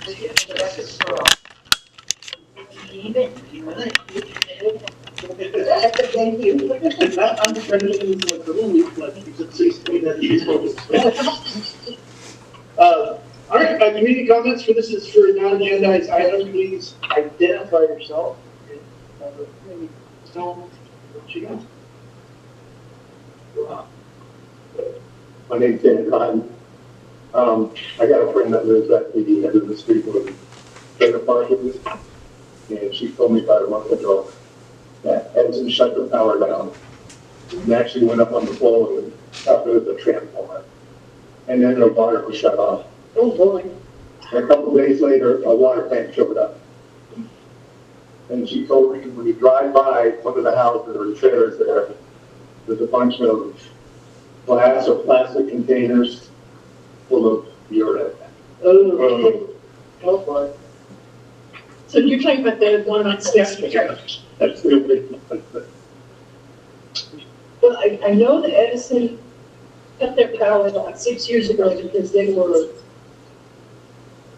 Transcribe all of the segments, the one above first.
Thank you. I'm just ready to move like the little leaf, like it's 16 that he's focused. All right, community comments for this is for non-agendized items. Please identify yourself. Maybe tell what you got. My name's Dan Cotton. I got a friend that lives at the end of the street where the trailer park is, and she told me about a month ago that Edison shut the power down and actually went up on the pole and thought there was a transformer. And then the water was shut off. Oh boy. And a couple of days later, a water tank showed up. And she told me when you drive by one of the houses or the trailers there, there's a bunch of glass or plastic containers full of urine. Oh boy. So you're talking about the one on Stairs? That's really. Well, I know that Edison cut their power about 6 years ago because they were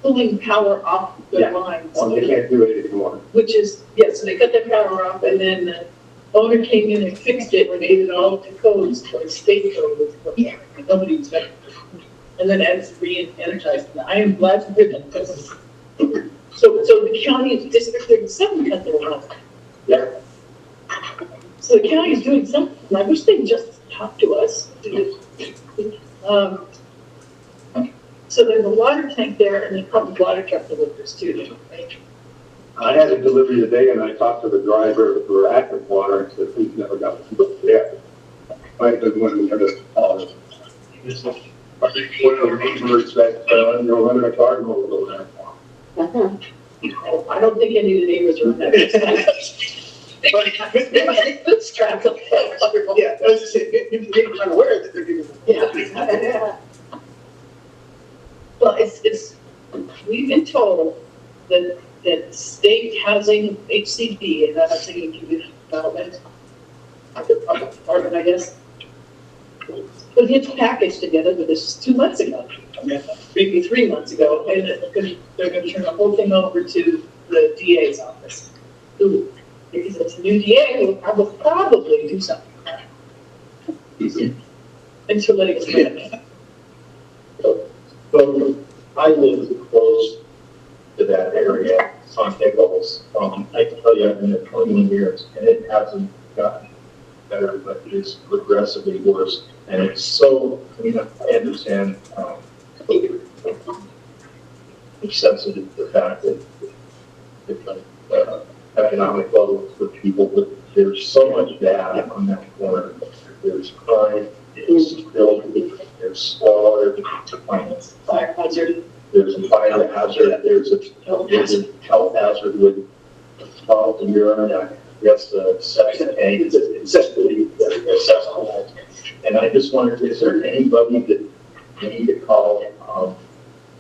pulling power off the lines. Well, they can't do it anymore. Which is, yes, so they cut their power off and then the owner came in and fixed it and made it all to codes, like state code, with nobody inspected. And then Edison re-energized it. I am glad to hear that because so the county is District 37 cut their power. Yeah. So the county is doing something. I wish they'd just talk to us. So there's a water tank there, and they probably water truck delivers too, right? I had a delivery today, and I talked to the driver for active water, and said, he's never got it yet. I didn't want to get it. I think one of the neighbors that, running a car over there. I don't think any of the neighbors are in that. They bootstrap them. Yeah, I was just saying, maybe I'm aware that they're doing it. Yeah. Well, it's we've been told that state housing, HCD, and housing and community development, department, I guess, put its package together, but this is 2 months ago, maybe 3 months ago, and they're going to turn the whole thing over to the DA's office, who, because it's a new DA, will probably do something until they get it. So I live close to that area on Nichols. I can tell you I've been there 21 years and it hasn't gotten better, but it is progressively worse. And it's so, I understand sensitive to the fact that different economic levels for people, but there's so much bad on that corner. There's crime, there's building, there's squalor, Fire hazard. there's a fire hazard, there's a health hazard with salt and urine, I guess the septic tank is accessible. And I just wondered, is there anybody that you need to call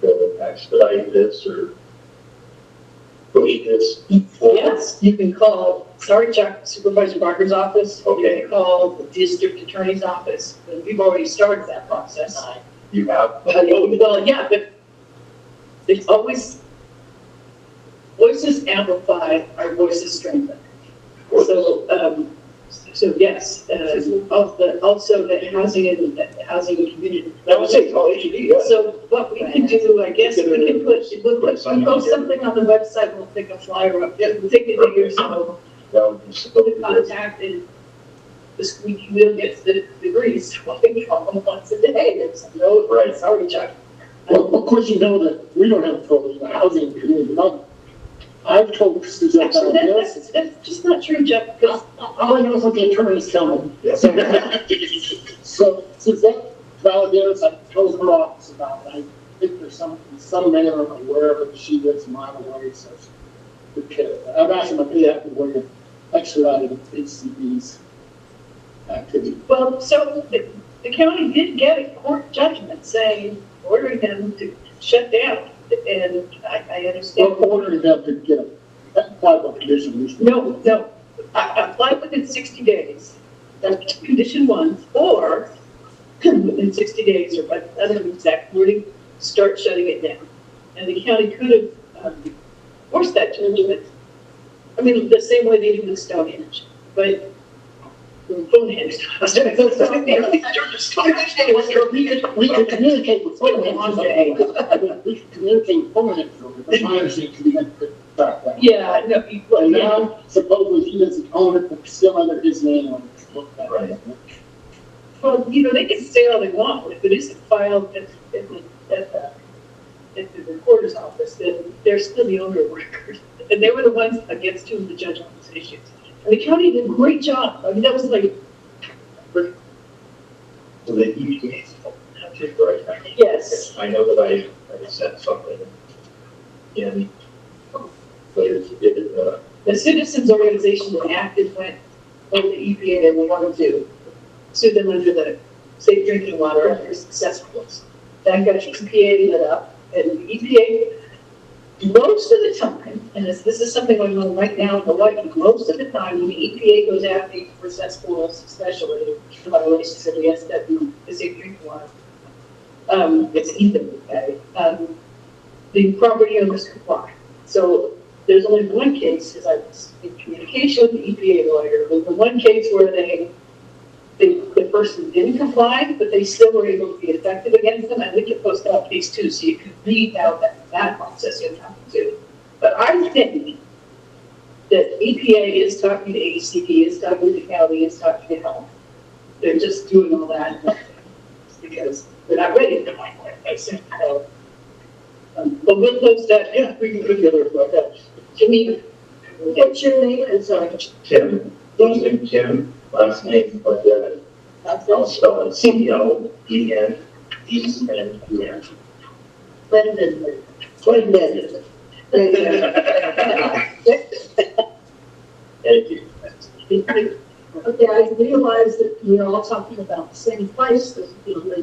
to expedite this or push this forward? Yes, you can call, Supervisor Barker's office. Okay. You can call the district attorney's office. And we've already started that process. You have? Well, yeah, but it's always, voices amplify, our voices strengthen. So yes, also the housing and community. I would say call HED, yeah. So what we can do, I guess, we'll post something on the website, we'll pick a flyer up, we'll take it here, so we'll contact and we will get the degrees, we call them once a day, there's no, Right. Sorry, Chuck. Well, of course, you know that we don't have trouble with housing and community development. I've told Suzette Actually, about this. that's just not true, Jeff, because All I know is what the attorneys tell me. Yes. So Suzette validates, I told her office about it. I think there's some manner of aware of it. She lives a mile away, so she could care. I've asked them if they have to work at expedited HCB's activity. well, so the county did get a court judgment saying, ordering them to shut down, and I understand. Well, ordering them to get a pliable condition. No, apply within 60 days, that's condition 1, or within 60 days, or by other exact wording, start shutting it down. And the county could have force that judgment. I mean, the same way they do with Stonehenge, but Stonehenge. We can communicate with Stonehenge. I mean, we can communicate with Stonehenge, but mine seems to be back down. Yeah, no, well, And yeah. now, supposedly he doesn't own it, but still under his name on this book. Right. Well, they can say all they want, but if it isn't filed at the recorder's office, then they're still the owner of record. And they were the ones against whom the judge on these issues. And the county did a great job. I mean, that was like, So the EPA. yes. I know that I sent something in, but it The citizens organization that acted when the EPA and they wanted to sue them under the Safe Drinking Water Act, they're successful. That got EPA lit up, and the EPA, most of the time, and this is something going on right now in Hawaii, most of the time when the EPA goes after you for cesspools, especially violations of the SW, the Safe Drinking Water, it's even, okay? The property owners comply. So there's only one case, because I was in communication with the EPA lawyer, with the one case where the person didn't comply, but they still were able to be effective against them, and we can post that case too, so you can read out that process you have to do. But I think that EPA is talking to ACP, is talking to county, is talking to health. They're just doing all that because they're not ready to find one. But we'll post that, yeah, we can put together about that. Jimmy, what's your name? I'm sorry. Tim, first name Tim, last name, but I'll spell it CLENDEN. Splendid. Thank you. Okay, I realize that we're all talking about the same place, the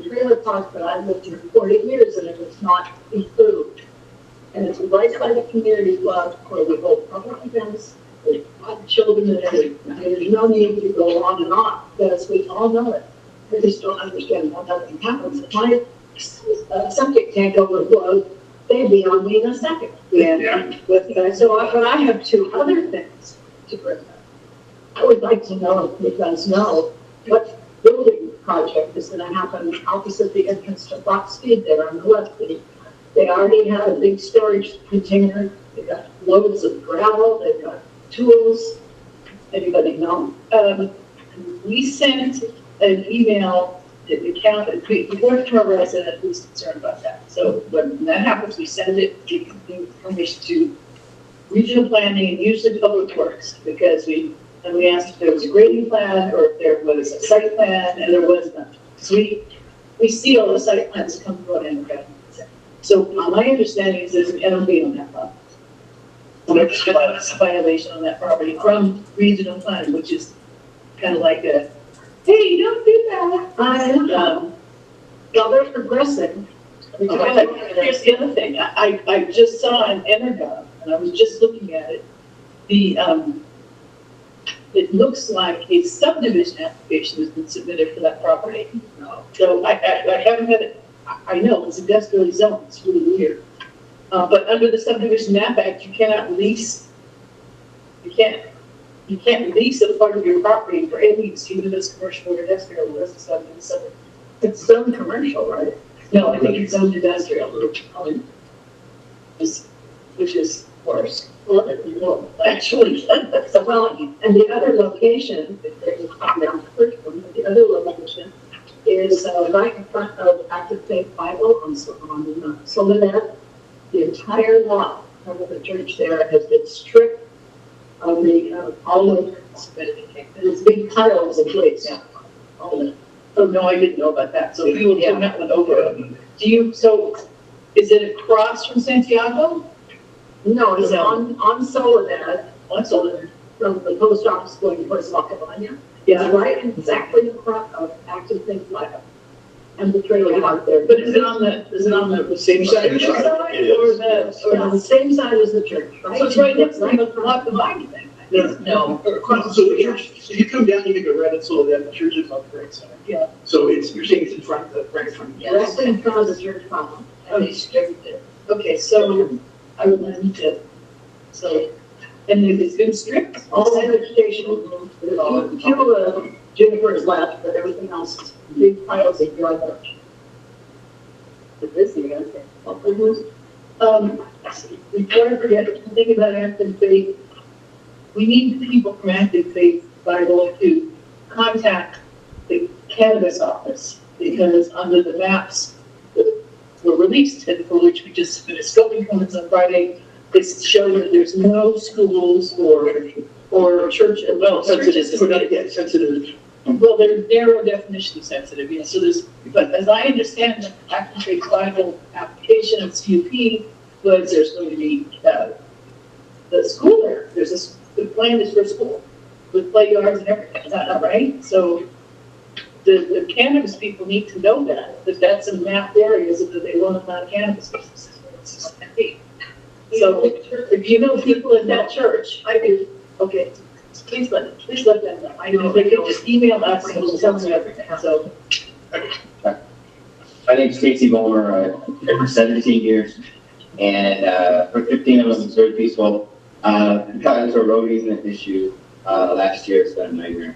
trailer park, but I've lived here 40 years and it was not improved. And it's right by the community club where we hold public events, with children and everything. There's no need to go on and on, because we all know it. I just don't understand why nothing happens. If my septic tank overflows, they'd be on me in a second. Yeah. But I have two other things to bring up. I would like to know if you guys know what building project is going to happen opposite the entrance to Fox Feed there on the left. They already have a big storage container. They've got loads of gravel. They've got tools. Anybody know? We sent an email to the county, the board to our resident who's concerned about that. So when that happens, we send it, give the information to regional planning and usually public works, because we asked if there was a grading plan or if there was a site plan, and there was none. So we see all the site plans come through on Amazon. So my understanding is there's an NOB on that property. There's a violation on that property from regional planning, which is kind of like a, hey, don't do that. Well, they're progressing. Here's the other thing. I just saw an Energon, and I was just looking at it. It looks like a subdivision application has been submitted for that property. So I haven't had it. I know it's industrially zoned. It's really weird. But under the Subdivision Map Act, you cannot lease. You can't lease a part of your property for any use, even if it's commercial or industrial. It's zoned commercial, right? No, I think it's zoned industrial, which is worse. Well, actually. Well, and the other location, the other location is right in front of Active Faith Bible on Soledad. The entire lot of the church there has been stripped of the olive. There's big piles of bricks. Oh, no, I didn't know about that. So we will turn that one over. So is it across from Santiago? No, it's on Soledad. On Soledad. From the post office going towards La Cabana. Yeah. It's right exactly in front of Active Faith Bible. And the trailer park there. But is it on the same side? Same side. On the same side as the church. Right? So it's right next to the block of mine thing. No. So the church, so you come down, you make a right at Soledad, the church is on the right side. Yeah. So you're saying it's in front of the, right in front of the. Directly in front of the church column. And they stripped it. Okay, so I would let them too. So, and it's been strict. All sanitation, Jennifer is left, but everything else is big piles of garbage. This year, okay. Before I forget, the thing about active faith, we need people from active faith Bible to contact the cannabis office, because under the maps that were released, and for which we just finished scoping comments on Friday, they show that there's no schools or church, well, churches. We're gonna get sensitive. Well, they're narrow definition sensitive, yeah, so there's, but as I understand the active faith Bible application of CUP, was there's going to be, the school there, the plan is for school, with play yards and everything, is that not right? So, the cannabis people need to know that that's in mapped areas, and that they won't allow cannabis businesses. So, if you know people in that church, I do, okay, please let them know. I know, they can just email us and we'll tell them everything, so. My name's Casey Bulmer. I've been for 17 years, and for 15 of them, it's very peaceful. We got into a road easement issue last year. It's been a nightmare.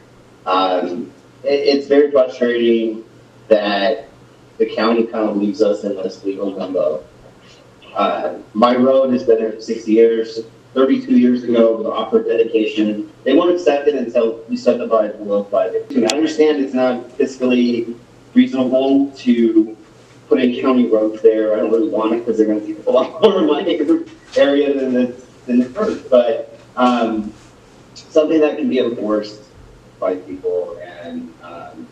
It's very frustrating that the county kind of leaves us in this legal limbo. My road has been there for 60 years. 32 years ago, we offered dedication. They won't accept it until we subdivide the road by it. I understand it's not fiscally reasonable to put in county roads there. I don't really want it because they're going to take a lot more of my area than the first. But something that can be enforced by people and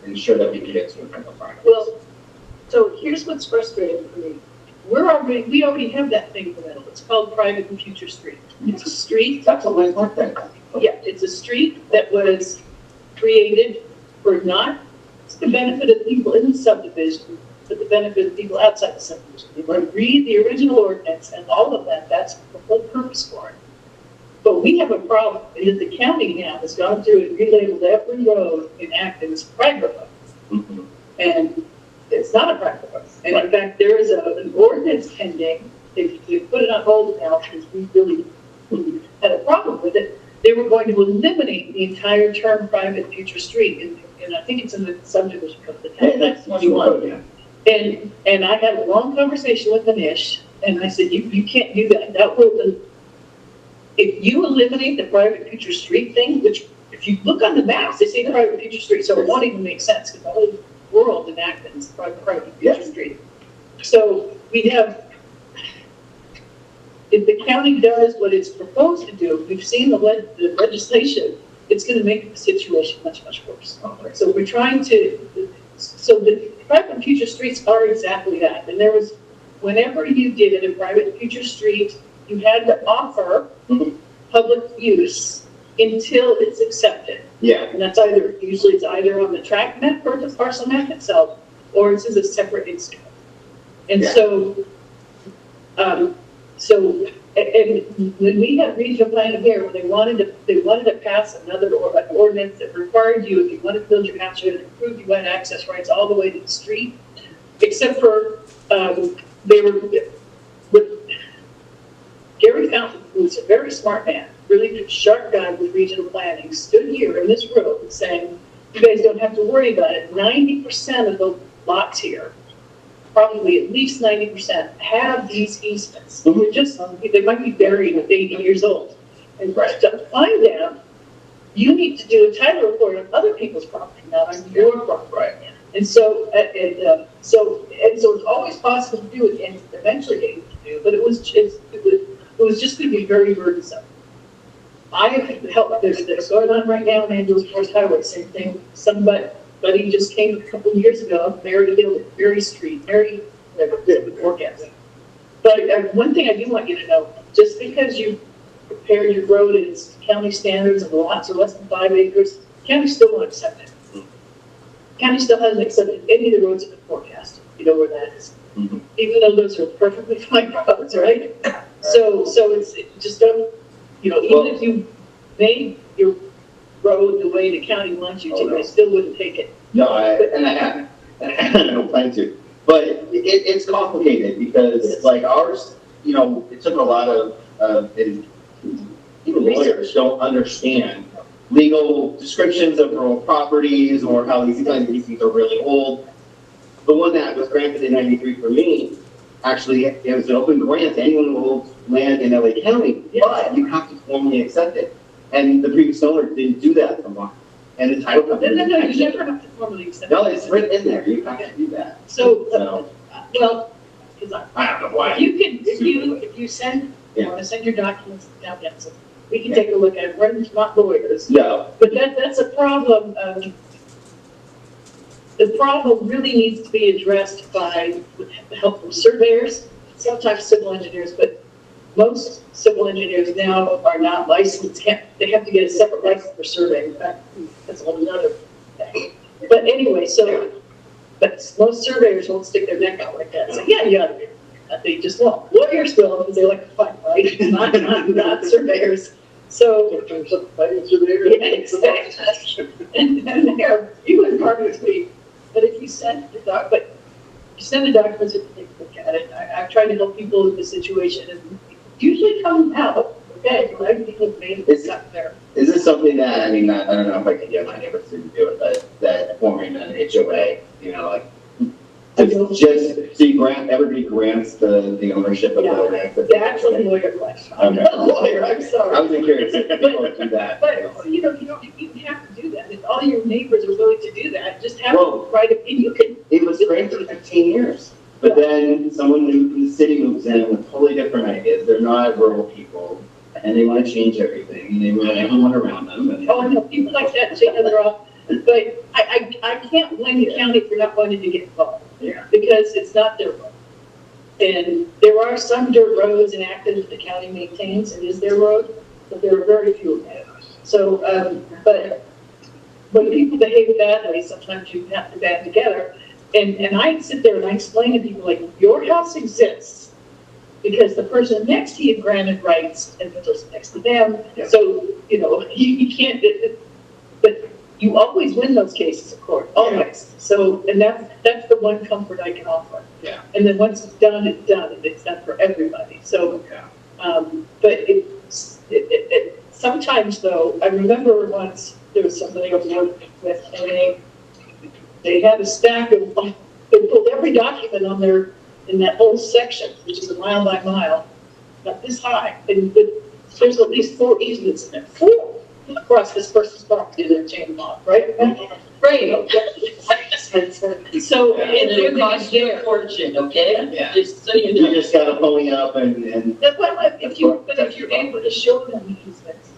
ensure that we can get to a progress. Well, so here's what's frustrating for me. We already have that thing in the middle. It's called private and future street. It's a street. That's what I want that. Yeah, it's a street that was created for not the benefit of the people in the subdivision, but the benefit of the people outside the subdivision. You want to read the original ordinance and all of that, that's the whole purpose for it. But we have a problem, is the county now has gone through and relabeled every road in Acton as a private road. Mm-hmm. And it's not a private road. And in fact, there is an ordinance pending. They put it on hold now because we really had a problem with it. They were going to eliminate the entire term private future street. And I think it's in the subdivision code, the 10-21. And I had a long conversation with Anish, and I said, you can't do that. That will, if you eliminate the private future street thing, which if you look on the maps, they say private future street, so it won't even make sense because the whole world in Acton is private future street. So we'd have, if the county does what it's proposed to do, we've seen the legislation, it's going to make the situation much, much worse. Okay. So we're trying to, so the private future streets are exactly that. And there was, whenever you did a private future street, you had to offer public use until it's accepted. Yeah. And that's usually it's either on the tract map or the parcel map itself, or it's as a separate instrument. And so, and when we had regional plan here, when they wanted to pass another ordinance that required you, if you wanted to build your house, you had to prove you had access rights all the way to the street, except for they were with Gary Fountain, who was a very smart man, really sharp guy with regional planning, stood here in this room saying, "You guys don't have to worry about it. 90% of the lots here." Probably at least 90% have these easements. They're just, they might be buried at 80 years old. And to find them, you need to do a title report on other people's property, not on your property. Right. And so, so it's always possible to do it, and eventually able to do, but it was just going to be very burdensome. I have helped. There's going on right now in Angeles Forest Highway, same thing. Somebody just came a couple of years ago, Mary Street, forecast. But one thing I do want you to know, just because you prepared your road and it's county standards and the lots are less than 5 acres, the county still won't accept it. The county still hasn't accepted any of the roads in the forecast. You know where that is. Mm-hmm. Even though those are perfectly fine roads, right? So it's just don't, even if you made your road the way the county wants you to, they still wouldn't take it. No, I don't plan to. But it's complicated because like ours, you know, it took a lot of and even lawyers don't understand legal descriptions of rural properties or how these things are really old. The one that was granted in '93 for me, actually, it was an open grant to anyone who owns land in LA County, but you have to formally accept it. And the previous owner didn't do that for one. And the title company. No, you never have to formally accept. No, it's written in there. You have to do that. So, well, because I don't know why. if you send, you want to send your documents down, so we can take a look at it. We're not lawyers. No. But that's a problem. The problem really needs to be addressed by the help from surveyors, sometimes civil engineers, but most civil engineers now are not licensed. They have to get a separate license for surveying. That's a whole other thing. But anyway, but most surveyors won't stick their neck out like that. So yeah, they just won't. Lawyers will because they like to fight, right? Not surveyors. So, yeah, exactly. And they're few and far between. But if you send the documents and take a look at it, I've tried to help people with the situation, and usually come out okay. Like people made it up there. Is this something that, I mean, I don't know if I can get my neighbors to do it, but that forming an HOA, you know, like, just so everybody grants the ownership of the land. That's a lawyer question. I'm not a lawyer, I'm sorry. I was curious if people do that. But, you don't even have to do that. If all your neighbors are willing to do that, just have them write it, and you can. It was great for 15 years. But then someone new from the city moves in with totally different ideas. They're not rural people, and they want to change everything, and they want everyone around them. Oh, I know, people like that say they're off, but I can't blame the county for not wanting to get involved. Yeah. Because it's not their road. And there are some dirt roads in Acton that the county maintains, and is their road, but there are very few of them. So, but when people behave badly, sometimes you have to band together. And I sit there and I explain to people, like, your house exists because the person next to you granted rights and the person next to them. Yeah. So, you can't, but you always win those cases in court, always. Yeah. So, and that's the one comfort I can offer. Yeah. And then once it's done, and it's done for everybody. So, yeah. But sometimes though, I remember once there was somebody I was working with, and they had a stack of, they pulled every document on in that whole section, which is a mile by mile, about this high, and there's at least 4 easements in it, 4 across this person's property, they're chain locked, right? Right. So, and it costs you a fortune, okay? Yeah. Just so you know. You just gotta pony up and. But if you're able to show them the easements.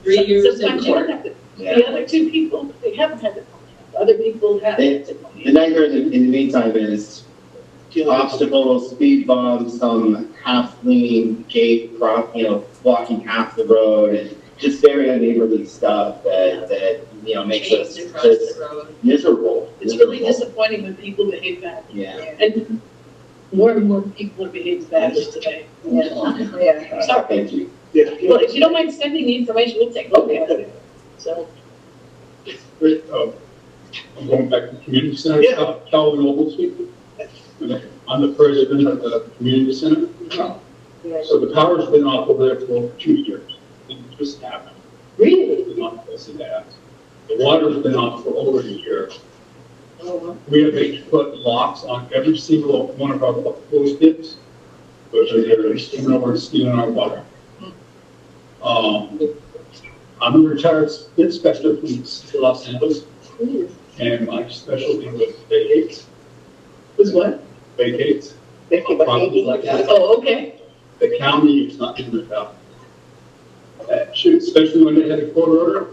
3 years in sometimes you don't court. have to. Yeah. The other 2 people, they haven't had to pony up. Other people have. The nightmare in the meantime is obstacles, speed bumps, some half-leaning gate, blocking half the road, and just very unneighborly stuff that makes us just miserable. It's really disappointing when people behave badly. Yeah. And more people are behaving badly today. Yeah. Sorry. Thank you. Yeah. Well, if you don't mind sending the information, we'll take a look at it. So. I'm going back to the community center. Yeah. Calvin Oglesby. I'm the president of the community center. So the power's been off over there for 2 years. It just happened. Really? Not this and that. The water's been off for over a year. We have 8-foot locks on every single one of our post pits, which are there stealing our water. I'm a retired spit specialist from Los Angeles, and my specialty was vacates. Was what? Vacates. Vacates. Like that. Oh, okay. The county is not doing that. Especially when they had a court order,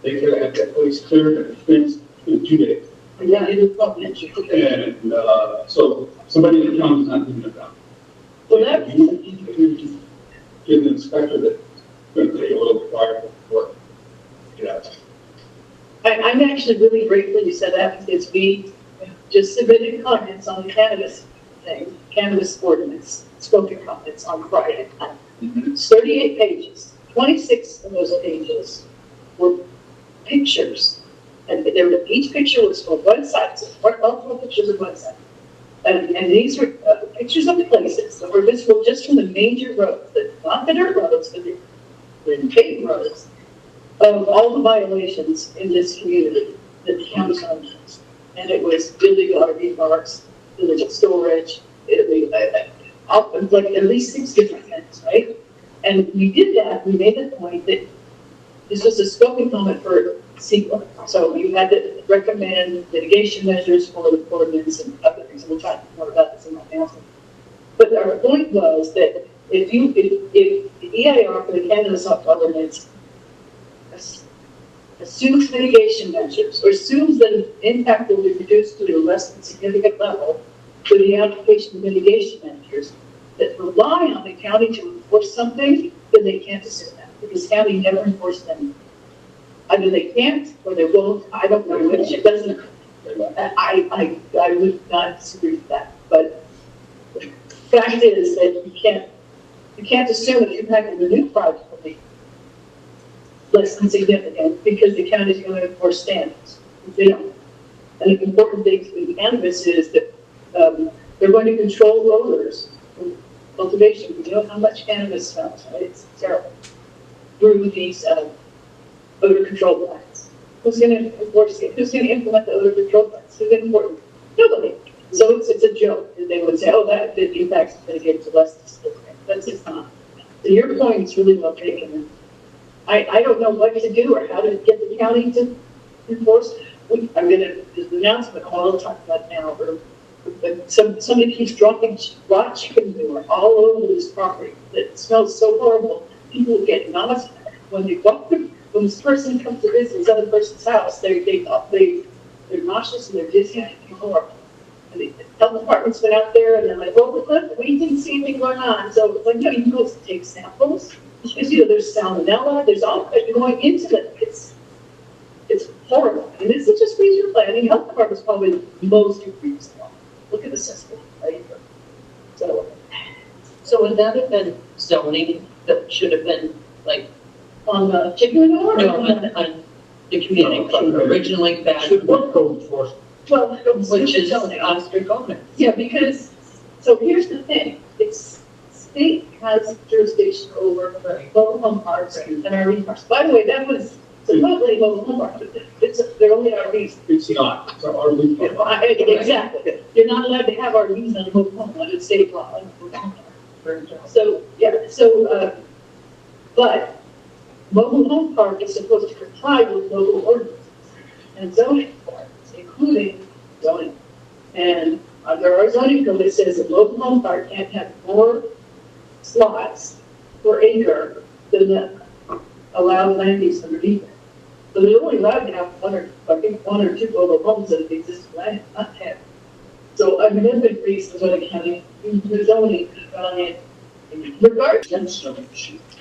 they could have had that place cleared and fixed in 2 days. Yeah, it is probably. And so somebody in the county is not doing that. Well, that. Give an inspector that going to take a little bit higher for yeah. I'm actually really grateful you said that because we just submitted comments on the cannabis thing, cannabis ordinance, spoken comments on Friday. It's 38 pages. 26 of those pages were pictures. And each picture was from one side, so multiple pictures of one side And these are pictures of places that were visible just from the major roads, not the dirt roads, but the paved roads, of all the violations in this community that the county found. And it was illegal RV parks, illegal storage, like at least 6 different things, right? And we did that, we made the point that this was a scoping moment for CEQA. So you had to recommend mitigation measures for the ordinance and other things, and we'll talk more about this in my announcement. But our point was that if the EIR for the cannabis ordinance assumes mitigation measures, or assumes that an impact will be reduced to a less than significant level through the application of mitigation measures that rely on the county to enforce something, then they can't assume that, because county never enforced them. Either they can't or they won't. I don't know which. It doesn't. I would not disagree with that. But the fact is that you can't assume that the impact of the new project will be less than significant because the county is going to enforce standards. They don't. And the important thing with cannabis is that they're going to control odors from cultivation. We know how much cannabis smells, right? It's terrible. Through these odor control plans. Who's going to enforce it? Who's going to implement the odor control plans? Who's important? Nobody. So it's a joke. They would say, oh, that the impacts are going to get to less than significant. That's just not. So your point is really well taken. I don't know what to do or how to get the county to enforce. I'm going to, there's an announcement, I'll talk about now, but somebody keeps dropping raw chicken manure all over this property that smells so horrible. People get nauseous when they walk through. When this person comes to visit this other person's house, they're nauseous and they're dizzy and horrible. And the health department's been out there and they're like, well, look, we didn't see anything going on. So it's like, no, you can go take samples. Because, there's salmonella, there's all going into it. It's horrible. And this is just regional planning. Health department's probably the most egregious one. Look at the system, right? So would that have been zoning that should have been like on the chicken manure? No, on the community club originally back. Should work code enforcement. Well, which is Oscar Gomez. Yeah, because, so here's the thing. State has jurisdiction over mobile home parks and RV parks. By the way, that was supposedly mobile home parks, but they're only RVs. It's not. It's an RV park. Exactly. You're not allowed to have RVs on a mobile home under state law. So, yeah, but mobile home park is supposed to comply with local ordinances and zoning requirements, including zoning. And there are zoning code that says a mobile home park can't have more slots per acre than the allowed land use underneath it. So they're only allowed to have one or two mobile homes that exist in land, not 10. So I mean, that's been pretty the county, the zoning on it. Regardless,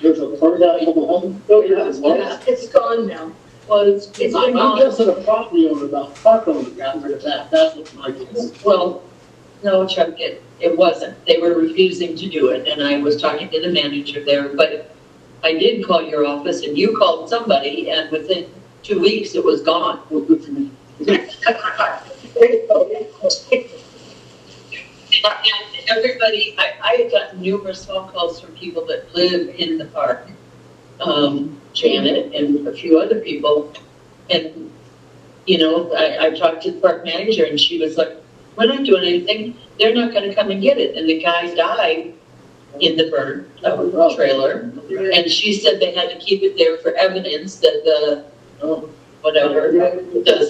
There's a part of that mobile home. It's gone now. well, it's been I'm on. guessing a property owner, about park owner got rid of that. That's what my guess. Well, no, Chuck, it wasn't. They were refusing to do it, and I was talking to the manager there, but I did call your office, and you called somebody, and within 2 weeks, it was gone. Well, good for me. And everybody, I had gotten numerous phone calls from people that live in the park, Janet and a few other people, and, I talked to the park manager, and she was like, we're not doing anything, they're not gonna come and get it, and the guy died in the burn trailer, and she said they had to keep it there for evidence that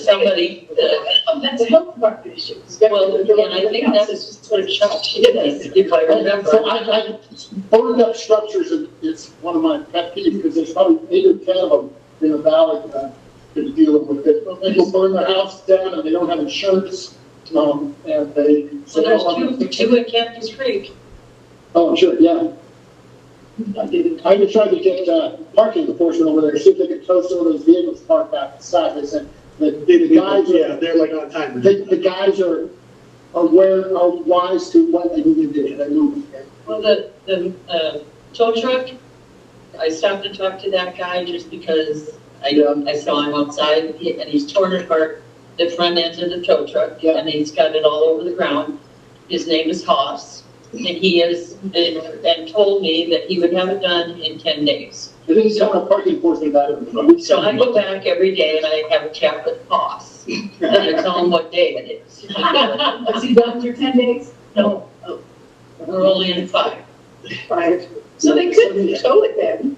somebody, That's a health department issue. well, and I think that's just what Chuck did, if I remember. So I boarded up structures, and it's one of my pet peeves, because there's probably 8 or 10 of them in the valley that are dealing with it. People burn their house down and they don't have insurance, and they. So there's two at Campus Creek. Oh, sure, yeah. I even tried to get parking enforcement over there, see if they could tow some of those vehicles parked outside. They said that the guys are, they're like on time. the guys are wise to what they need to do. They move. Well, the tow truck, I stopped and talked to that guy just because I saw him outside, and he's torn apart the front end of the tow truck, and he's got it all over the ground. His name is Haas, and he is, and told me that he would have it done in 10 days. And then he's got a parking enforcement that. So I go back every day and I have a chat with Haas, and I tell him what day it is. Has he done your 10 days? No, we're only in 5. So they couldn't tow it then.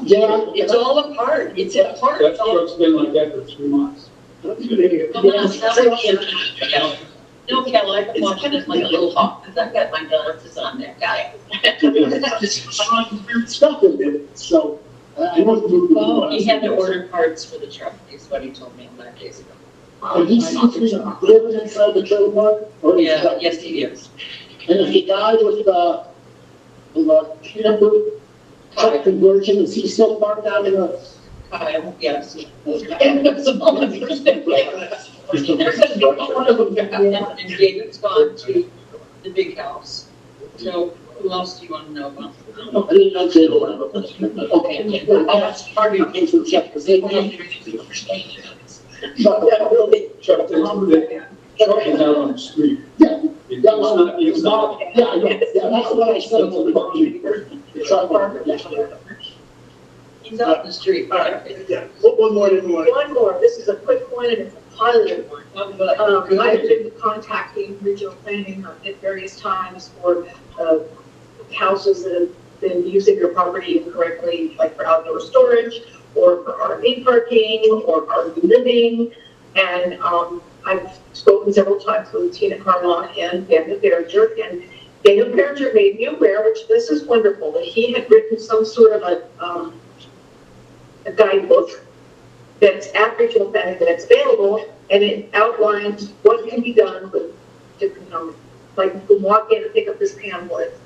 Yeah. It's all apart, it's apart. That truck's been like that for 3 months. No, Kel, I've been watching it like a little hawk, because I've got my balances on that guy. Stuff in it, so, I wasn't moving. Oh, he had to order parts for the truck, is what he told me 5 days ago. And he's secretly living inside the trailer park? Or is Yeah, that- yes, he is. And is the guy with the camper truck conversion, is he still parked out in the? Kyle, yes. And there's a moment for them. There's gonna be one of them, and David's gone to the big house. So who else do you want to know about? I didn't know they were. Okay, I'll ask Harvey to answer the check, because they. But that really. Truck is out on the street. Yeah. It's not, It's not, yeah, I know. Yeah, that's what I said to the truck parker. He's out in the street. Yeah, one more, everyone. One more, this is a quick one and it's a positive one. I've been contacting regional planning at various times for houses that have been using their property incorrectly, like for outdoor storage, or for RV parking, or RV living. And I've spoken several times with Tina Carlon and Daniel Berger, and Daniel Berger made me aware, which this is wonderful, that he had written some sort of a guidebook that's at regional planning, that's available, and it outlines what can be done with different, like you can walk in and pick up this pamphlet,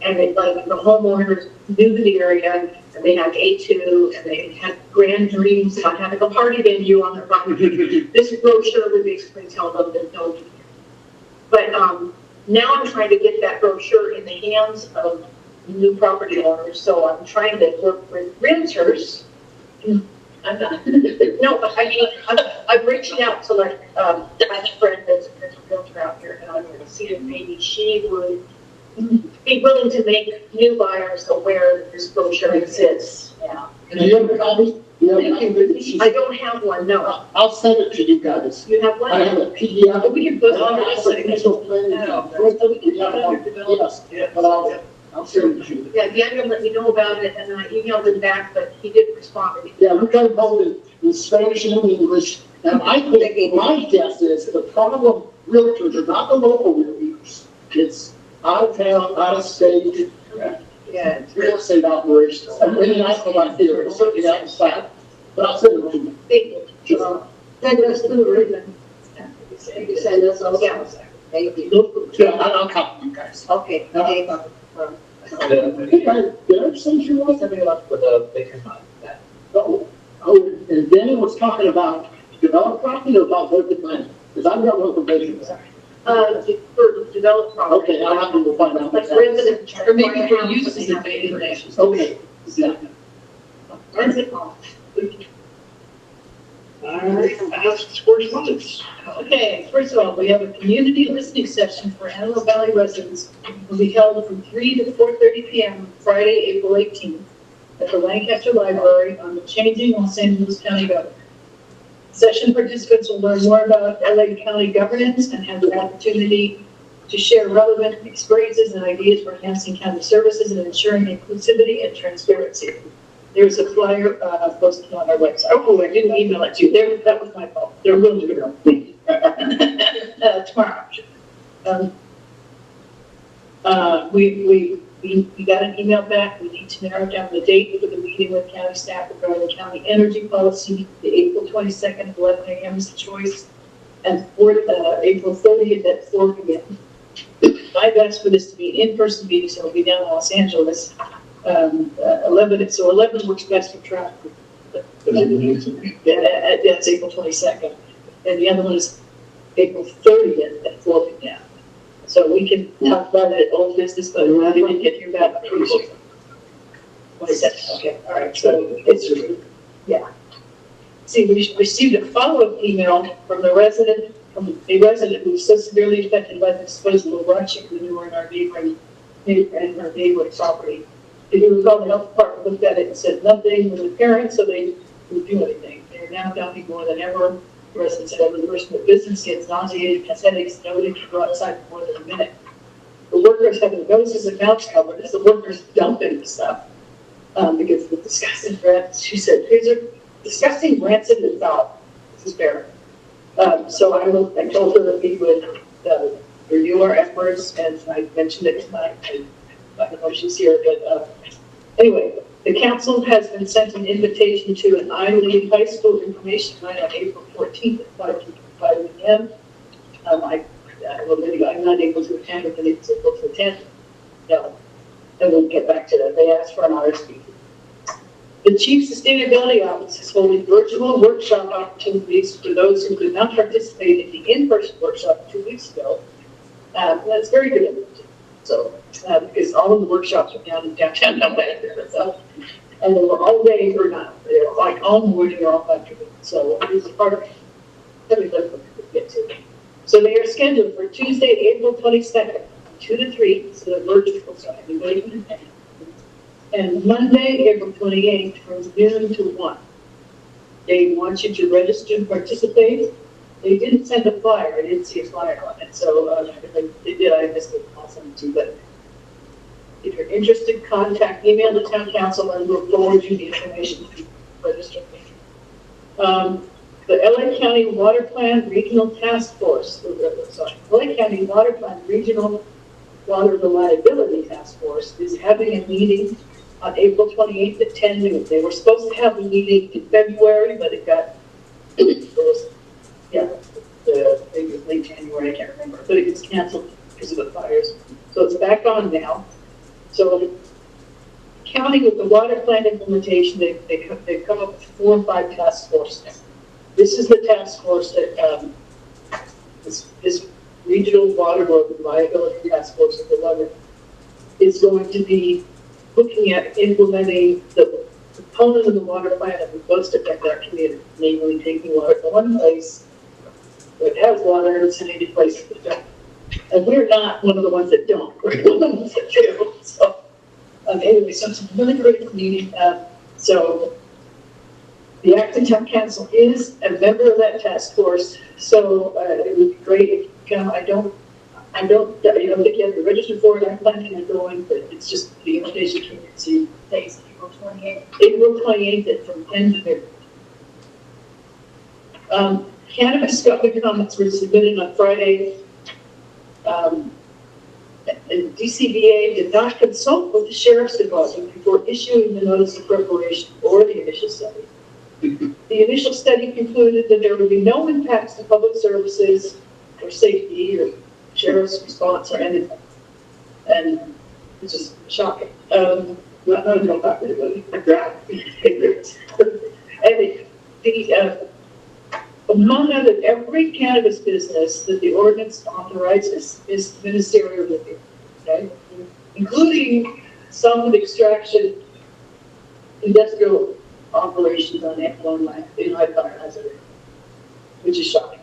and it, like the homeowners knew the area, and they had A2, and they had grand dreams about having a party venue on their property. This brochure would basically tell them that no. But now I'm trying to get that brochure in the hands of new property owners, so I'm trying to work with realtors. I'm not, no, but I mean, I'm reaching out to like, I have a friend that's a realtor out here, and I'm going to see if maybe she would be willing to make new buyers aware that this brochure exists. Yeah. Do you have a copy? I don't have one, no. I'll send it to you guys. You have one? I have a PDF. We can put it on It's the a regional planning. Yes, but I'll send it to you. Yeah, Daniel let me know about it, and I emailed him back, but he didn't respond. Yeah, we got it both in Spanish and in English, and I think, my guess is, the problem realtors are not the local realtors. It's out of town, out of state, Yeah. real estate operations. And really nice about here, it's certainly outside, but I'll send it to you. Thank you. Send us to the ribbon. Send us all down. Thank you. Yeah, I'll copy you guys. Okay. Did I ever send you one? Somebody left with a bigger one. Oh, and Danny was talking about developed property or about vacant land? Because I've got one for vacant land. For developed property. Okay, I'll have to go find out. Like resident. Or maybe for use as a vacant land. Okay. Where's it called? All right, that's correspondence. Okay, first of all, we have a community listening session for Antelope Valley residents. It will be held from 3 to 4:30 p.m. Friday, April 18th at the Lancaster Library on the changing Los Angeles County government. Session participants will learn more about LA County governance and have the opportunity to share relevant experiences and ideas for enhancing county services and ensuring inclusivity and transparency. There's a flyer posted on our website. Oh, I didn't email it to you. That was my fault. There will be tomorrow. We got an email back. We need to narrow down the date for the meeting with county staff regarding the county energy policy. The April 22nd at 11 a.m. is the choice, and April 30th at 4 p.m. I've asked for this to be an in-person meeting, so it'll be down in Los Angeles. 11 works best for traffic. That's April 22nd. And the other one is April 30th at 4 p.m. So we can talk about it at old business, but I didn't get your back. 22nd, okay, all right, so it's, yeah. See, we received a follow-up email from the resident a resident who was so severely affected by the disposal of raw chicken manure in our neighboring property. If you recall, the health department looked at it and said nothing was apparent, so they didn't do anything. They're now dumping more than ever. The resident said every person in the business gets nauseated, has headaches, nobody can go outside for more than a minute. The workers have their noses and mouths covered as the workers dumping the stuff. Because the disgusting rats, she said, these are disgusting rancid and foul. This is fair. So I told her that we would review our efforts, and I mentioned it tonight. I don't know if she's here, but anyway, the council has been sent an invitation to an Ivy High School information night on April 14th at 5 p.m. I'm not able to attend, but it's able to attend. No, and we'll get back to that. They asked for an RSVP. The Chief Sustainability Office is holding virtual workshop opportunities for those who could not participate in the in-person workshop 2 weeks ago. That's very good. So, because all of the workshops are down in downtown Atlanta, so, and they were all day or not. They were like all morning or all afternoon. So it was a part of everything we could get to. So they are scheduled for Tuesday, April 22nd, 2 to 3. So they're virtual, so everybody can attend. And Monday, April 28th, from noon to 1. They want you to register and participate. They didn't send a flyer. I didn't see a flyer on it. So if they did, I missed it. I'll send it to you. But if you're interested, email the town council and we'll forward you the information to register. The LA County Water Plan Regional Task Force, LA County Water Plan Regional Water Reliability Task Force is having a meeting on April 28th at 10 noon. They were supposed to have a meeting in February, but it was late January, I can't remember, but it was canceled because of the fires. So it's back on now. So county with the water plan implementation, they've come up with 4 or 5 task forces. This is the task force that this regional water reliability task force of the water is going to be looking at implementing the component of the water plan that would most affect our community, namely taking water from one place that has water and sending it to places that don't. And we're not one of the ones that don't. We're one of the ones that do. So anyway, so it's a really critical meeting. So the Acton Town Council is a member of that task force. So it would be great if you come. I don't think you have to register for it. I'm planning on going, but it's just the invitation came in. See, thanks. April 28th. April 28th from 10 to 30. Cannabis public comments were submitted on Friday. And DCBA did not consult with the Sheriff's Department before issuing the notice of preparation or the initial study. The initial study concluded that there would be no impacts to public services or safety or sheriff's response or anything. And it's just shocking. Among other, every cannabis business that the ordinance authorizes is ministerial review, okay? Including some extraction industrial operations on F1 land in high fire hazard, which is shocking.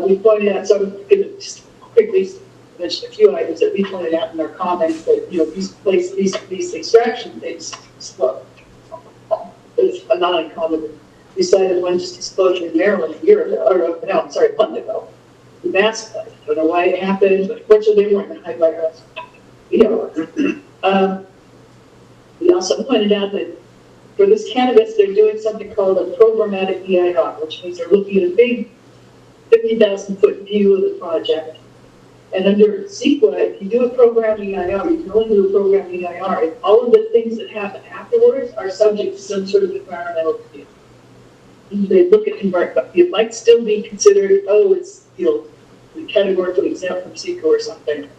We pointed out, so I'm going to just quickly mention a few items that we pointed out in our comments that, these extraction things, well, it's not uncommon. We cited one just exploded in Maryland a year ago, a month ago. The mass play. I don't know why it happened, but fortunately they weren't in high fire hazard. We also pointed out that for this cannabis, they're doing something called a programmatic EIR, which means they're looking at a big 50,000-foot view of the project. And under CEQA, if you do a program EIR, you can only do a program EIR if all of the things that happen afterwards are subject to some sort of environmental review. They look at environment. It might still be considered, it's categorically exempt from CEQA or something,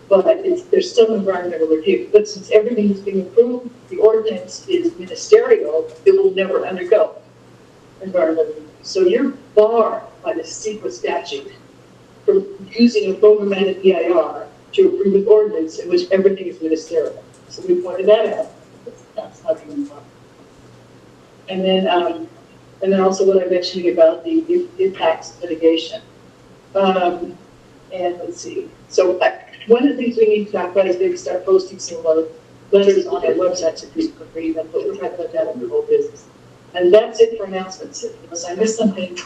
but there's still environmental review. But since everything is being approved, the ordinance is ministerial, it will never undergo environmental review. So you're barred by the CEQA statute from using a programmatic EIR to approve an ordinance in which everything is ministerial. So we pointed that out. That's not even fun. And then also what I mentioned about the impacts mitigation. And let's see, so one of the things we need to talk about is maybe start posting some letters on our website to people for reading them, but we're talking about that in the whole business. And that's it for announcements, unless I missed something.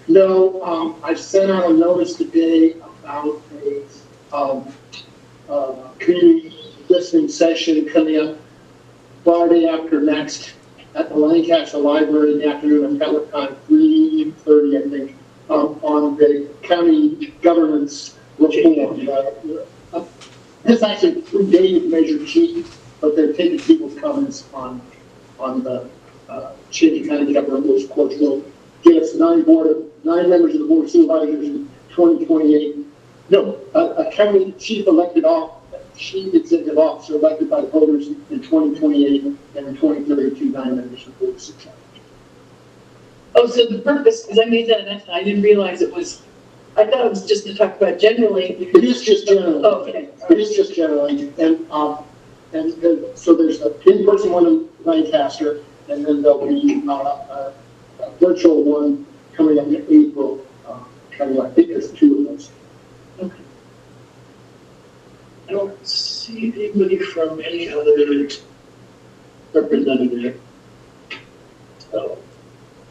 No, I sent out a notice today about a community listening session coming up Friday after next at the Lancaster Library in the afternoon at Peloton, 3:30, I think, on the county governance reform. This actually predated Measure G, but they're taking people's comments on the changing county government, which of course will give us 9 members of the board of supervisors in 2028. No, a county chief executive officer elected by the voters in 2028, and in 2032, 9 members of the board of supervisors. Oh, so the purpose, because I made that announcement, I didn't realize it was, I thought it was just to talk about generally. It is just generally. Oh, okay. It is just generally, and so there's an in-person one in Lancaster, and then there'll be a virtual one coming up in April. I think there's 2 of those. Okay. I don't see anybody from any other representative. So,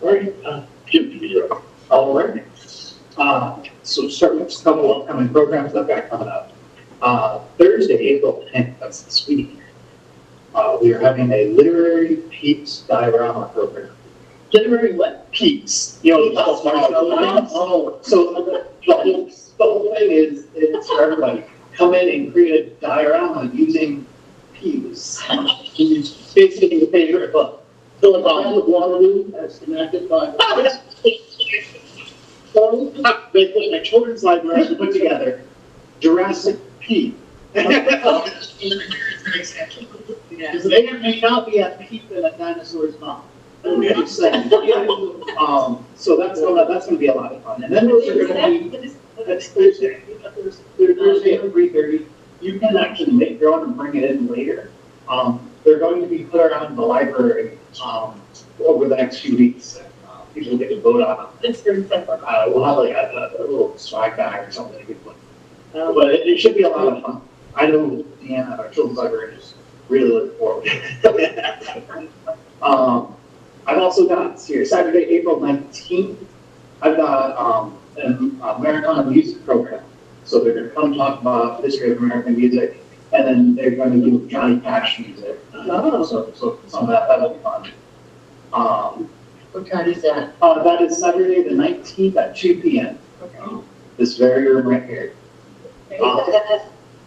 all right, Jim, you're up. All right. So start with a couple of upcoming programs that I've got coming up. Thursday, April 10th, that's this week. We are having a literary peeps diorama program. Literary what? Peeps. You know, so the whole thing is, it's for everybody. Come in and create a diorama using peeps. Basically, your favorite book. Philip of Waterloo, as connected by. They put my children's library to put together Jurassic Peep. Because they may not be a peep in a dinosaur's mouth. I'm just saying. So that's gonna be a lot of fun. And then there's going to be that's Thursday. Thursday at 3:30. You can actually make your own and bring it in later. They're going to be put around the library over the next few weeks. People get to vote on them. It's very fun. We'll have like a little swag bag or something to give them. But it should be a lot of fun. I know Deanna, our children's library, is really looking forward to it. I've also got here Saturday, April 19th. I've got an Americana music program. So they're going to come talk about the history of American music, and then they're going to do Johnny Cash music. So some of that'll be fun. What time is that? That is Saturday the 19th at 2 p.m. Okay. This very room right here.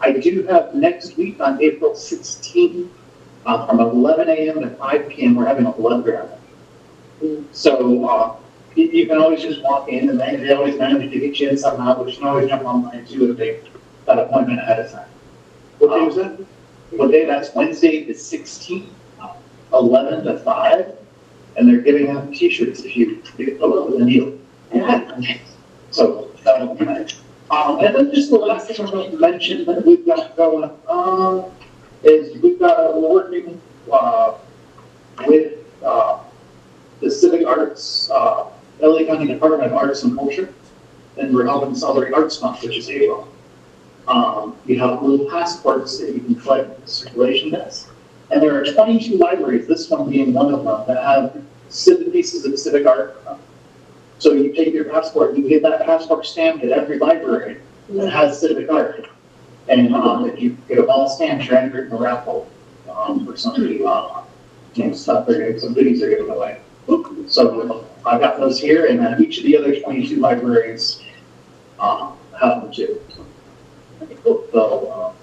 I do have next week on April 16th, from 11 a.m. to 5 p.m. We're having a blood drive. So you can always just walk in, and they always manage to get you in somehow, but you can always jump online too if they got an appointment ahead of time. What day was that? What day? That's Wednesday the 16th, 11 to 5. And they're giving out T-shirts if you go with the needle. So that'll be nice. And then just the last thing I'm going to mention that we've got going is we're working with the Civic Arts, LA County Department of Arts and Culture, and we're helping celebrate Arts Month, which is April. You have little passports that you can collect at the circulation desk. And there are 22 libraries, this one being one of them, that have pieces of civic art. So you take your passport, you get that passport stamped at every library that has civic art. And if you get a ball stamped, you're entered in a raffle for somebody, stuff, some goodies are given away. So I've got those here, and each of the other 22 libraries have them too. So,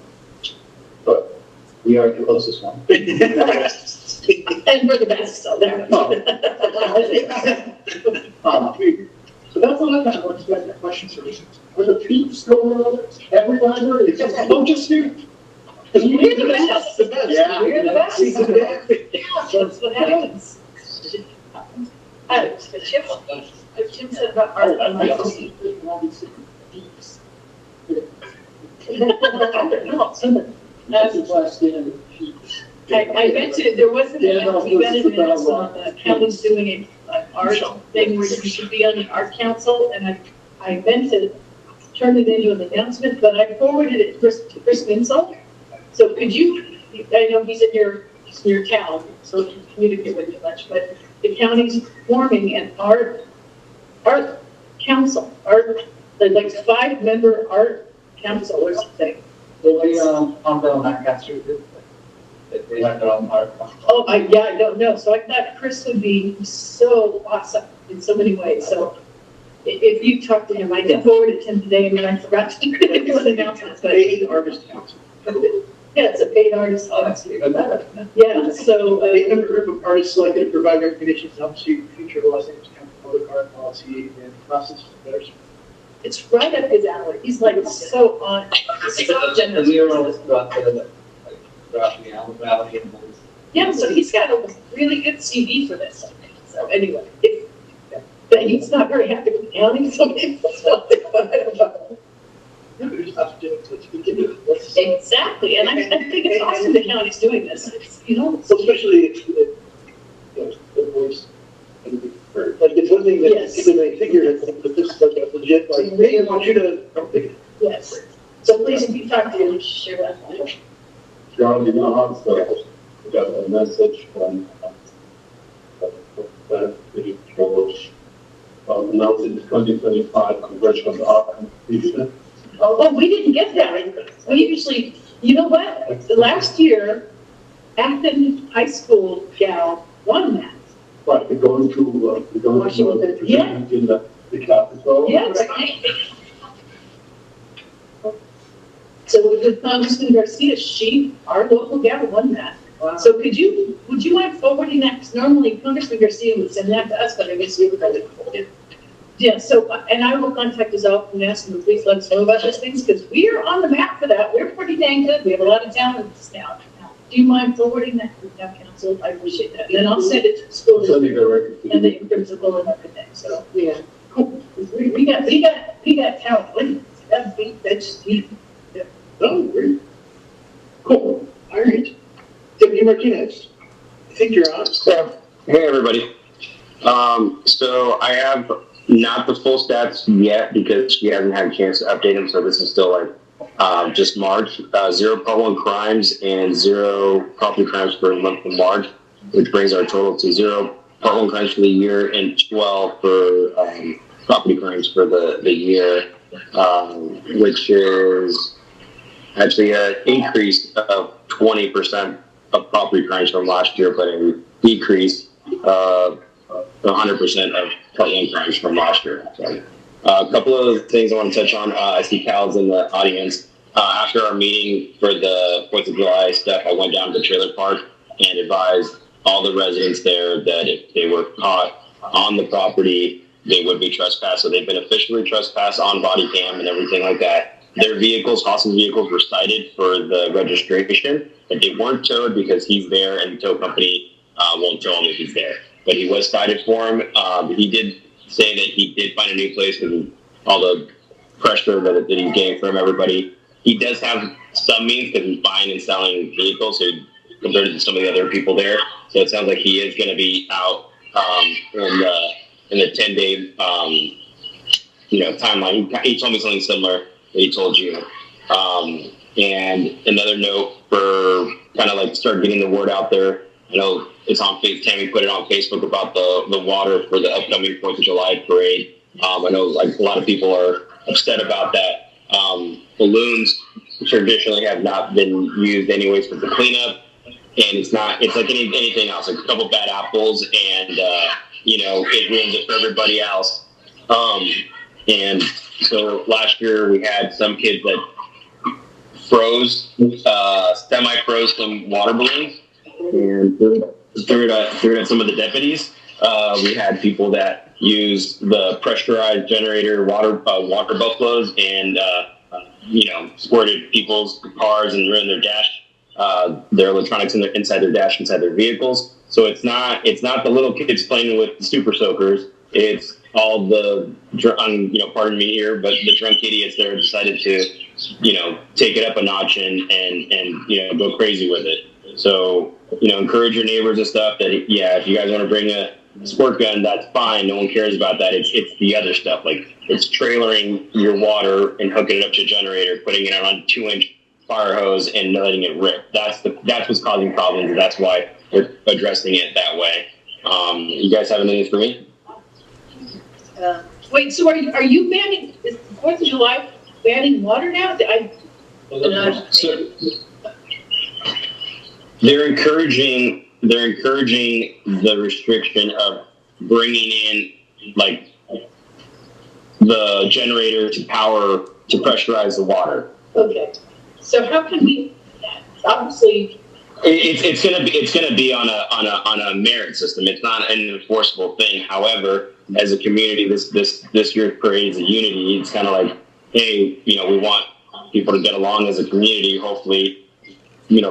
but we are the closest one. And we're the best, so there. So that's all I've got. Unless you guys got questions for me. Are the peeps going on every library? Don't just here. We're the best. Yeah. We're the best. That's what happens. Jim said about art. I bet you there was an event, we went in minutes on the county's doing an art thing where you should be on the art council, and I meant to turn it into an announcement, but I forwarded it to Chris Winslow. So could you, I know he's in your town, so he can communicate with you much, but the county's forming an art council, like 5-member art council or something. Well, we, on the Lancaster, they have their own art. Oh, I don't know. So I thought Chris would be so awesome in so many ways. So if you talk to him, I did forward it to him today, and then I forgot to do an announcement. But Paid artist council. yeah, it's a paid artist council. Yeah, so A group of artists selected to provide recommendations to help see future Los Angeles County public art policy and process better. it's right up his alley. He's like so on, so generous. We were always throughout the Allen Valley and those. Yeah, so he's got a really good CV for this, I think. So anyway, but he's not very happy with the county, so maybe that's not but I don't know. Yeah, we just have to do it to continue. Exactly, and I think it's awesome the county's doing this. It's, you know, So especially if, you know, the voice, like, it's one thing that Yes. people may figure, I think, but this is like a legit, like, hey, I want you to, yes. So please, if you talk to him, share that. John, you know how so we got a message from the George announcing the 2025 congressional art competition. Oh, we didn't get that. We usually, you know what? Last year, Acton High School gal won that. Right, they're going to Washington, yeah. present in the Capitol. Yeah, it's so with Congressman Garcia, our local gal won that. Wow. So would you mind forwarding that? Because normally Congressman Garcia would send that to us, but I guess you would really forward it. Yeah, so, and I will contact his office and ask him to please let us know about those things, because we are on the map for that. We're pretty dang good. We have a lot of talents now. Do you mind forwarding that to the town council? I appreciate that. And then I'll send it to the school Send it district directly to and you. the principal and everything. So, yeah. Cool. We got talent. That's oh, great. Cool, all right. Deputy Martinez, I think you're on. Yeah. Hey, everybody. So I have not the full stats yet because she hasn't had a chance to update them. So this is still like just March. 0 Part 1 crimes and 0 property crimes for the month of March, which brings our total to 0 Part 1 crimes for the year and 12 for property crimes for the year, which is actually an increase of 20% of property crimes from last year, but a decrease of 100% of Part 1 crimes from last year. So, a couple of things I want to touch on. I see Cal's in the audience. After our meeting for the 4th of July stuff, I went down to the trailer park and advised all the residents there that if they were caught on the property, they would be trespassed. So they've been officially trespassed on body cam and everything like that. Their vehicles, Haas's vehicles, were cited for the registration, but they weren't towed because he's there and the tow company won't tow him if he's there. But he was cited for him. He did say that he did find a new place because of all the pressure that he's getting from everybody. He does have some means because he's buying and selling vehicles, so compared to some of the other people there. So it sounds like he is going to be out in the 10-day timeline. He told me something similar that he told you. And another note for kind of like start getting the word out there. I know it's on Facebook. Tammy put it on Facebook about the water for the upcoming 4th of July parade. I know like a lot of people are upset about that. Balloons traditionally have not been used anyways for the cleanup, and it's like anything else, like a couple bad apples, and it ruins it for everybody else. And so last year we had some kids that semi-froze some water balloons and threw it at some of the deputies. We had people that used the pressurized generator water buffaloes and squirted people's cars and ruined their dash, their electronics inside their dash, inside their vehicles. So it's not the little kids playing with the super soakers. It's all the pardon me here, but the drunk idiots there decided to take it up a notch and go crazy with it. So encourage your neighbors and stuff that if you guys want to bring a squirt gun, that's fine. No one cares about that. It's the other stuff. Like it's trailering your water and hooking it up to a generator, putting it on a 2-inch fire hose and letting it rip. That's what's causing problems. And that's why we're addressing it that way. You guys have anything for me? Wait, so are you banning, is the 4th of July banning water now? So, they're encouraging the restriction of bringing in like the generator to power to pressurize the water. Okay, so how can we, obviously, it's gonna be on a merit system. It's not an enforceable thing. However, as a community, this year's parade is a unity. It's kind of like, hey, we want people to get along as a community. Hopefully,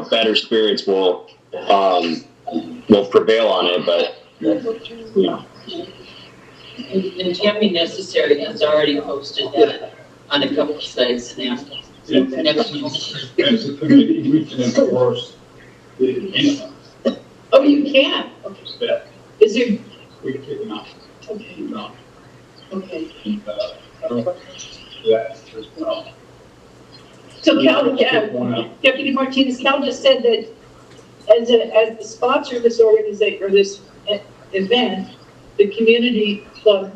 better spirits will prevail on it. But And Tammy Necessary has already posted that on a couple of sites now. Next month. As a committee, we can enforce the, oh, you can? Okay. Yeah. Is there, we can take them out. okay, No. okay. That's just, well. So Cal, One out. Deputy Martinez, Cal just said that as the sponsor of this organization, or this event, the community club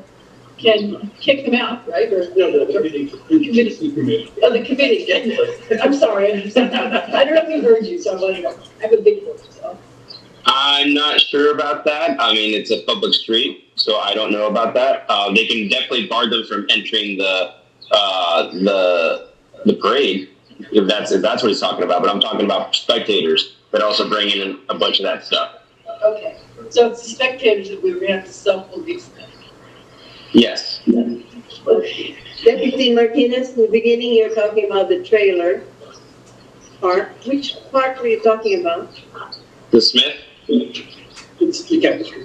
can kick them out, right? Or No, the committee. Committee. oh, the committee. I'm sorry, I don't know if you heard you, so I'm letting go. I have a big voice, so. I'm not sure about that. I mean, it's a public street, so I don't know about that. They can definitely bar them from entering the parade if that's what he's talking about. But I'm talking about spectators, but also bringing in a bunch of that stuff. Okay, so it's the spectators that we have to self-police them. Yes. Deputy Martinez, in the beginning you're talking about the trailer part. Which part were you talking about? The Smith? It's, you can't just.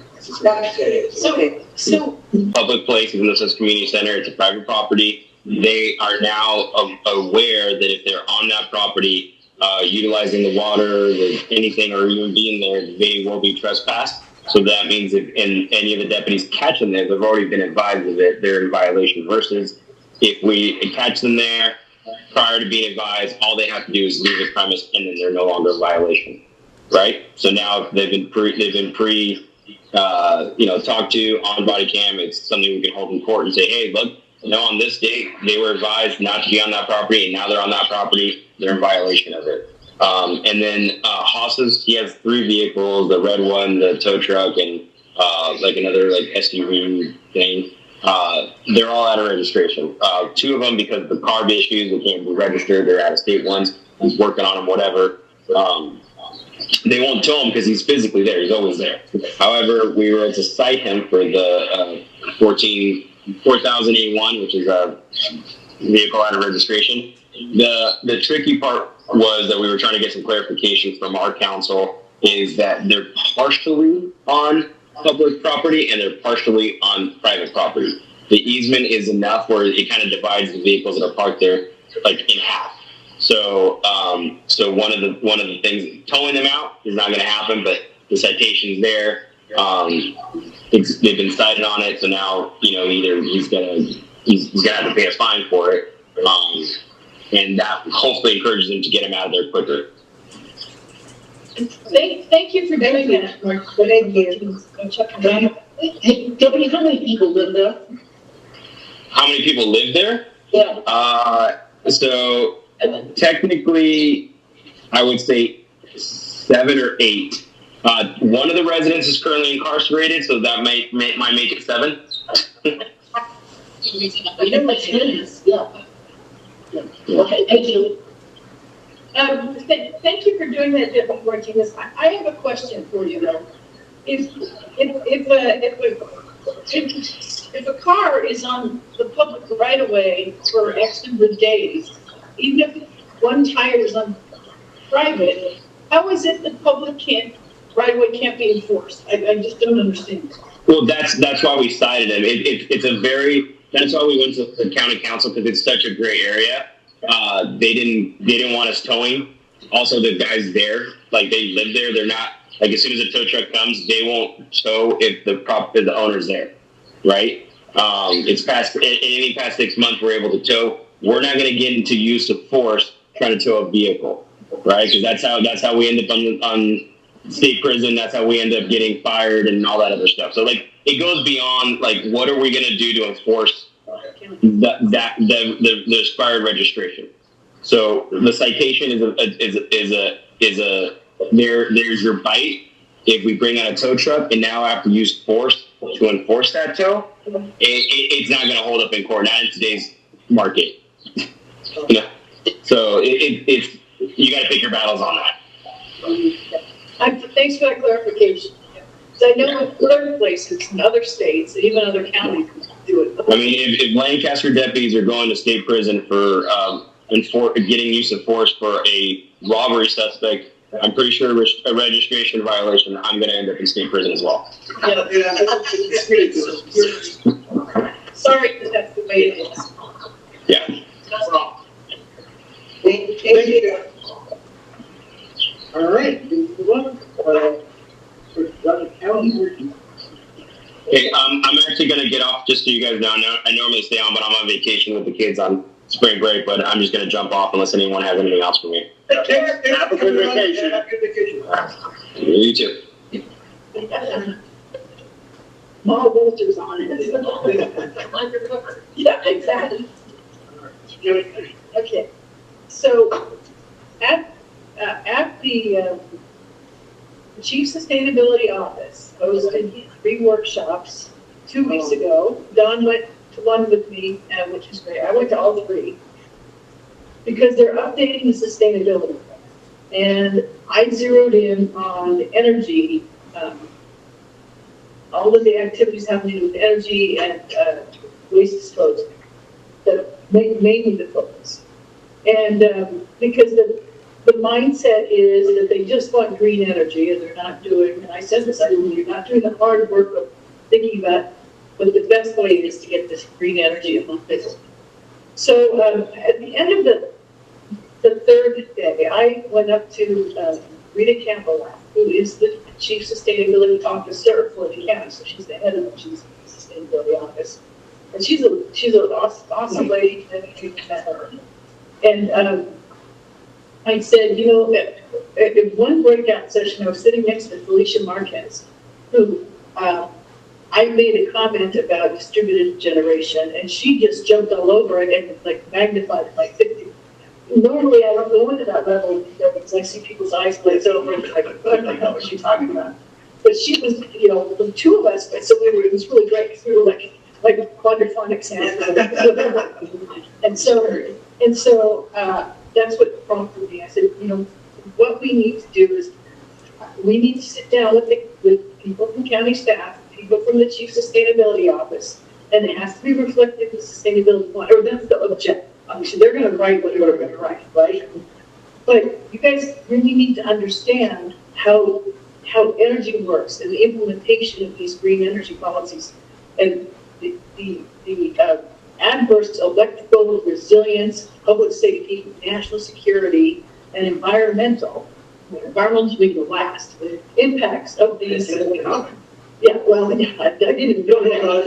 So, Public place, even though it says community center, it's a private property. They are now aware that if they're on that property, utilizing the water, anything, or even being there, they will be trespassed. So that means if any of the deputies catch them there, they've already been advised of it, they're in violation. Versus if we catch them there prior to being advised, all they have to do is leave the premise, and then they're no longer in violation, right? So now they've been talked to on body cam. It's something we can hold in court and say, hey, look, on this date they were advised not to be on that property, and now they're on that property. They're in violation of it. And then Haas's, he has 3 vehicles: the red one, the tow truck, and another SUV thing. They're all out of registration. 2 of them, because of the carb issues, they can't be registered. They're out of state ones. He's working on them, whatever. They won't tow him because he's physically there. He's always there. However, we were able to cite him for the 4001, which is a vehicle out of registration. The tricky part was that we were trying to get some clarification from our council, is that they're partially on public property and they're partially on private property. The easement is enough where it kind of divides the vehicles that are parked there in half. So one of the things, towing them out is not going to happen, but the citation's there. They've been cited on it, so now either he's gonna have to pay a fine for it, and that hopefully encourages them to get him out of there quicker. thank you for doing that. Thank you. Go check it out. Hey, Deputy, how many people live there? How many people live there? Yeah. So technically, I would say 7 or 8. One of the residents is currently incarcerated, so that might make it 7. Yeah. Okay, thank you. Thank you for doing that, Deputy Martinez. I have a question for you though. If a car is on the public right of way for X number of days, even if one tire is on private, how is it the public right of way can't be enforced? I just don't understand. Well, that's why we cited him. That's why we went to the county council, because it's such a gray area. They didn't want us towing also the guys there, like they live there, they're not, like as soon as a tow truck comes, they won't tow if the owner's there, right? It's past, anything past 6 months, we're able to tow. We're not going to get into use of force trying to tow a vehicle, right? Because that's how we end up on state prison. That's how we end up getting fired and all that other stuff. So like it goes beyond like what are we going to do to enforce the expired registration. So the citation there's your bite. If we bring out a tow truck and now have to use force to enforce that tow, it's not going to hold up in court, not in today's market. So it's you got to pick your battles on that. Thanks for that clarification. Because I know in other places, in other states, even other counties do it. I mean, if Lancaster deputies are going to state prison for getting use of force for a robbery suspect, I'm pretty sure a registration violation, I'm going to end up in state prison as well. Yeah. Sorry, but that's the way it is. Yeah. That's wrong. Thank you. All right. Hey, I'm actually going to get off just so you guys know. I normally stay on, but I'm on vacation with the kids on spring break, but I'm just going to jump off unless anyone has anything else for me. Have a good vacation. Have a good vacation. You too. Paul Walter's on it. Yeah, exactly. Okay. So at the Chief Sustainability Office hosted 3 workshops 2 weeks ago. Don went to one with me, which is great. I went to all 3 because they're updating the sustainability. And I zeroed in on energy, all of the activities happening with energy and waste disposal. That mainly the focus. And because the mindset is that they just want green energy and they're not doing, and I said this, you're not doing the hard work of thinking about what the best way is to get this green energy among business. So at the end of the 3rd day, I went up to Rita Campbell, who is the Chief Sustainability Officer for the county, so she's the head of the Chief Sustainability Office. And she's an awesome lady, and you met her. And I said, at one breakout session, I was sitting next to Felicia Marquez, who I made a comment about distributed generation, and she just jumped all over it and like magnified it by 50. Normally, I don't go into that level because I see people's eyes glaze over and like, what the hell was she talking about? But she was, the 2 of us, so it was really great because we were like quadraphonics. And so that's what prompted me. I said, what we need to do is we need to sit down with people from county staff, people from the Chief Sustainability Office, and it has to be reflected in the sustainability plan, or that's the objective. Obviously, they're going to write what they're going to write, right? But you guys really need to understand how energy works and the implementation of these green energy policies and the adverse electrical resilience, public safety, national security, and environmental being the last, the impacts of these. Yeah, well, yeah, I didn't go there.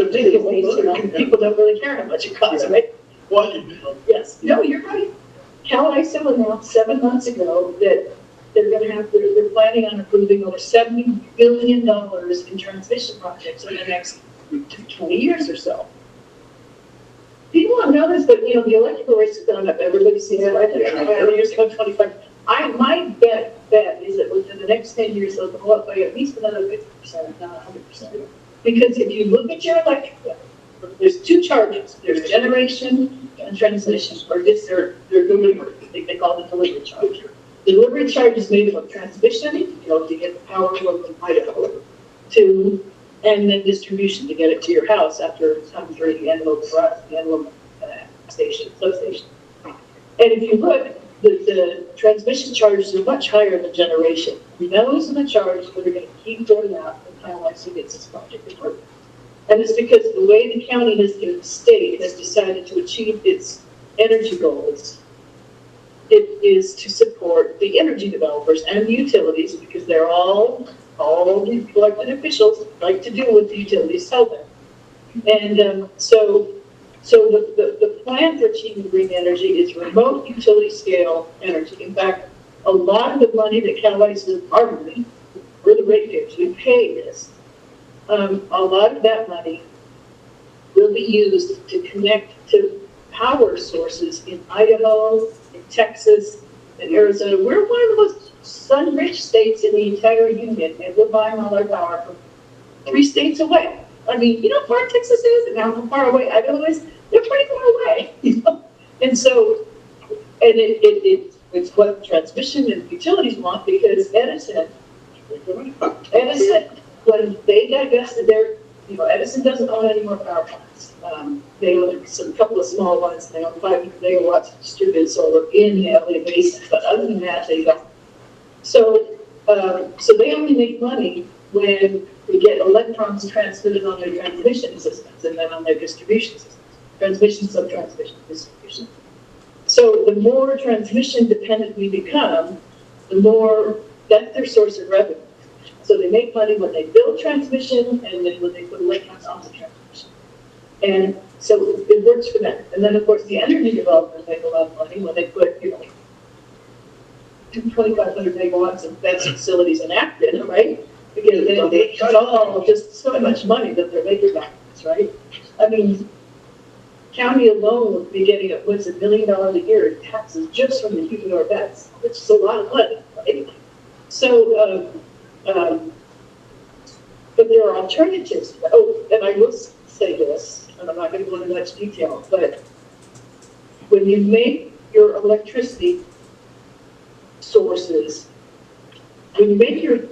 People don't really care how much it costs, right? Yes. No, you're right. Cal ISO announced 7 months ago that they're planning on approving over $70 billion in transmission projects in the next 20 years or so. People don't know this, but the electrical rates have gone up. Everybody sees it, right? Years ago, 25. My bet is that within the next 10 years, they'll go up by at least another 50%, if not 100%. Because if you look at your electric bill, there's 2 charges. There's generation and transmission, or they're delivery. They call it delivery charge. The delivery charge is made up of transmission, to get the power from Idaho, and then distribution to get it to your house after it's come through the envelope for us, the envelope substation. And if you look, the transmission charges are much higher than generation. And those are the charges that are going to keep going up until IC gets this project approved. And it's because the way the county the state has decided to achieve its energy goals it is to support the energy developers and the utilities, because they're all the elected officials like to do what the utilities tell them. And so the plan for achieving green energy is remote utility scale energy. In fact, a lot of the money that counties is our money, we're the ratepayers, we pay this. A lot of that money will be used to connect to power sources in Idaho, in Texas, in Arizona. We're one of the most sun-rich states in the entire union, and we're buying all our power from 3 states away. I mean, you know how far Texas is and how far away Idaho is? They're pretty far away, you know? And so, and it's what transmission and utilities want, because Edison, when they divested their, you know, Edison doesn't own any more power plants. They own a couple of small ones. They own 500 megawatts of distributed solar in the LA basin, but other than that, they don't. So they only make money when they get electrons transmitted on their transmission systems and then on their distribution systems. Transmission, sub-transmission, distribution. So the more transmission dependent we become, the more, that's their source of revenue. So they make money when they build transmission and then when they put electrons on the transmission. And so it works for them. And then of course the energy developers make a lot of money when they put, you know, 2,500 megawatts of best facilities in Akron, right? Because it's all just so much money that they're making back this, right? I mean, county alone would be getting what's $1 million a year in taxes just from the heating our beds, which is a lot of money, right? So, but there are alternatives. Oh, and I will say this, and I'm not going to go into much detail, but when you make your electricity sources, when you make your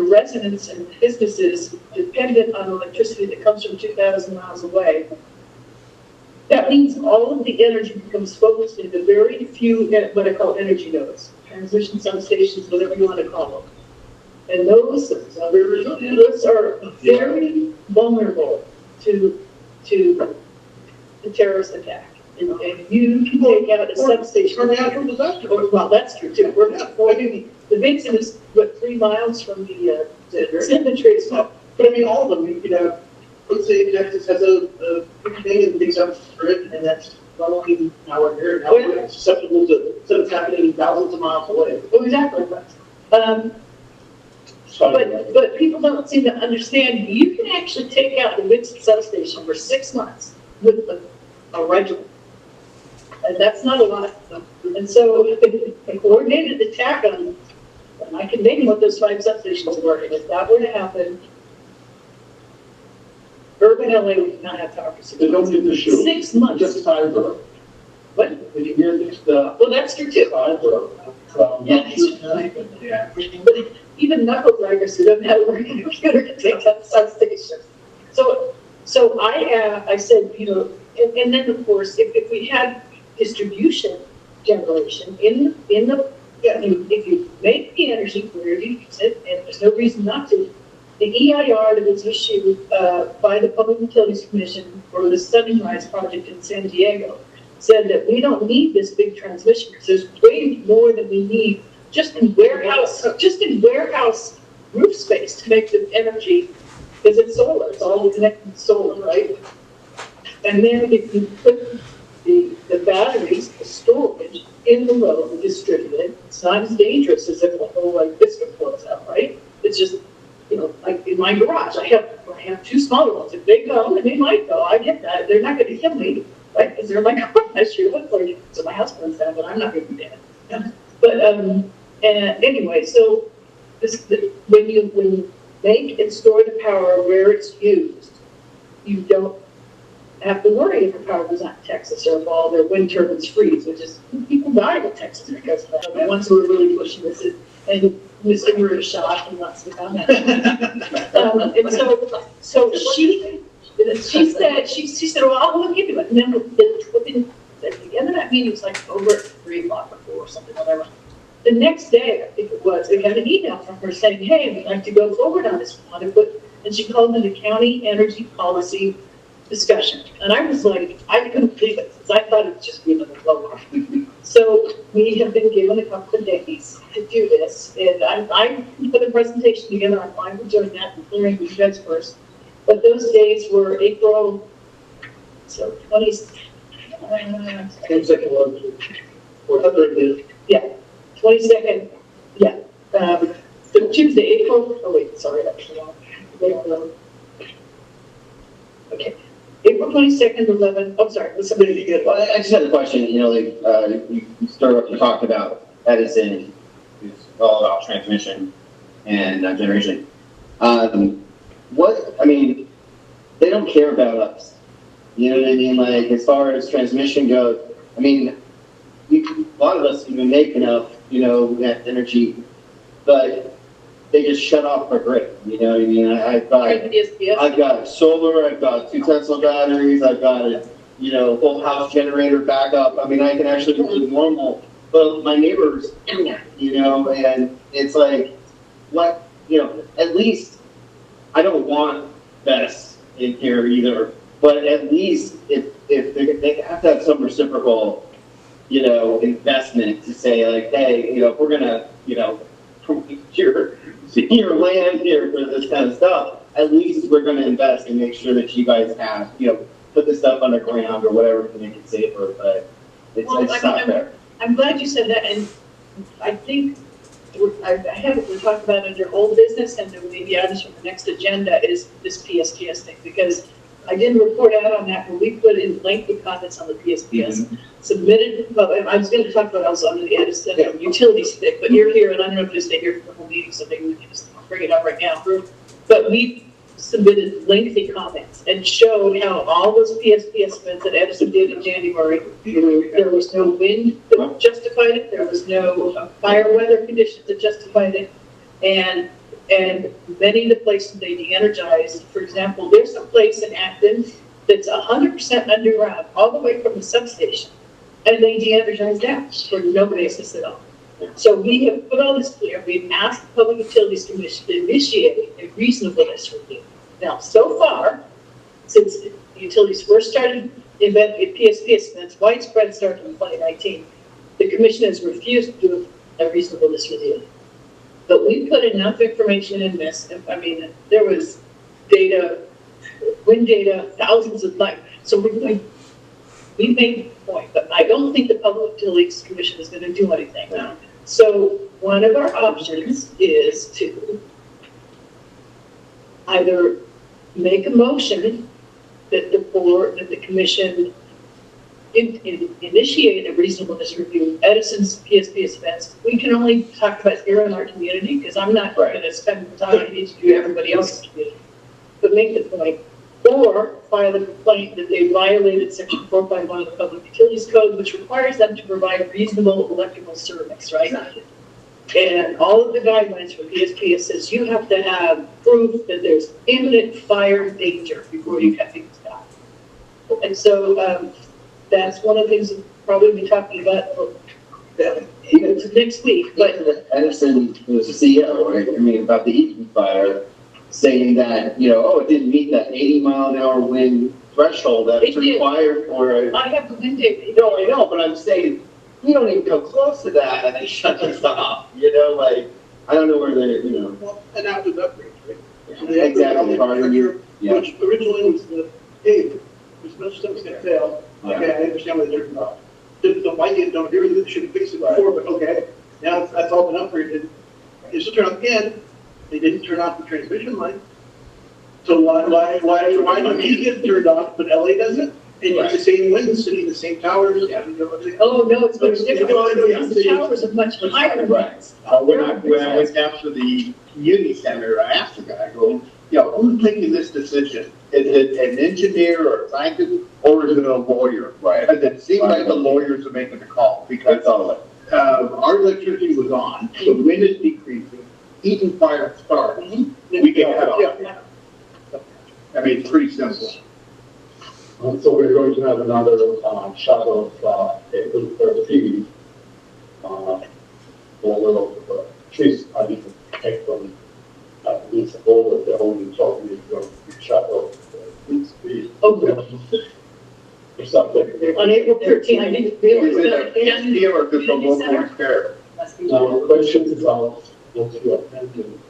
residents and businesses dependent on electricity that comes from 2,000 miles away, that means all of the energy becomes focused into very few, what I call energy nodes, transmission substations, whatever you want to call them. And those are very vulnerable to the terrorist attack. And you can take out a substation. Or natural disaster. Well, that's true too. The basin is, what, 3 miles from the cemetery. But I mean, all of them, you could have, let's say Texas has a big thing and things up the grid, and that's not only now here, now it's susceptible to what's happening thousands of miles away. Oh, exactly. But people don't seem to understand, you can actually take out the Vincent substation for 6 months with a regiment. And that's not a lot. And so a coordinated attack on, and I can name what those 5 substations were, and if that were to happen, urban LA would not have power for 6 months. They don't get the shoe. 6 months. Just cyber. What? Did you hear this? Well, that's true too. Cyber. Yeah. But even knuckle draggers who don't have a working computer can take out the substation. So I said, you know, and then of course, if we had distribution generation in the, if you make the energy clear, you use it, and there's no reason not to. The EIR that was issued by the Public Utilities Commission for the Sunrise project in San Diego said that we don't need this big transmission because there's way more than we need just in warehouse roof space to make the energy, because it's solar, it's all connected to solar, right? And then if you put the batteries, the storage in the road distributed, it's not as dangerous as if a whole like this one blows out, right? It's just, you know, like in my garage, I have 2 smaller ones. If they go, and they might go, I get that. They're not going to kill me, right? Because they're in my garage. So my house burns down, but I'm not going to be dead. But and anyway, so when you make and store the power where it's used, you don't have to worry if the power goes out in Texas or if all their wind turbines freeze, which is, people die in Texas because of that. The ones who are really pushing this, and Mr. Murray shot and lots of comments. And so she said, well, I'll look into it. And then within the end of that meeting, it was like over at 3 o'clock or 4 or something, whatever. The next day, I think it was, they got an email from her saying, hey, we'd like to go forward on this. And she called it a county energy policy discussion. And I was like, I couldn't believe it, because I thought it was just being a blow off. So we have been given a couple of days to do this, and I put a presentation together on why we're doing that and clearing the beds first. But those days were April, so 20, 10-second one, or 30. yeah, 22nd, yeah. So Tuesday, April, oh wait, sorry, that's wrong. Okay, April 22nd, 11, oh, sorry, was somebody good? Well, I just had a question, you know, like, you started up to talk about Edison, it's all about transmission and generation. I mean, they don't care about us. You know what I mean? Like, as far as transmission goes, I mean, a lot of us even make enough, you know, net energy, but they just shut off our grid. You know what I mean? I've got solar, I've got 2 Tesla batteries, I've got a, you know, whole house generator backup. I mean, I can actually do it normal, but my neighbors, you know, and it's like, what, you know, at least I don't want this in here either, but at least if they have to have some reciprocal, you know, investment to say like, hey, you know, if we're gonna, you know, your land here for this kind of stuff, at least we're gonna invest and make sure that you guys have, you know, put this stuff underground or whatever to make it safer, but it's not fair. I'm glad you said that, and I think I have it, we're talking about under old business, and then maybe add this from the next agenda is this PSPS thing, because I didn't report out on that, but we put in lengthy comments on the PSPS, submitted, well, I was gonna talk about also under the Edison utilities thing, but you're here, and I'm not gonna stay here for the whole meeting, so maybe we can just bring it up right now. But we submitted lengthy comments and showed how all those PSPS events that Edison did in January, there was no wind that justified it, there was no fire weather conditions that justified it, and many of the places they de-energized, for example, there's a place in Acton that's 100% underground, all the way from the substation, and they de-energized that for no basis at all. So we have put all this clear. We've asked the Public Utilities Commission to initiate a reasonableness review. Now, so far, since utilities first started PSPS events, widespread started in 2019, the commission has refused to do a reasonableness review. But we put enough information in this. I mean, there was data, wind data, thousands of light. So we made the point, but I don't think the Public Utilities Commission is going to do anything. So one of our options is to either make a motion that the commission initiate a reasonableness review. Edison's PSPS events, we can only talk about here in our community, because I'm not going to spend the time I need to do everybody else's community. But make the point, or file a complaint that they violated section 451 of the Public Utilities Code, which requires them to provide reasonable electrical service, right? And all of the guidelines for PSPS says you have to have proof that there's imminent fire danger before you cut things down. And so that's one of the things we'll probably be talking about next week. But Edison was the CEO, right? I mean, about the Eaton fire, saying that, you know, oh, it didn't meet that 80-mile-an-hour wind threshold that's required for it. I have the wind data. No, I know, but I'm saying we don't even come close to that, and they shut us off. You know, like, I don't know where they're, you know. Well, and that was upgrade, right? Yeah, So they exactly. Which originally was the, hey, there's no system's gonna fail. Okay, I understand what they're talking about. Don't like it, don't agree with it, they should have fixed it before, but okay. Now that's all been upgraded. It's just turn off again. They didn't turn off the transmission line. So why do we get turned off, but LA doesn't? And it's the same winds sitting the same towers. Oh, no, it's very different. The towers are much higher. Right. When I went down to the community center, I asked the guy, I go, you know, who's making this decision? Is it an engineer or a scientist, or is it a lawyer? Right. And it seemed like the lawyers are making the call, because our electricity was on, the wind is decreasing, heat and fire starts, we get cut off. I mean, it's pretty simple. So we're going to have another shot of April 13th. Although trees are even take from at least all of the only talking is going to be shut off. Or something. on April 13th, I didn't realize Is that. it a PSP or just a local repair? Now, the question is about what you are handling.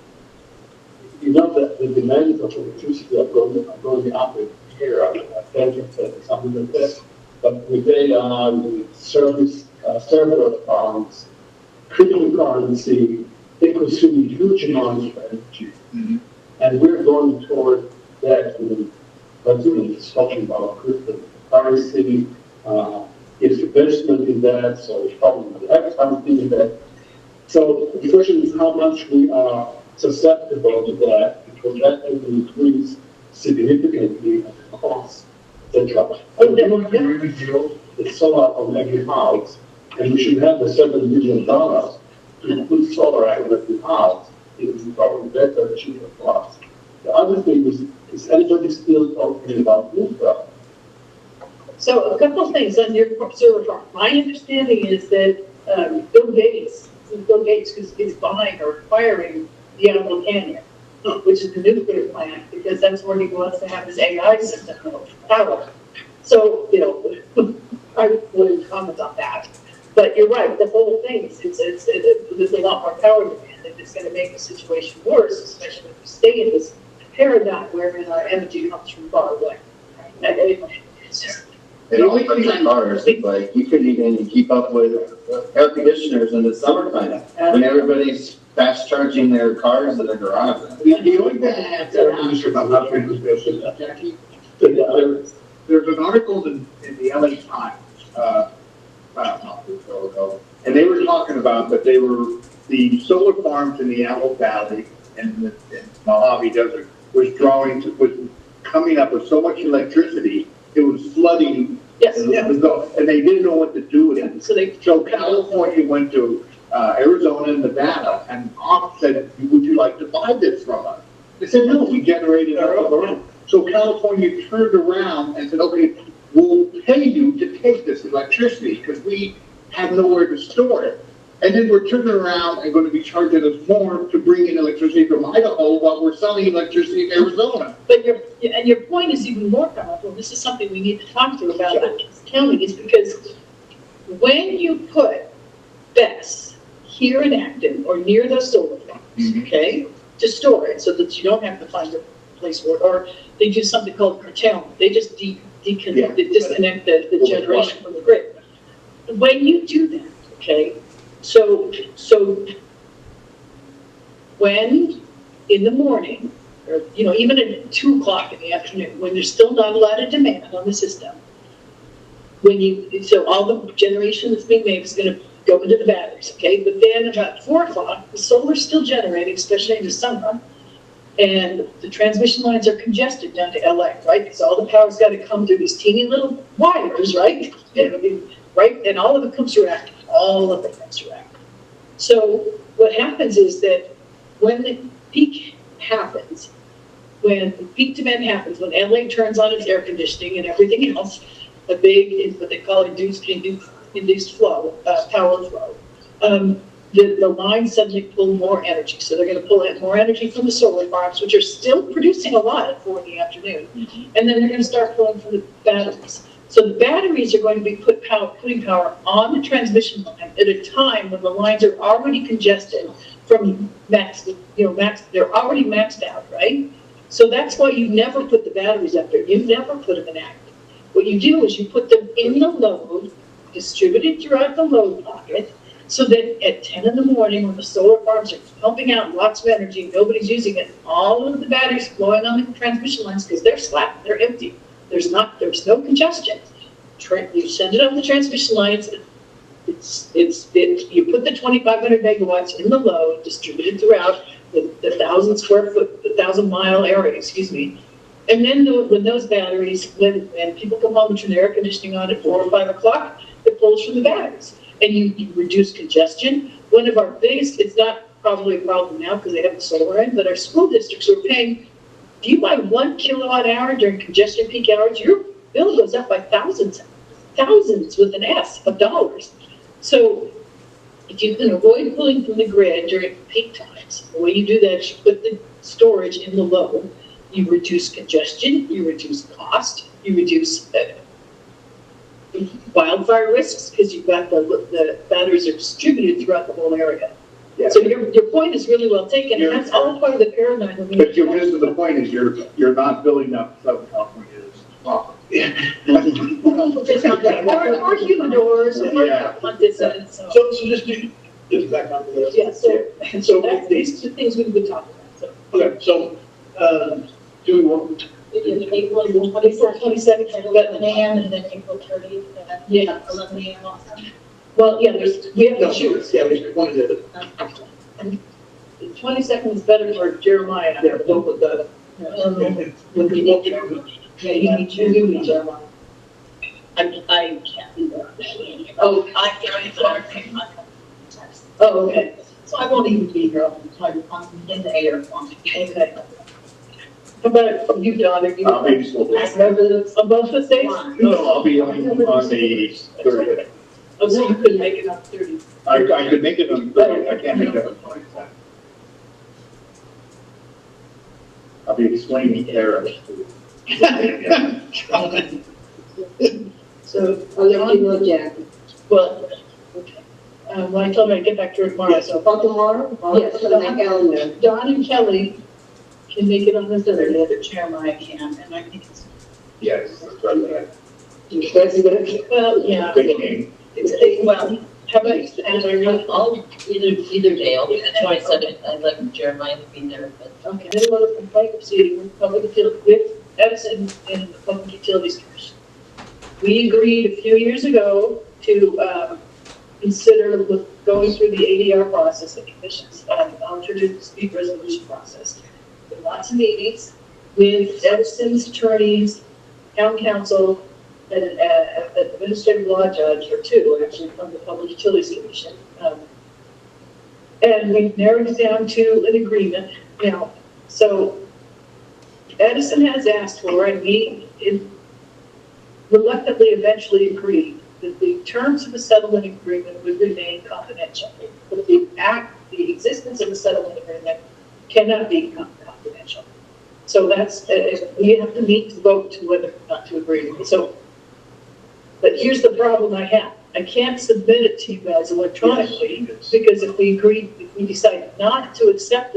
You know that the demands of electricity are going up here, attention to something like this. But with AI, with server farms, cryptocurrency, they consume huge amounts of energy. Mhm. And we're going toward that. Brazil is talking about cryptocurrency, investment in that, so probably have something in that. So the question is how much we are susceptible to that, because that will increase significantly the cost, etc. I don't agree with you, the solar on every house, and we should have the $7 billion to put solar on every house. It is probably better, cheaper for us. The other thing is anybody still talking about infra? So a couple of things on your server farm. My understanding is that Bill Gates is buying or acquiring Diablo Canyon, which is the nuclear plant, because that's where he wants to have his AI system power. So, I wouldn't comment on that. But you're right, the whole thing is, there's a lot more power demand, and it's going to make the situation worse, especially if we stay in this paradigm wherein our energy comes from far away. It's just, It all affects our cars, it's like, you couldn't even keep up with air conditioners in the summertime, when everybody's fast charging their cars in their garage. The only thing I have to I'm not going to discuss it, Jackie. There's an article in the LA Times, about a month or so ago, and they were talking about that the solar farms in the Antelope Valley and the Mojave Desert was coming up with so much electricity, it was flooding. yes, And they didn't know what to do with it. So California went to Arizona and Nevada and said, would you like to buy this from us? They said, no, we generated our own. So California turned around and said, okay, we'll pay you to take this electricity because we have nowhere to store it. And then we're turning around and going to be charging us more to bring in electricity from Idaho while we're selling electricity in Arizona. but your point is even more powerful. This is something we need to talk to about this county, is because when you put BESS here in Acton or near those solar farms, okay, to store it so that you don't have to find a place for it, or they do something called curtailment. They just disconnect the generation from the grid. When you do that, okay, so when in the morning, or even at 2 o'clock in the afternoon, when there's still not a lot of demand on the system, so all the generation that's being made is going to go into the batteries, okay? But then about 4 o'clock, the solar's still generating, especially in the summer, and the transmission lines are congested down to LA, right? Because all the power's got to come through these teeny little wires, right? And all of it comes through Acton. All of it comes through Acton. So what happens is that when the peak happens, when peak demand happens, when LA turns on its air conditioning and everything else, a big, what they call induced flow, power flow, the lines suddenly pull more energy. So they're going to pull in more energy from the solar farms, which are still producing a lot at 4 in the afternoon. And then they're going to start pulling from the batteries. So the batteries are going to be putting power on the transmission line at a time when the lines are already congested from they're already maxed out, right? So that's why you never put the batteries up there. You never put them in active. What you do is you put them in the load, distributed throughout the load pocket, so that at 10 in the morning, when the solar farms are pumping out lots of energy, nobody's using it, all of the batteries flowing on the transmission lines, because they're flat, they're empty. There's no congestion. You send it on the transmission lines. You put the 2,500 megawatts in the load, distributed throughout the 1,000 square foot, the 1,000-mile area, And then when those batteries, when people come home and turn their air conditioning on at 4 or 5 o'clock, it pulls from the batteries. And you reduce congestion. One of our biggest, it's not probably a problem now because they have the solar in, but our school districts are paying, if you buy 1 kilowatt hour during congestion peak hours, your bill goes up by thousands with an S of dollars. So if you can avoid pulling from the grid during peak times, the way you do that is you put the storage in the load, you reduce congestion, you reduce cost, you reduce wildfire risks, because you've got the batteries are distributed throughout the whole area. Yeah. So your point is really well taken, and that's all part of the paradigm. I mean, But you're missing the point is you're not building up Southern California's property. Or humidors, Yeah. or this and so. So just back on to this. Yeah, so that's these two things we've been talking about, so. Okay, so, do we want, April 24th, 22nd, 11 a.m. and then April 30th, yeah, 11 a.m. also. Well, yeah, we have no, to choose. yeah, we wanted to, The 22nd is better for Jeremiah. yeah, go with the, When we need to. Yeah, you need to do Jeremiah. I can't do that. Oh, I can't. Oh, okay. So I won't even be here. I'm in the air. Okay. How about you, Don? Are you? Maybe still. On both the days? No, I'll be on the 30th. Oh, so you couldn't make it on 30. I could make it on 30th, I can't make it on 27th. I'll be explaining tariffs. So, I'll let you know, Jack. well, okay. Well, I told me I'd get back to her tomorrow, so. About tomorrow? Yes. On my calendar. Don and Kelly can make it on the 30th, but Jeremiah can, and I think it's, Yes, that's right. well, yeah. Well, how about, and I'll either day, I'll do the 27th, I'd like Jeremiah to be there, but. okay, then we'll open public proceeding with public utility, with Edison and the Public Utilities Commission. We agreed a few years ago to consider going through the ADR process, the commission's alternative dispute resolution process. There were lots of meetings with Edison's attorneys, town council, and an administrative law judge, or two, actually, from the Public Utilities Commission. And we've narrowed it down to an agreement now. So Edison has asked for, and we reluctantly eventually agreed, that the terms of the settlement agreement would remain confidential. But the existence of the settlement agreement cannot be confidential. So that's, we have to meet to vote to whether or not to agree. So, but here's the problem I have. I can't submit it to you guys electronically, because if we decide not to accept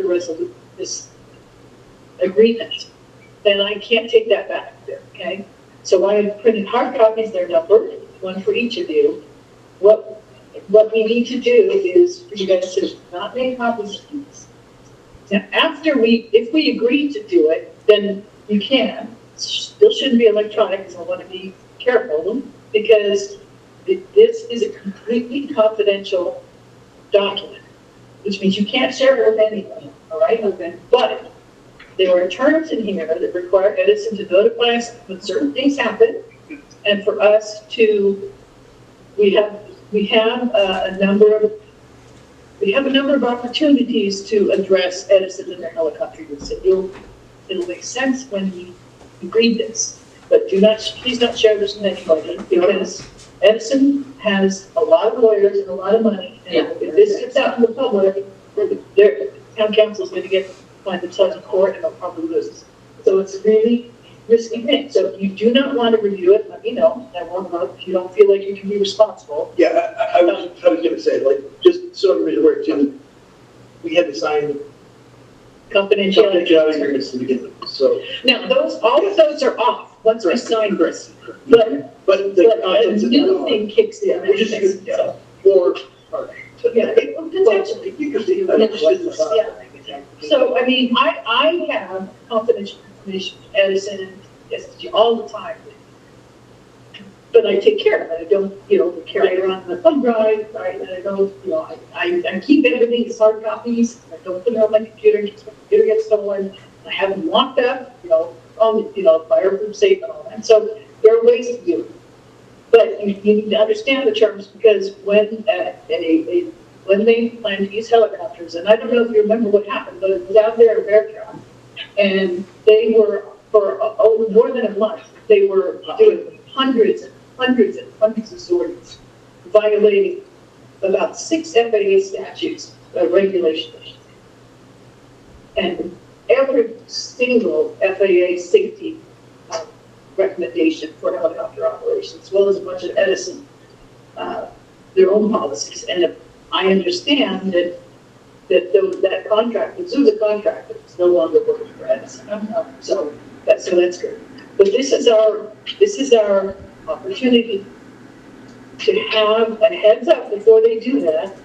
this agreement, then I can't take that back there, okay? So I have printed hard copies, they're numbered, one for each of you. What we need to do is for you guys to not make copies of these. Now, if we agree to do it, then you can. Still shouldn't be electronic, because I want to be careful, because this is a completely confidential document, which means you can't share it with anyone, all right? Okay. But there are terms in here that require Edison to notify us when certain things happen, and for us to, we have a number of opportunities to address Edison and the helicopter use. It'll make sense when we agree this, but please not share this with anybody, because Edison has a lot of lawyers and a lot of money, and if this gets out in the public, their town council is going to find themselves in court, and they'll probably lose. So it's a really risky thing. So if you do not want to review it, let me know. I won't vote if you don't feel like you can be responsible. yeah, I was going to say, like, just so everybody aware too, we had to sign Confidentiality. agreements to begin with, so. Now, all of those are off once we sign this. But a new thing kicks in. We're just, So, or, yeah, potentially. Yeah. So, I mean, I have confidential information from Edison, SSG all the time. But I take care of it. I don't, carry it around in the thumb drive, right? And I don't, I keep everything as hard copies. I don't put it on my computer in case my computer gets stolen. I have them locked up, fireproof safe and all that. So there are ways to do it. But you need to understand the terms, because when they plan to use helicopters, and I don't know if you remember what happened, but it was out there at Bearcat, and they were, for more than a month, they were doing hundreds and hundreds and hundreds of sorties, violating about 6 FAA statutes, regulations. And every single FAA safety recommendation for helicopter operations, as well as a bunch of Edison, their own policies. And if I understand that contractor, Zoo's a contractor, it's no longer working for Edison. So that's good. But this is our opportunity to have a heads up before they do that,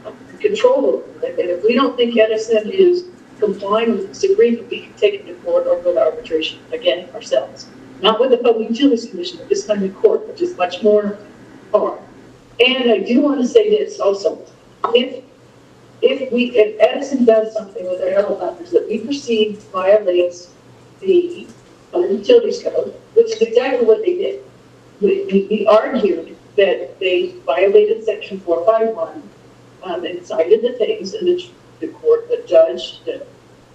control over it. And if we don't think Edison is complying with this agreement, we can take it to court or go to arbitration, again, ourselves. Not with the Public Utilities Commission, but this time in court, which is much more hard. And I do want to say this also, if Edison does something with their helicopters that we perceive violates the utilities code, which is exactly what they did. We argued that they violated section 451, and cited the things, and the court, the judge, the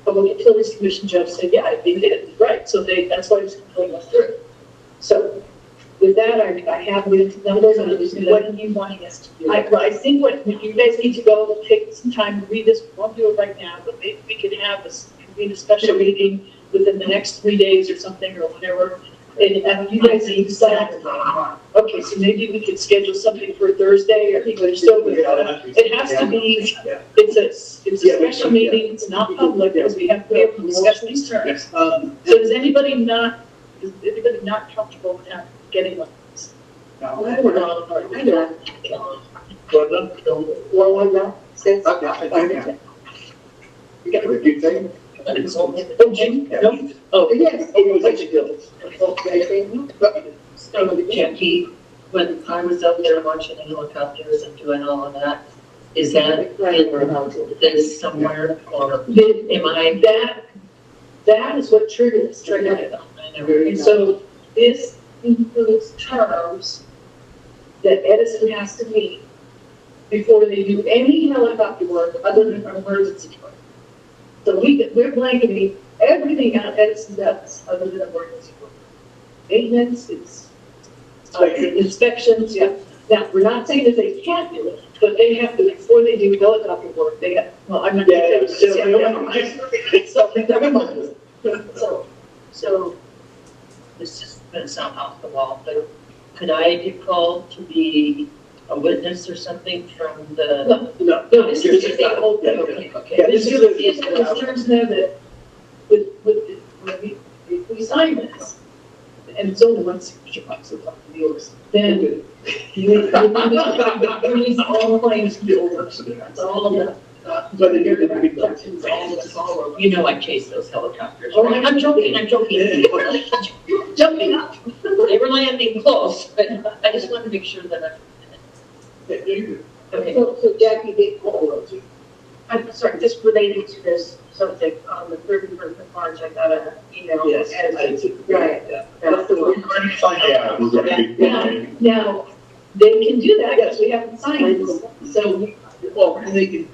Public Utilities Commission judge said, yeah, they did, right. So that's why this complaint was through. So with that, I have the numbers. What are you wanting us to do? I think what you guys need to go take some time to read this. We won't do it right now, but maybe we could have convene a special meeting within the next 3 days or something or whatever. And you guys need to decide. Okay, so maybe we could schedule something for Thursday or so. It has to be, it's a special meeting, it's not public, because we have to discuss these terms. So is anybody not comfortable with getting one of these? Well, one now, since. Repeat thing? Oh, Jim? No? Oh, Yes. So Jackie, when I was up there watching the helicopters and doing all of that, is that in this somewhere, or am I? That is what triggered this. And so this includes terms that Edison has to meet before they do any helicopter work other than emergency work. So we're blanketing everything out Edison does other than emergency work. Maintenance, inspections, yeah. Now, we're not saying that they can't do it, but they have to, before they do helicopter work, they have, well, I'm not. So this is going to sound off the wall, but could I get called to be a witness or something from the? No, this is the whole thing. Okay. This is the terms there that if we sign this, and it's only one signature box of yours, then you release all claims to the over. It's all the. But they do all You know, I chase those helicopters. Oh, I'm joking. jumping up. They were landing close, but I just wanted to make sure that Okay. So Jackie did call those. I'm sorry, just relating to this subject, on the 31st of March, I got an email. Yes, Right. That's the one. Yeah, we're going to be. Now, they can do that because we haven't signed it. So, Well, and they can.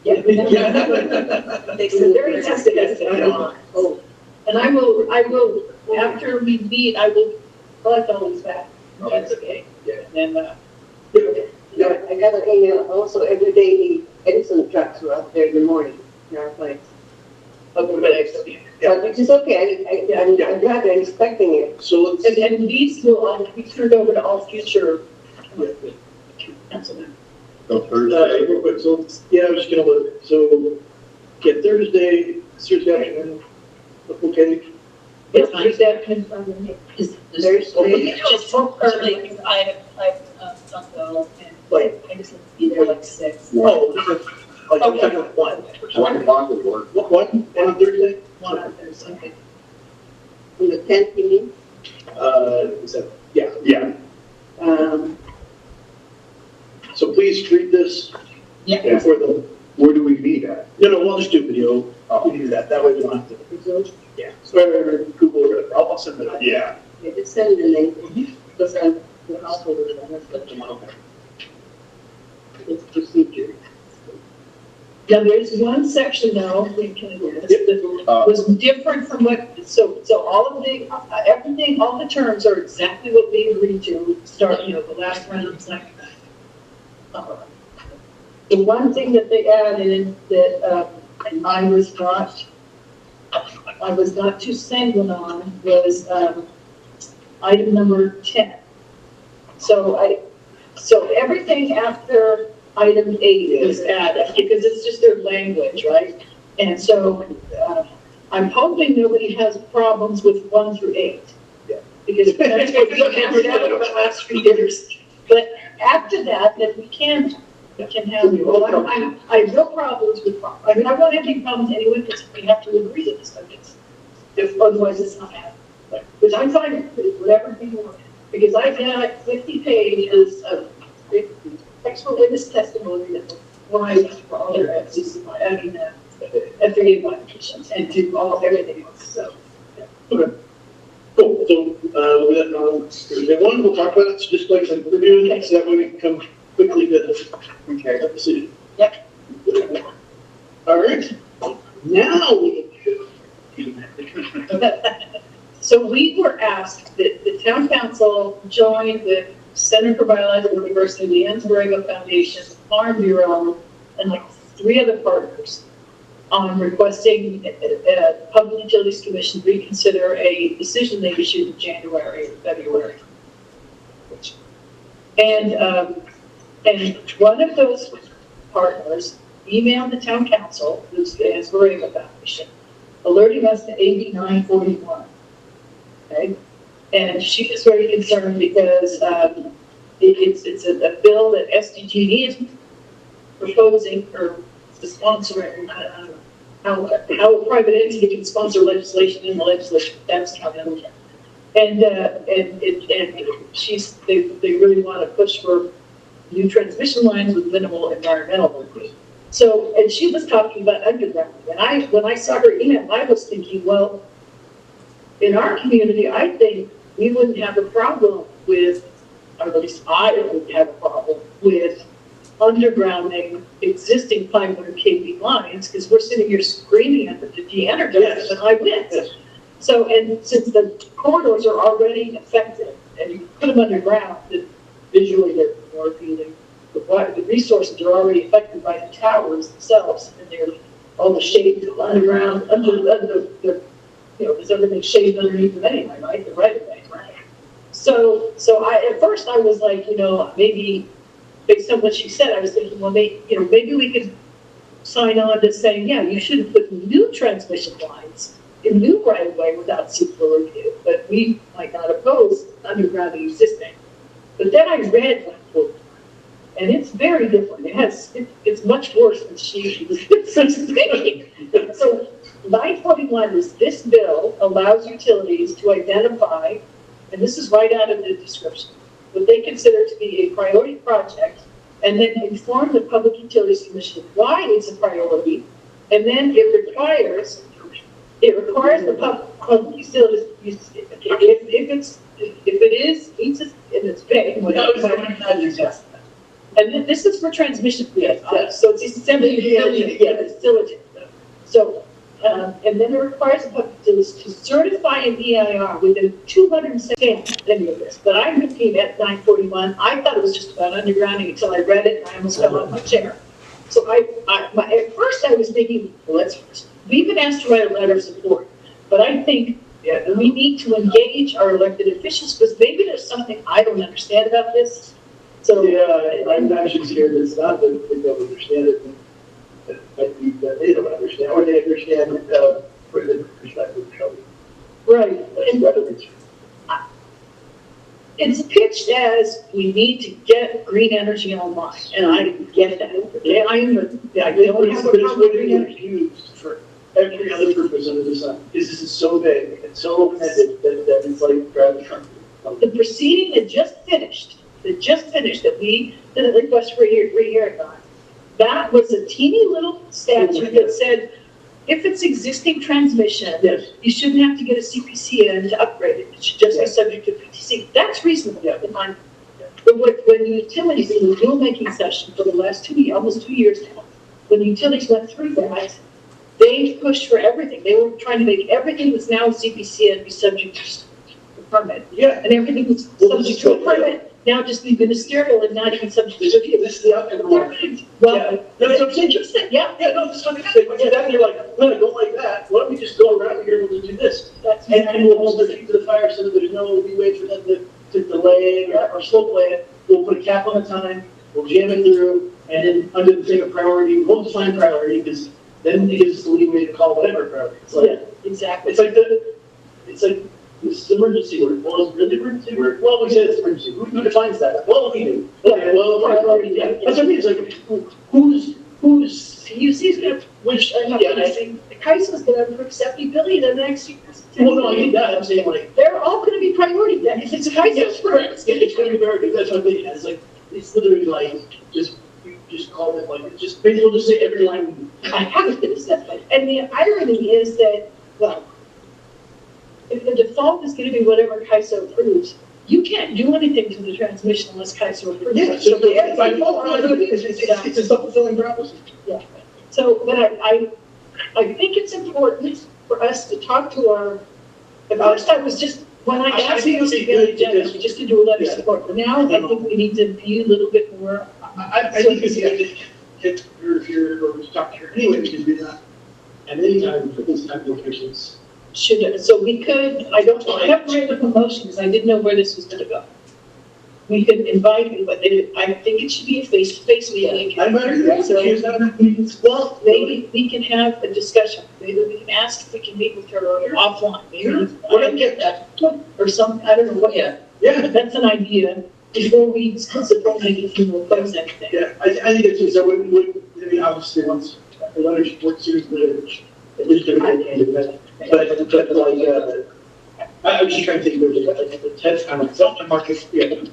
yeah. They're very tested as to. Oh, and I will, after we meet, I will collect all these back. That's okay. Yeah. And then, Yeah, I got an email also every day the Edison trucks were out there in the morning in our place. Yeah. Which is okay, I'm glad they're inspecting it. So let's. and these will all be turned over to all future councilmen. So Thursday. Real quick, so, yeah, I was just gonna look, so, yeah, Thursday afternoon, okay, Yes, Thursday afternoon. is There's- just so early. I've done well, and like, I just need to be there like 6. oh, like, I'm talking about one. 1 o'clock would work. One on Thursday? One on Thursday. Okay. On the 10th, you mean? Is that, yeah, Yeah. so please read this. Yeah. Before the, Where do we meet at? no, we'll just do video, we do that way we don't have to. Yeah, so, Google, or I'll send it out. Yeah. Yeah, just send the link. Just send the household. It's procedure. Now, there's one section now, we can, that was different from what, so all of the, everything, all the terms are exactly what we agreed to start, the last round of like. The one thing that they added that I was not too sanguine on was item number 10. So everything after item 8 was added, because it's just their language, right? And so, I'm hoping nobody has problems with 1 through 8. Yeah. Because that's what we've been down over the last few years. But after that, then we can have, well, I have no problems with, I mean, I won't have any problems anyway, because we have to agree to this, if otherwise it's not happening. Because I'm fine with whatever people want, because I've got 50 pages of expert witness testimony that will rise for all their FCC, FDA violations, and do everything else, so. Okay. Cool, so, Thursday one, we'll talk about it, just like we're doing, so that way we can come quickly to the decision. Yep. All right, now we So we were asked that the town council join the Center for Biological Diversity, the Ansberg Foundation, Farm Bureau, and like 3 other partners on requesting Public Utilities Commission reconsider a decision they issued in January or February. And one of those partners emailed the town council, who's the Ansberg Foundation, alerting us to AB 941. Okay, and she is very concerned because it's a bill that SDG&E is proposing or sponsoring. I don't know how a private entity can sponsor legislation in the legislature. That's how they look at it. And they really want to push for new transmission lines with minimal environmental impact. So, and she was talking about underground. And when I saw her email, I was thinking, well, in our community, I think we wouldn't have a problem with, or at least I wouldn't have a problem with undergrounding existing 500 kV lines, because we're sitting here screaming at them to de-energize, and I win. Yes. So, and since the corridors are already affected, and you put them underground, then visually they're more appealing. The resources are already affected by the towers themselves, and they're all the shade underground, under the there's everything shaded underneath them anyway, right? The right of way, right? So at first I was like, maybe based on what she said, I was thinking, well, maybe we could sign on to saying, yeah, you shouldn't put new transmission lines in new right of way without CEQA review, but we might not oppose undergrounding existing. But then I read that quote, and it's very different. It's much worse than she was thinking. So 941 is this bill allows utilities to identify, and this is right out of the description, what they consider to be a priority project, and then inform the Public Utilities Commission why it's a priority, and then it requires the public utilities, if it is, meets it, and it's big, and this is for transmission, so it's assembly, it's diligent. So, and then it requires the public utilities to certify an EIR within 270 any of this. But I'm looking at 941. I thought it was just about undergrounding until I read it, and I almost fell off my chair. So at first I was thinking, well, we've been asked to write a letter of support, but I think we need to engage our elected officials, because maybe there's something I don't understand about this. So I'm actually scared it's not that they don't understand it. That they don't understand, or they understand from the perspective of Shelby. Right. It's pitched as we need to get green energy online, and I get that. Okay, I don't have a problem with green energy. Used for every other purpose under the sun. This is so big and so open-ended that it's like driving a truck. The proceeding that just finished, that we did a request for a hearing on, that was a teeny little statute that said, if it's existing transmission, yes, you shouldn't have to get a CPC in to upgrade it. It should just be subject to PTC. That's reasonable. Yeah. But when the utilities in the rulemaking session for the last almost 2 years now, when the utilities went through that, they pushed for everything. They were trying to make everything that's now CPC and be subject to permit. Yeah. And everything was subject to a permit. Now just be ministerial and not even subject to review. This is the outcome. Well, that's what I'm saying. Yeah. No, that's what I'm saying. But then you're like, no, I don't like that. Why don't we just go around here and we'll do this? And we'll hold it to the fire so that there's no leeway for them to delay or slow play it. We'll put a cap on the time, we'll jam it through, and then under the thing of priority, we'll define priority, because then it gives us the leeway to call whatever priority. It's like, Exactly. it's like, this is emergency work. Well, it's really emergency work. Well, we said it's emergency. Who defines that? Well, we do. Okay, well, priority, yeah. That's what I mean. It's like, who's, PUC's gonna, which, I think, CAISO's gonna approve 70 billion in the next year. well, no, I get that. I'm saying like, They're all gonna be priority then, if it's a CAISO's yes, correct. It's gonna be very, that's what I'm thinking. It's like, it's literally like, you just call it like, it's just, maybe we'll just say every line. I haven't been said, and the irony is that, well, if the default is gonna be whatever CAISO approves, you can't do anything to the transmission unless CAISO approves. Yeah, it. so they're- by default, it's a self-fulfilling prophecy. Yeah. So, but I think it's important for us to talk to our, at first I was just, when I asked you to be on the agenda, just to do a letter of support, but now I think we need to be a little bit more. I think it's, if you're, or talk here anyway, because we're not, at any time, for these type of locations. So we could, I haven't written up a motion because I didn't know where this was gonna go. We could invite you, but I think it should be a face-to-face meeting. I might agree, so here's not enough meetings. Well, maybe we can have a discussion, maybe we can ask if we can meet with her offline, maybe. What I get that. Or some, I don't know what, Yeah. Yeah, that's an idea, before we suppose if you will close anything. yeah, I think it's, so I mean, obviously, once the letter support series later, at least they're going to end it, but like, I was just trying to think, there's like the 10th kind of self-market, yeah,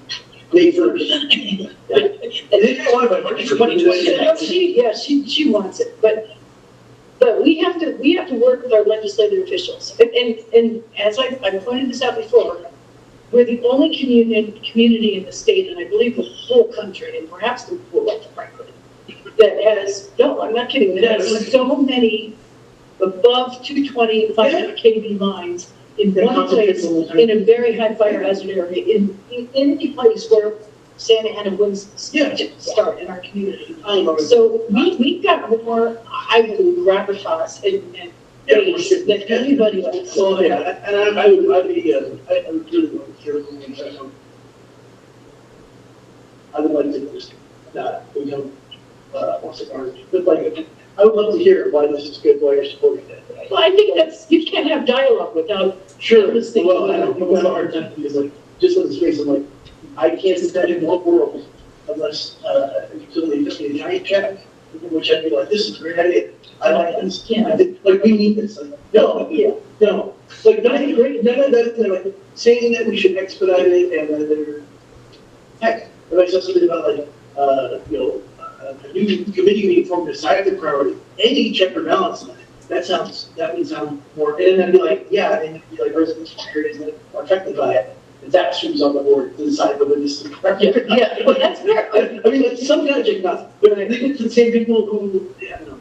May 1st. And they didn't want to, March 2020. She wants it, but we have to work with our legislative officials. And as I pointed this out before, we're the only community in the state, and I believe the whole country, and perhaps the world, frankly, that has, no, I'm not kidding, that has so many above 220, 500 kV lines in one place, in a very high fire hazard area, in any place where Santa Ana winds start in our community. So we've got more, I believe, gravitas and base than anybody else. Well, yeah, and I would really like to hear from you. I would like to just, what's it called? But like, I would love to hear why this is good, why you're supporting it. Well, I think you can't have dialogue without. Sure, well, I don't have a hard time because like, just with the space, I'm like, I can't imagine what world unless, utility just a giant check, which I'd be like, this is a great idea. I like this. Yeah. Like, we need this. Like, no, no. Like, nothing great, none of that, like, saying that we should expedite it and that they're, heck, if I said something about like, a new committee meeting formed to decide the priority, any check or balance on it. That would sound more, and then I'd be like, yeah, and it'd be like residents areas that are affected by it. And that should on the board to decide whether this is correct. Yeah, well, that's fair. I mean, like, some kind of check not, but I think it's the same people who,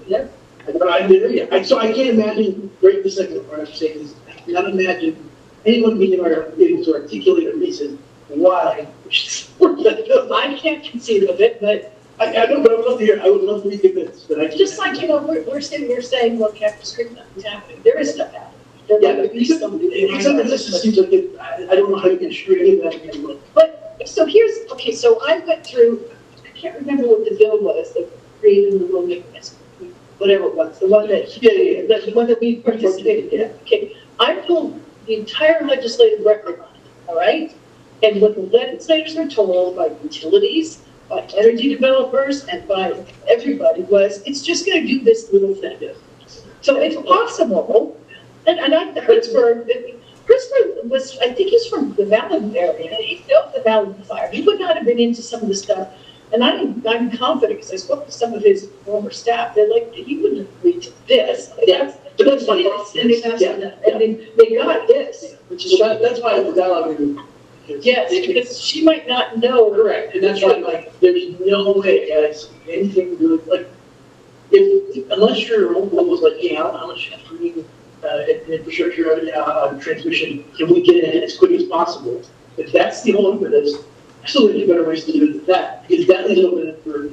Yeah. But so I can't imagine, right the second part I'm saying is, I cannot imagine anyone being able to articulate a reason why we should support that bill. I can't conceive of it, but I know, but I would love to hear, I would love to be convinced, but I can't. just like, we're sitting here saying, look, after screen, nothing's happening. There is stuff happening. There might be something. Sometimes this just seems like I don't know how you can string that. But, so so I went through, I can't remember what the bill was that created the little mechanism, whatever it was, the one that, the one that we participated in. Okay, I pulled the entire legislative record on it, all right? And what the legislators were told by utilities, by energy developers, and by everybody was, it's just gonna do this little thing. So it's possible, and Pritzker was, I think he's from the Valley area, and he felt the Valley fire. He would not have been into some of the stuff, and I'm confident, because I spoke to some of his former staff, they're like, he wouldn't agree to this. That's what and they got this, which is. That's why the dialogue. Yes, because she might not know. Correct, and that's why, like, there's no way, guys, anything to do with, like, unless you're almost like, yeah, how much green infrastructure transmission can we get in as quick as possible? If that's the whole impetus, I still think there's better ways to do it than that, because that is open for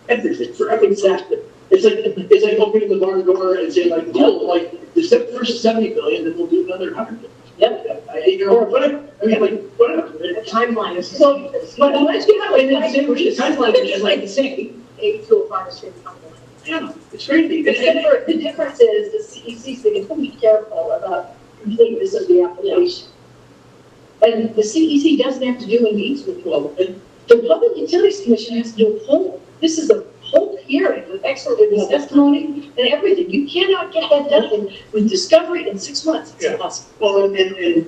everything, for every exactly. It's like opening the barn door and saying like, no, like, the first 70 billion, then we'll do another 100 billion. Yep. Or whatever, I mean, like, whatever. The timeline is. So, but unless you have a timeline, which is like the same. 8 to a pharmacy timeline. Yeah, it's crazy. The difference is the CEC's being be careful about completeness of the application. And the CEC doesn't have to do an needs report. The Public Utilities Commission has to do a whole, this is a whole hearing with expert witness testimony and everything. You cannot get that done with discovery in 6 months. It's Yeah. impossible. Well, and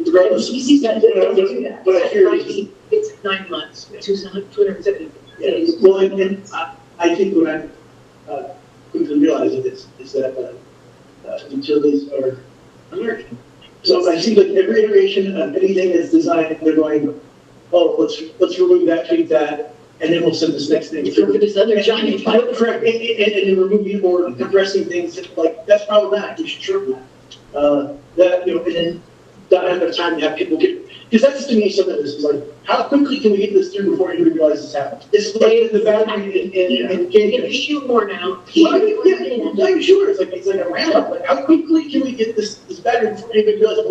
regardless, The CEC doesn't do that. what I hear is, It's 9 months, 270 yeah, days. well, and I think what I'm, quickly realizing is that, utilities are American. So I see that every iteration of anything is designed, they're going, oh, let's remove that, change that, and then we'll send this next thing. So for this other giant Correct, and then removing or compressing things, like, that's problematic, you should shorten that. That, you know, and then not have enough time to have people get, because that's to me something that is like, how quickly can we get this through before you realize this happened? It's like the battery in Get a shoe more now. yeah, I'm sure, it's like a ramp up, like, how quickly can we get this battery before anybody realizes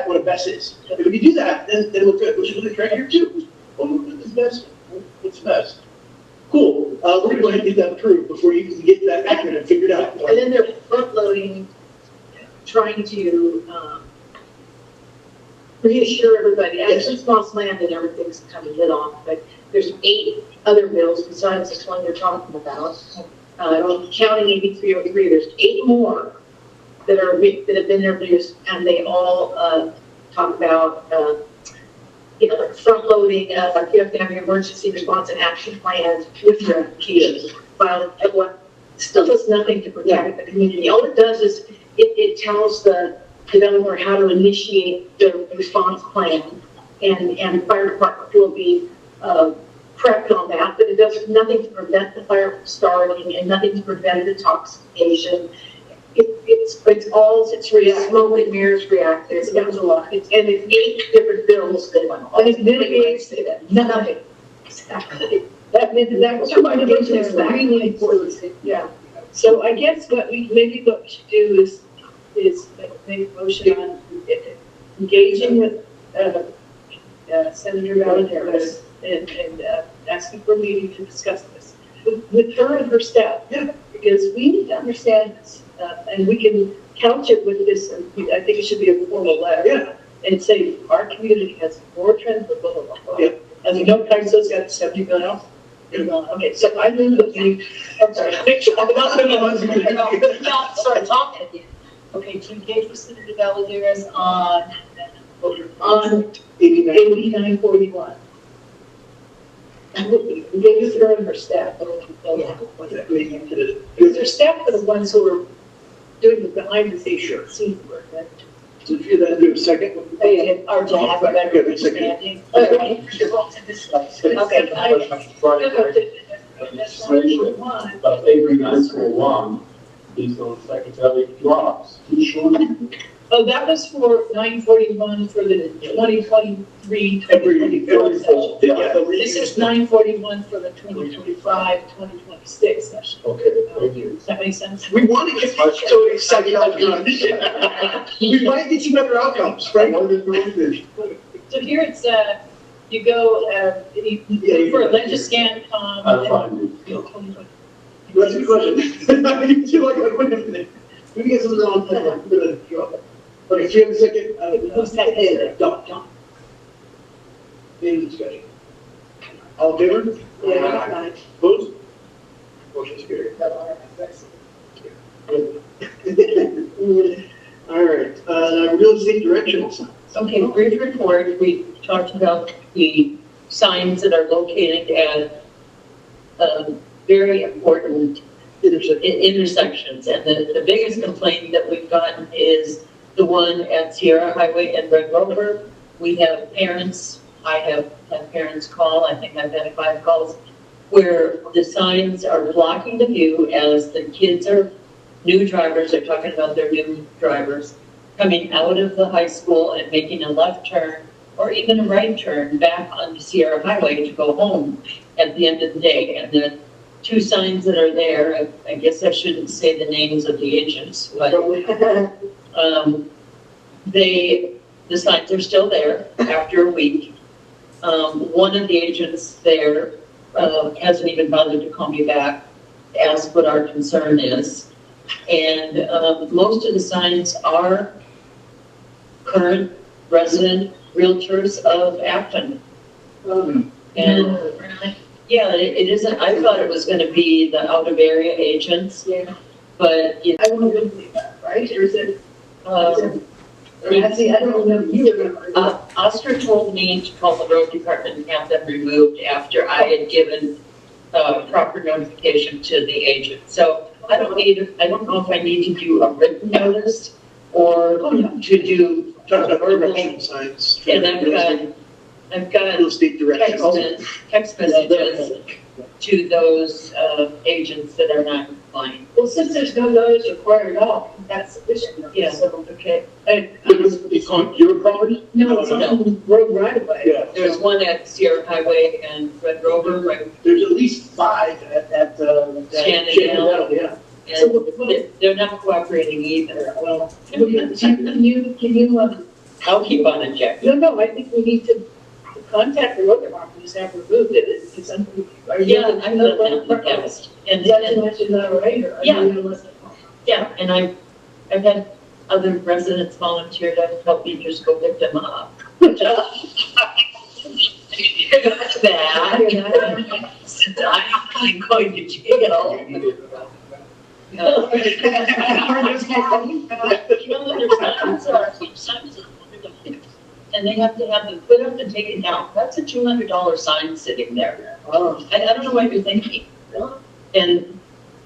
what a mess is? If we do that, then we're good, which is what they're trying here too. Well, look at this mess, what's best? Cool, we're gonna go ahead and get that approved before you can get that acronym figured out. And then they're front loading, trying to, reassure everybody, actually, Moss Land and everything's kind of lit off, but there's 8 other bills besides this one you're talking about. Counting 8303, there's 8 more that have been introduced, and they all talk about, front loading, like you have to have your emergency response and action plans with your applications filed at what still does nothing to protect the community. All it does is it tells the developer how to initiate the response plan, and the fire department will be prepped on that, but it does nothing to prevent the fire from starting and nothing to prevent intoxication. It's all, it's smoke and mirrors reactive. It's a lot. It's 8 different bills that, and it mitigates nothing. Exactly. That was mitigation is really important. Yeah. So I guess what we should do is make a motion on engaging with Senator Valadares and asking for a meeting to discuss this with her and her staff. Yeah. Because we need to understand this, and we can couch it with this. And I think it should be a formal letter. Yeah. And say our community has more trends, blah blah blah. Yeah. As we know, Kaiser's got 70 million. Okay, so I move that we. I'm sorry. Not start talking again. Okay, to engage with Senator Valadares on 8941. And we engage with her and her staff. Because her staff are the ones who are doing the behind the scenes work. So if you then do a second. Our to have a better understanding. Okay. About Avery High School 1, he's on secretary drops. Oh, that was for 941 for the 2023. Every fall. Yeah. This is 941 for the 2025, 2026 session. Okay, thank you. Does that make sense? We want to get you so excited about we might get you better outcomes, right? So here it's, you go, you look for a Legiscan, I'll find you. That's a good question. You feel like I wouldn't have been. Let me get something on the okay, so you have a second. Who's second? John. Any discussion? All in favor? Yeah. Opposed? Motion's carried. All right, real estate directional signs. Okay, brief report. We talked about the signs that are located at very important intersections. And the biggest complaint that we've gotten is the one at Sierra Highway and Red Rover. We have parents, I have had parents call, I think I've had 5 calls, where the signs are blocking the view as the kids are new drivers, they're talking about their new drivers, coming out of the high school and making a left turn or even a right turn back onto Sierra Highway to go home at the end of the day. And the 2 signs that are there, I guess I shouldn't say the names of the agents, but they the signs are still there after a week. One of the agents there, hasn't even bothered to call me back, to ask what our concern is. And, most of the signs are current resident realtors of Acton. And, yeah, it isn't, I thought it was gonna be the out of area agents, Yeah, but, you I won't believe that, right? Or is it, know, I don't remember, you remember. Oscar told me to call the road department and have them removed after I had given, proper notification to the agent. So I don't know if I need to do a written notice or to do Talk about verbal. direction signs. And I've got Real estate directions. text messages to those, agents that are not compliant. Well, since there's no notice required at all, that's sufficient. Yeah. So, Okay. It's on your property? no, it's on the road right away. Yeah. There's one at Sierra Highway and Red Rover, right? There's at least 5 at Shenandoah. yeah. And they're not cooperating either. Well, Can you, I'll keep on it, Jack. no, I think we need to contact the road department, just have removed it. It's something. Are you- Yeah, I've done that in the past. And, Is that too much, is that all right? Or are you Yeah. gonna listen? yeah, and I've had other residents volunteer to help me just go pick them up. That's bad. Since I'm going to jail. And they have to have them put up and taken down. That's a $200 sign sitting there. I don't know what you're thinking. And,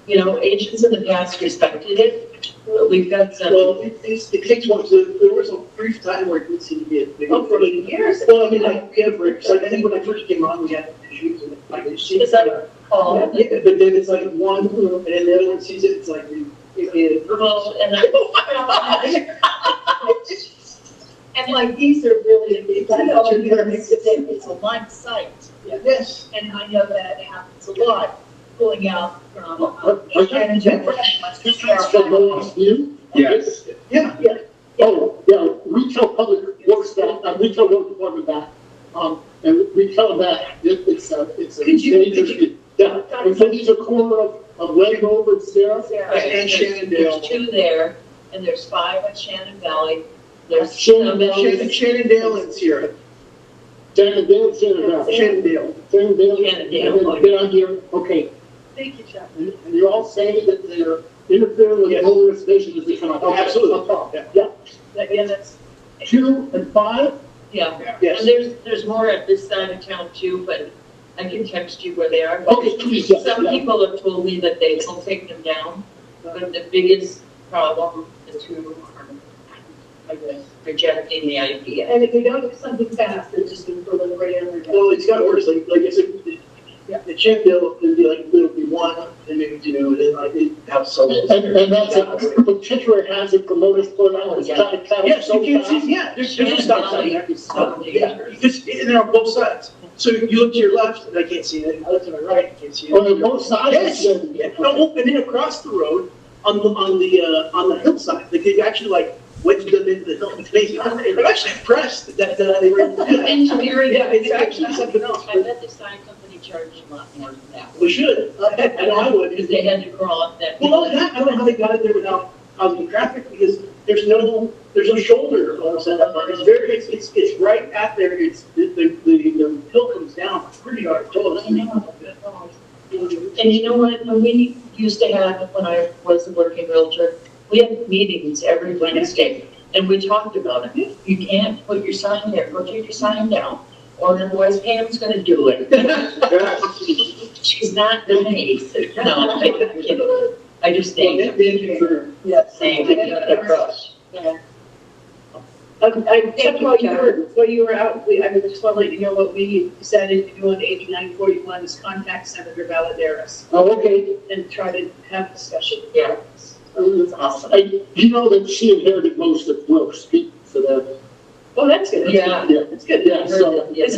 you know, agents in the past respected it, but we've got some. Well, it takes one, there was a brief time where it didn't seem to be a big. Oh, for years. Well, I mean, like, we have, like, I think when I first came on, we had issues and like, it seems Is that all? Yeah, but then it's like one, and then the other one sees it, it's like, Well, and And like, these are really, it's a line site. yes. And I know that happens a lot, pulling out from. That's for Noah's view? Yes. Yeah. Oh, yeah, we tell public works that, we tell road department that, and we tell them that it's a dangerous. Yeah, and so these are corner of Red Rover and Sierra. And Shenandoah. There's 2 there, and there's 5 at Shannon Valley. There's Shenandoah. Shenandoah and Sierra. Shenandoah. Shenandoah. And then down here, okay, Thank you, Chuck. and you're all saying that they're interfering with the Yes. homeowner station as they come out. Oh, absolutely. Yeah, Yeah, that's. 2 and 5, Yeah, Yes. and there's more at this side of town too, but I can text you where they are. okay, please, yeah, Some yeah. people have told me that they will take them down, but the biggest problem, the 2 are, I guess, rejecting the idea. And if we don't do something fast, it's just gonna proliferate everywhere. Well, it's got worse, like I said, the Shenandoah, it'd be like, it'll be 1, then maybe 2, and then like, it have so. And that's a particular hazard for motorists pulling out, it's trying to travel Yes, so you can't fast. see, yeah, there's no stop sign there. It's so Yeah, dangerous. and they're on both sides. So you look to your left, and I can't see it, I look to my right, I can't see it. On both sides? Yes, yeah, no, and then across the road, on the hillside, like they actually like wedged them into the hill. I'm actually impressed that they were able to do that. Engineering. Yeah, it's actually something else. I bet the sign company charged a lot more than that. We should, I know I would. Because they had to crawl up that. Well, not that, I don't know how they got it there without causing traffic, because there's no shoulder almost at that part. It's right at there, the hill comes down pretty hard. And you know what, when we used to have, when I was a working realtor, we had meetings every Wednesday, and we talked about it. You can't put your sign there, go take your sign down, or otherwise Pam's gonna do it. She's not nice. No, I'm kidding. I just think. Yes. Saying it across. I checked while you were out, I just want to let you know what we decided to do on 8941 is contact Senator Valadares Oh, okay. and try to have discussion. Yeah. It's awesome. You know that she inherited most of Wilkes Speak, so that, Oh, that's good. Yeah. That's good. yeah, so. Is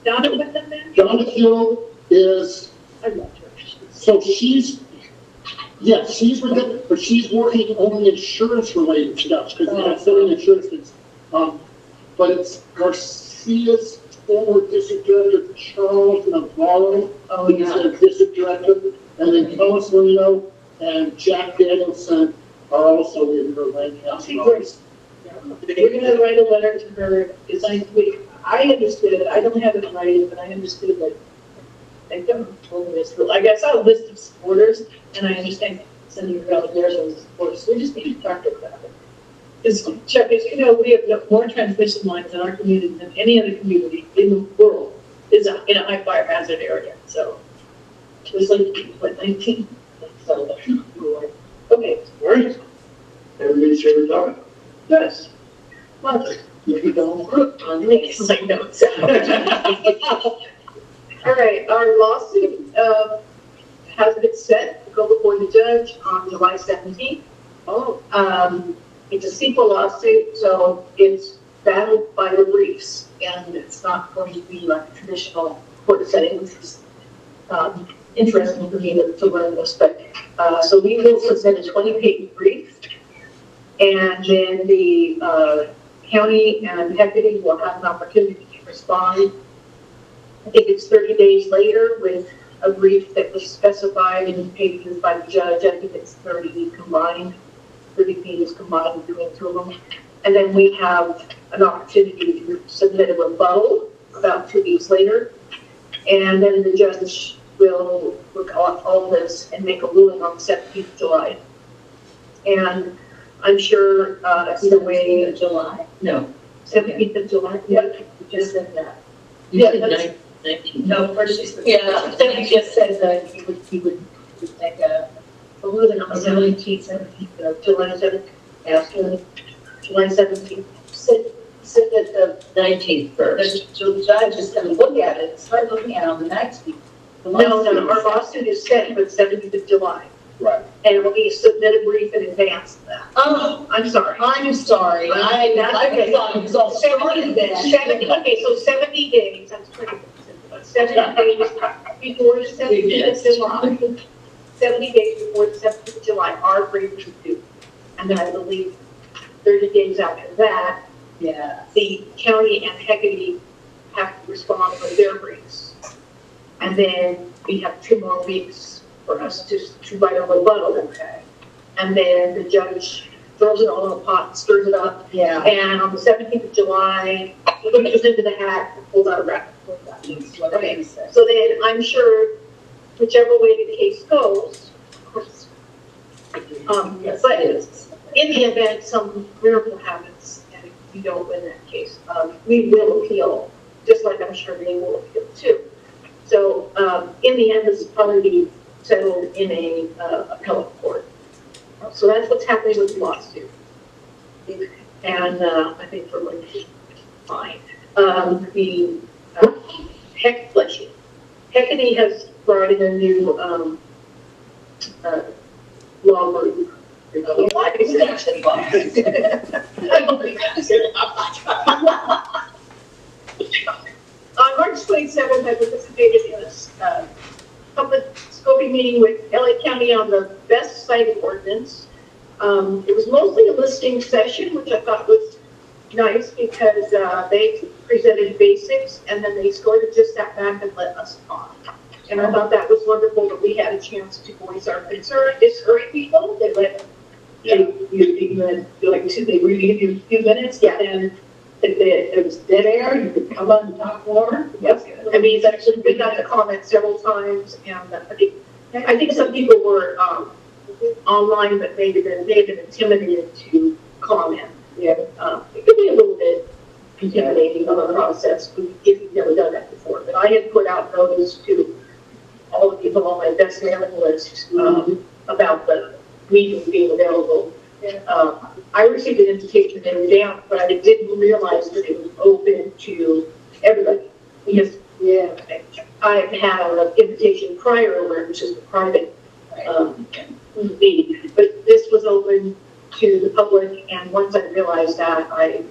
Donna with them then? Donna Hill is, I love her. so she's with it, but she's working only insurance related stuff, because they're selling insurance that's But it's Garcia's former district director, Charles Navarro. Oh, He's yeah. their district director, and then Thomas Marino and Jack Danielson are also in her land council. Great. We're gonna write a letter to her, because I understood it, I don't have it in writing, but I understood that they don't told me this, like, I saw a list of supporters, and I understand sending her out there as a supporter, so we just need to talk about it. Because, Chuck, as you know, we have more transmission lines in our community than any other community in the world is in a high fire hazard area, so. It was like, what, 19? So, okay. All right. Everybody's favorite topic. Yes. Well, you don't, I'm making some notes. All right, our lawsuit, has been set to go before the judge on July 17th. Oh, It's a sequel lawsuit, so it's battled by the briefs, and it's not going to be like a traditional court setting, which is, interesting for me to learn this, but, so we will submit a 20-page brief, and then the, county and deputy will have an opportunity to respond. I think it's 30 days later with a brief that was specified in pages by the judge. I think it's 30 pages combined between the two of them. And then we have an opportunity to submit a rebuttal about 2 weeks later. And then the judge will look at all this and make a ruling on the 17th of July. And I'm sure, either way. of July? No. 17th of July, yeah, you just said that. You Yeah, said that's- 19. No, first she said. Yeah. Then he just said that he would make a ruling on the 17th of July 7th, after July 17th. Said that the 19th first. judge is gonna look at it, start looking at it on the 19th. No, our lawsuit is set for the 17th of July. Right. And we submit a brief in advance of that. Oh, I'm sorry. I'm sorry, I thought it was all started then. 70 days, that's pretty good. 70 days before the 17th of July. 70 days before the 17th of July, our brief is due. And then I believe 30 days after that, Yeah. the county and Hecate have to respond with their briefs. And then we have 2 more weeks for us to write a rebuttal. Okay. And then the judge throws it all in a pot, stirs it up, Yeah. and on the 17th of July, he goes into the hat and pulls out a rabbit. That's what Okay, I said. so then I'm sure whichever way the case goes, of course, Yes, but it is. in the event some miracle happens and we don't win that case, we will appeal, just like I'm sure they will appeal too. So in the end, this will probably be settled in a appellate court. So that's what's happening with the lawsuit. And I think we're going to be fine. Hecate has brought in a new law group. Why is it actually law? I don't think I said it. On March 27th, I participated in a public scoping meeting with LA County on the best site ordinance. It was mostly a listening session, which I thought was nice because they presented basics and then they sort of just sat back and let us talk. And I thought that was wonderful that we had a chance to voice our concern. Discourage people, they let they really give you a few minutes, yeah. And if it was dead air, you could come on and talk more. Yes, I mean, it's actually been got to comment several times, and I think some people were online, but they've been intimidated to comment. Yeah, it could be a little bit intimidating on the process if you've never done that before. But I had put out notice to all the people on my best mailing list about the meeting being available. I received an invitation in advance, but I didn't realize that it was open to everybody. Because I've had an invitation prior where it was just a private meeting, but this was open to the public, and once I realized that, I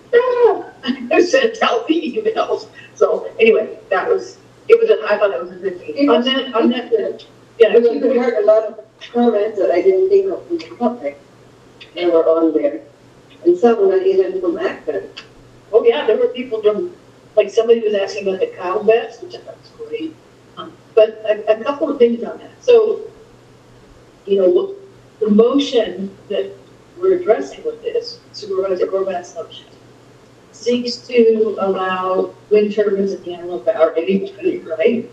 sent out the emails. So anyway, I thought that was a good meeting. On that, yeah, you could heard a lot of comments that I didn't think of in the public. They were on there. And some not even from Akron. Oh, yeah, there were people from, like, somebody was asking about the cow vets, which I thought was great. But a couple of things on that. So, you know, the motion that we're addressing with this, Supervisor Gorbat's motion, seeks to allow wind turbines at the Antelope Valley, right?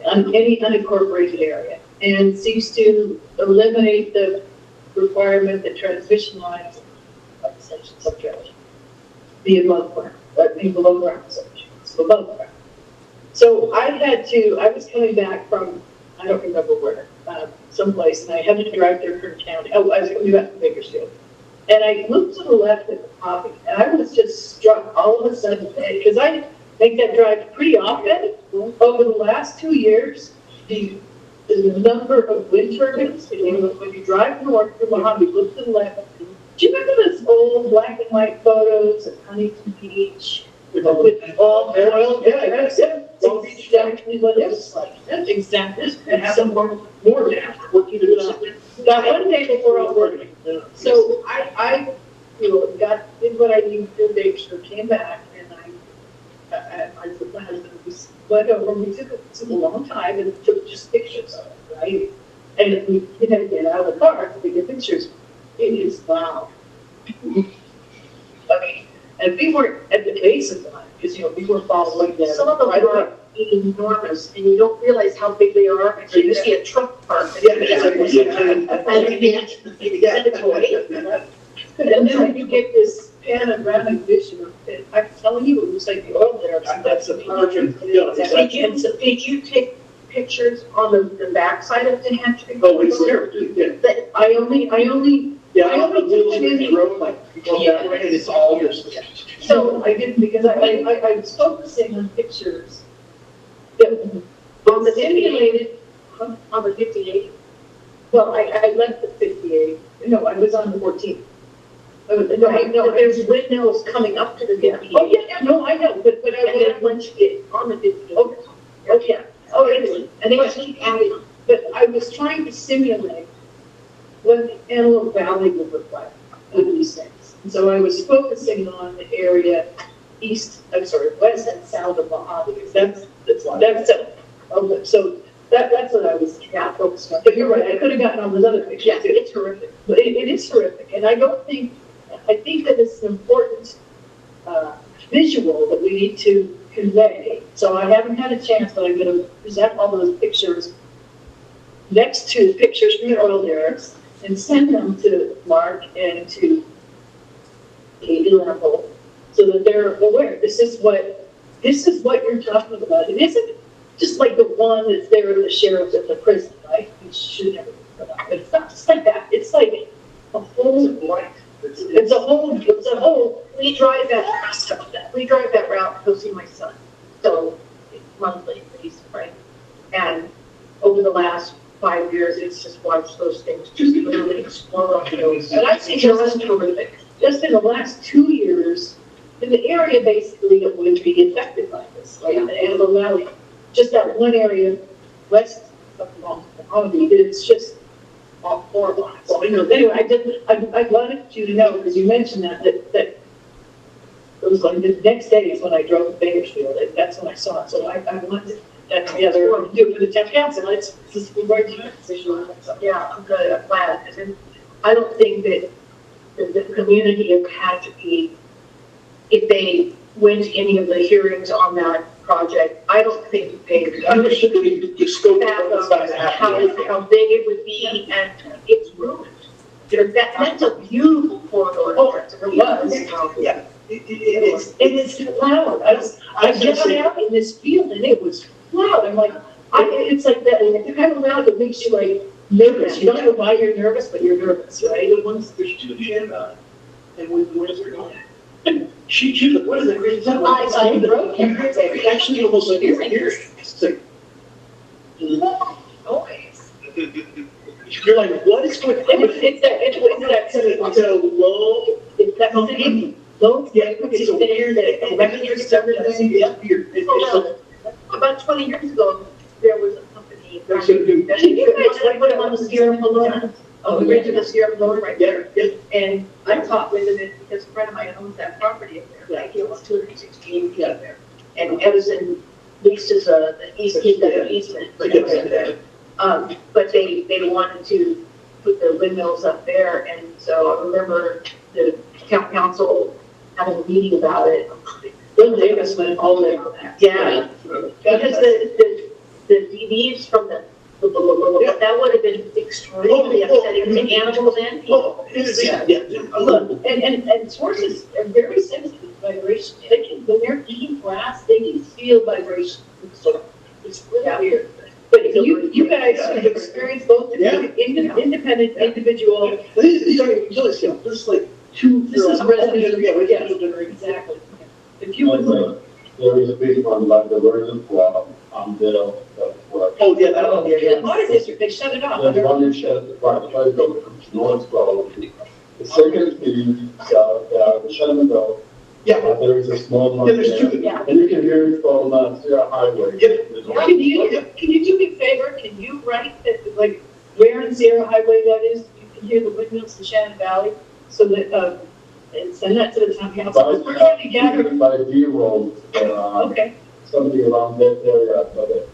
On any unincorporated area, and seeks to eliminate the requirement that transmission lines, like extension subtraction, be above ground, be below ground, so above ground. So I was coming back from, I don't remember where, someplace, and I had to drive through Kern County. Oh, I was coming back from Bakersfield. And I looked to the left at the copy, and I was just struck all of a sudden, because I make that drive pretty often. Over the last 2 years, the number of wind turbines, when you drive north from Mojave, look to the left. Do you remember those old black and white photos of Huntington Beach? With all oil? Yeah, that's it. That's exactly what it was like. That's exactly. And have some more now. Got one day before I was working. So I did what I needed to do, Bakersfield, came back, and I took my husband, we went over, we took a long time and took just pictures of it, right? And we had to get out of the car to get pictures. It is wow. I mean, and we weren't at the base of that, because, we were following them. Some of them are enormous, and you don't realize how big they are until you see a truck parked. And then when you get this panoramic vision of it, I'm telling you, it looks like the oil there. That's a perfect. Did you take pictures on the backside of the hatchery? Oh, it's there, yeah. I only. Yeah, I don't know, the road, like, you go that way, and it's all yours. So I didn't, because I was focusing on pictures that On the simulated, on the 58? well, I left the 58. No, I was on the 14th. No, there's windmills coming up to the 58. Oh, yeah, no, I know, but And then once you get on the 58. okay. Oh, really? And they keep adding on. But I was trying to simulate what the Antelope Valley would look like with these things. And so I was focusing on the area west and south of Mojave. That's it. So that's what I was focused on. But you're right, I could have gotten on those other pictures. Yeah, it's horrific. But it is horrific. And I think that it's an important visual that we need to convey. So I haven't had a chance, but I'm going to present all those pictures next to pictures from the oil derricks and send them to Mark and to Katie Lample so that they're aware. This is what you're talking about. It isn't just like the one that's there with the sheriff at the prison, right? You should never be put out. But it's not just like that. It's like a whole life. It's a whole. We drive that route to go see my son. So it's monthly, right? And over the last 5 years, it's just watched those things just literally explode off the nose. And I think just terrific. Just in the last 2 years, in the area basically that would be affected by this, right? The Antelope Valley, just that one area west of Mojave, it's just horrible. So anyway, I wanted you to know, because you mentioned that it was like the next day is when I drove to Bakersfield, and that's when I saw it. So I wanted that together and do it for the town council. It's just a very different position on it. So. Yeah, I'm good, I'm glad. And I don't think that the community had to be, if they went to any of the hearings on that project, I don't think they Understood the scope of how big it would be, and it's ruined. That's a beautiful corridor. Oh, it was. Yeah. It's loud. I got out in this field and it was loud. I'm like, it's like that. It's kind of loud that makes you like nervous. You don't know why you're nervous, but you're nervous, right? Once there's two Shannon, and where does it go? She what is it? I broke it. Actually, almost like here. It's like, Always. you're like, what is going on? It's a low. It's that same low frequency there that regulates everything. About 20 years ago, there was a company. That's gonna do. You guys put it on the Sierra Malone, on the bridge of the Sierra Malone right there. Yeah. And I talked with him because a friend of mine owns that property up there, like, he owns 216 feet up there. And Edison leases the easement. But they wanted to put their windmills up there, and so I remember the town council having a meeting about it. Bill Davis went all in on that. Yeah, because the DVs from that would have been extremely upsetting to animals and people. Look, and horses are very sensitive to vibration. They can, when they're eating grass, they can feel vibration. So it's really weird. But you guys have experienced both independent, individual. These are utilities, this is like two. This is residential, exactly. If you would look. There is a big one like the version on the, Oh, yeah, that one, The water district, they shut it off. the one you said, right, try to go to North Well. The second is, the Shenandoah. Yeah. There is a small one Yeah, there's there. two. Yeah. And you can hear it from, Sierra Highway. Yep. Can you do me a favor? Can you write that, like, where in Sierra Highway that is? You can hear the windmills in Shannon Valley, so that, and send that to the town council. Because we're trying to gather. By D Road, Okay, something around that area, by the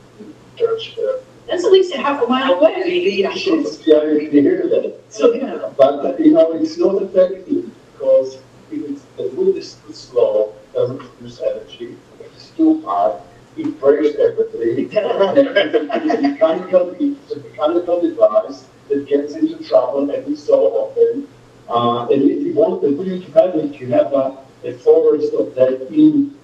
church there. that's at least a half a mile away. Yeah, you can hear that. So, yeah. But, it's not effective because if the wood is too slow, doesn't produce energy, it's too hard, it breaks everything. It's a mechanical device that gets into trouble every so often. And if you want the real damage, you have a forest of that in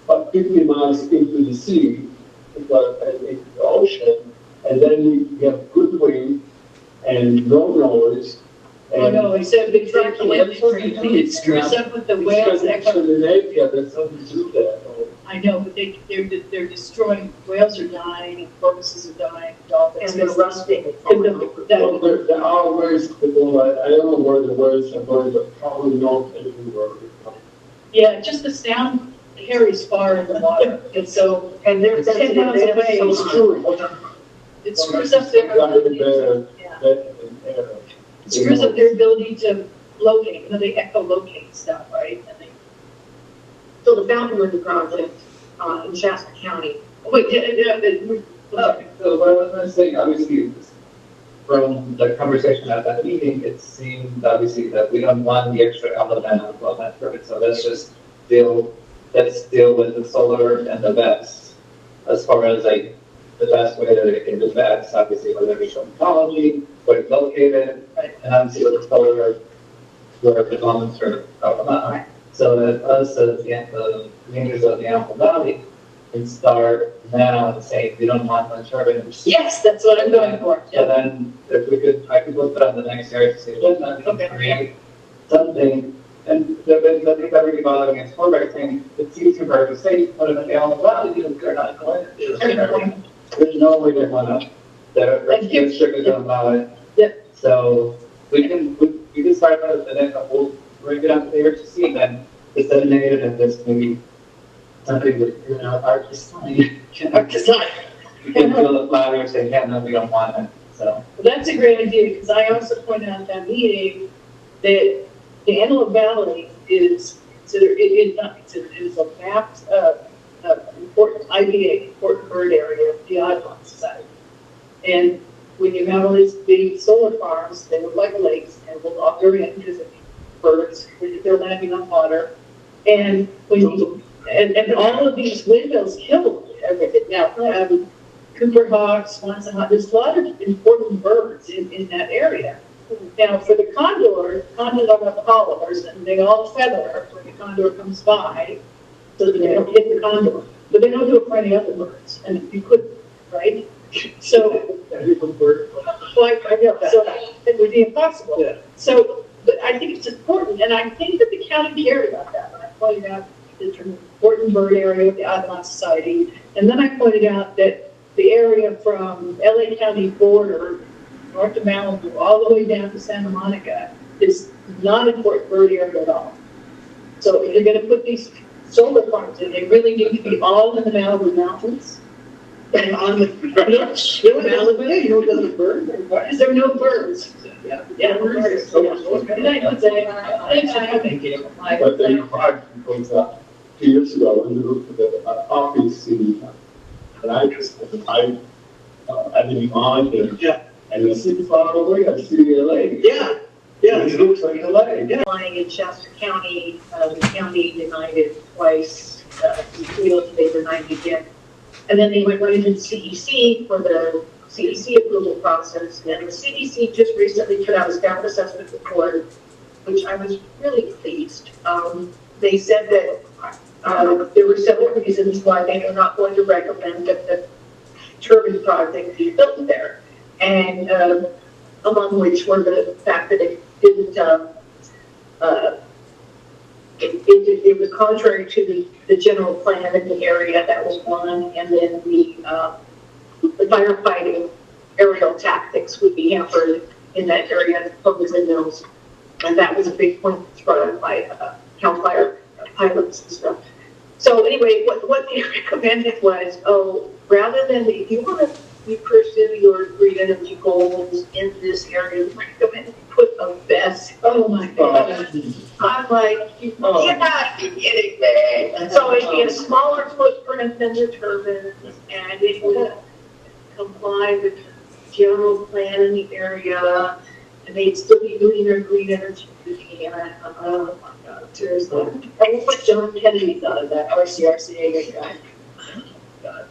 about 50 miles into the sea, into the ocean, and then you have good wind and no noise. Oh, no, except big truck, it screws up with the whales. It's Scandinavia that doesn't do that. I know, but they're destroying, whales are dying, and porpoises are dying, dolphins. And they're rusting. Well, there are ways to go, I don't know where the waves are going, but probably not everywhere. Yeah, just the sound carries far in the water, and so, And they're 10 miles away, It's true. it screws up their ability to, yeah, it screws up their ability to locate, they echolocate stuff, right? And they, So the Fountain River project, in Shasta County, wait, So what I was going to say, obviously, from the conversation at that meeting, it seemed obviously that we don't want the extra element of that perfect. So let's deal with the solar and the BESS as far as like the best way that it can do BESS, obviously whether it's technology, where it's located, and obviously with the solar, where the elements are out. So that us as the communities of the Ample Valley can start now and say, we don't want much turbines. yes, that's what I'm going for. So then, if we could, I could put that on the next area to say, let's create something, and the thing that really bothering is Forbeck saying, it's easier for her to say, put it in the Allen Valley, because they're not going to. There's no way they want to, they're strictly don't allow it. Yep. So, we can start with it, and then we'll bring it up there to see, then disseminate it, and just maybe something with, art design. Art design. You can feel it louder and say, yeah, no, we don't want it, so. Well, that's a great idea, because I also pointed out at that meeting that the Antelope Valley is considered, it is not considered, it is a mapped, important IBA, important bird area of the Audubon Society. And when you have all these big solar farms, they look like lakes, and will all go in because of birds, they're landing on water. And when you, and all of these windmills kill everything. Now, Cooper hawks, Swanson hawks, there's a lot of important birds in that area. Now, for the condors are collars, and they all feather when the condor comes by, so that they don't hit the condor. But they don't do it for any other birds, and you couldn't, right? So, I know, so it would be impossible. Yeah. So, but I think it's important, and I think that the county cared about that when I pointed out it's an important bird area of the Audubon Society. And then I pointed out that the area from LA County border, north of Malibu, all the way down to Santa Monica is not an important bird area at all. So if you're going to put these solar farms in, they really need to be all in the Malibu Mountains. On the, you know, it doesn't burn. Is there no birds? Yeah. Yeah. Birds. Good night, Jose. Thank you. But they project was 2 years ago, I moved to the office city. And I didn't mind it. Yeah. And the 6 mile away, I see LA. Yeah, yeah. It looks like LA. Yeah. Lying in Shasta County, the county denied it twice, they denied it again. And then they went right into CEC for the CEC approval process, and the CEC just recently put out a staff assessment report, which I was really pleased. They said that there were several reasons why they were not going to recommend that the turbine project be built there, and among which were the fact that it didn't, it was contrary to the general plan in the area. That was one, and then the firefighting aerial tactics would be hampered in that area from the windmills, and that was a big point brought up by Cal Fire pilots and stuff. So anyway, what they recommended was, rather than if you want to pursue your green energy goals in this area, we recommend you put a vest. Oh my God. I'm like, you're not kidding me. So it'd be a smaller footprint than the turbines, and it would comply with general plan in the area, and they'd still be doing their green energy. And oh my God, seriously. And what John Kennedy thought of that RCRCA guy. God.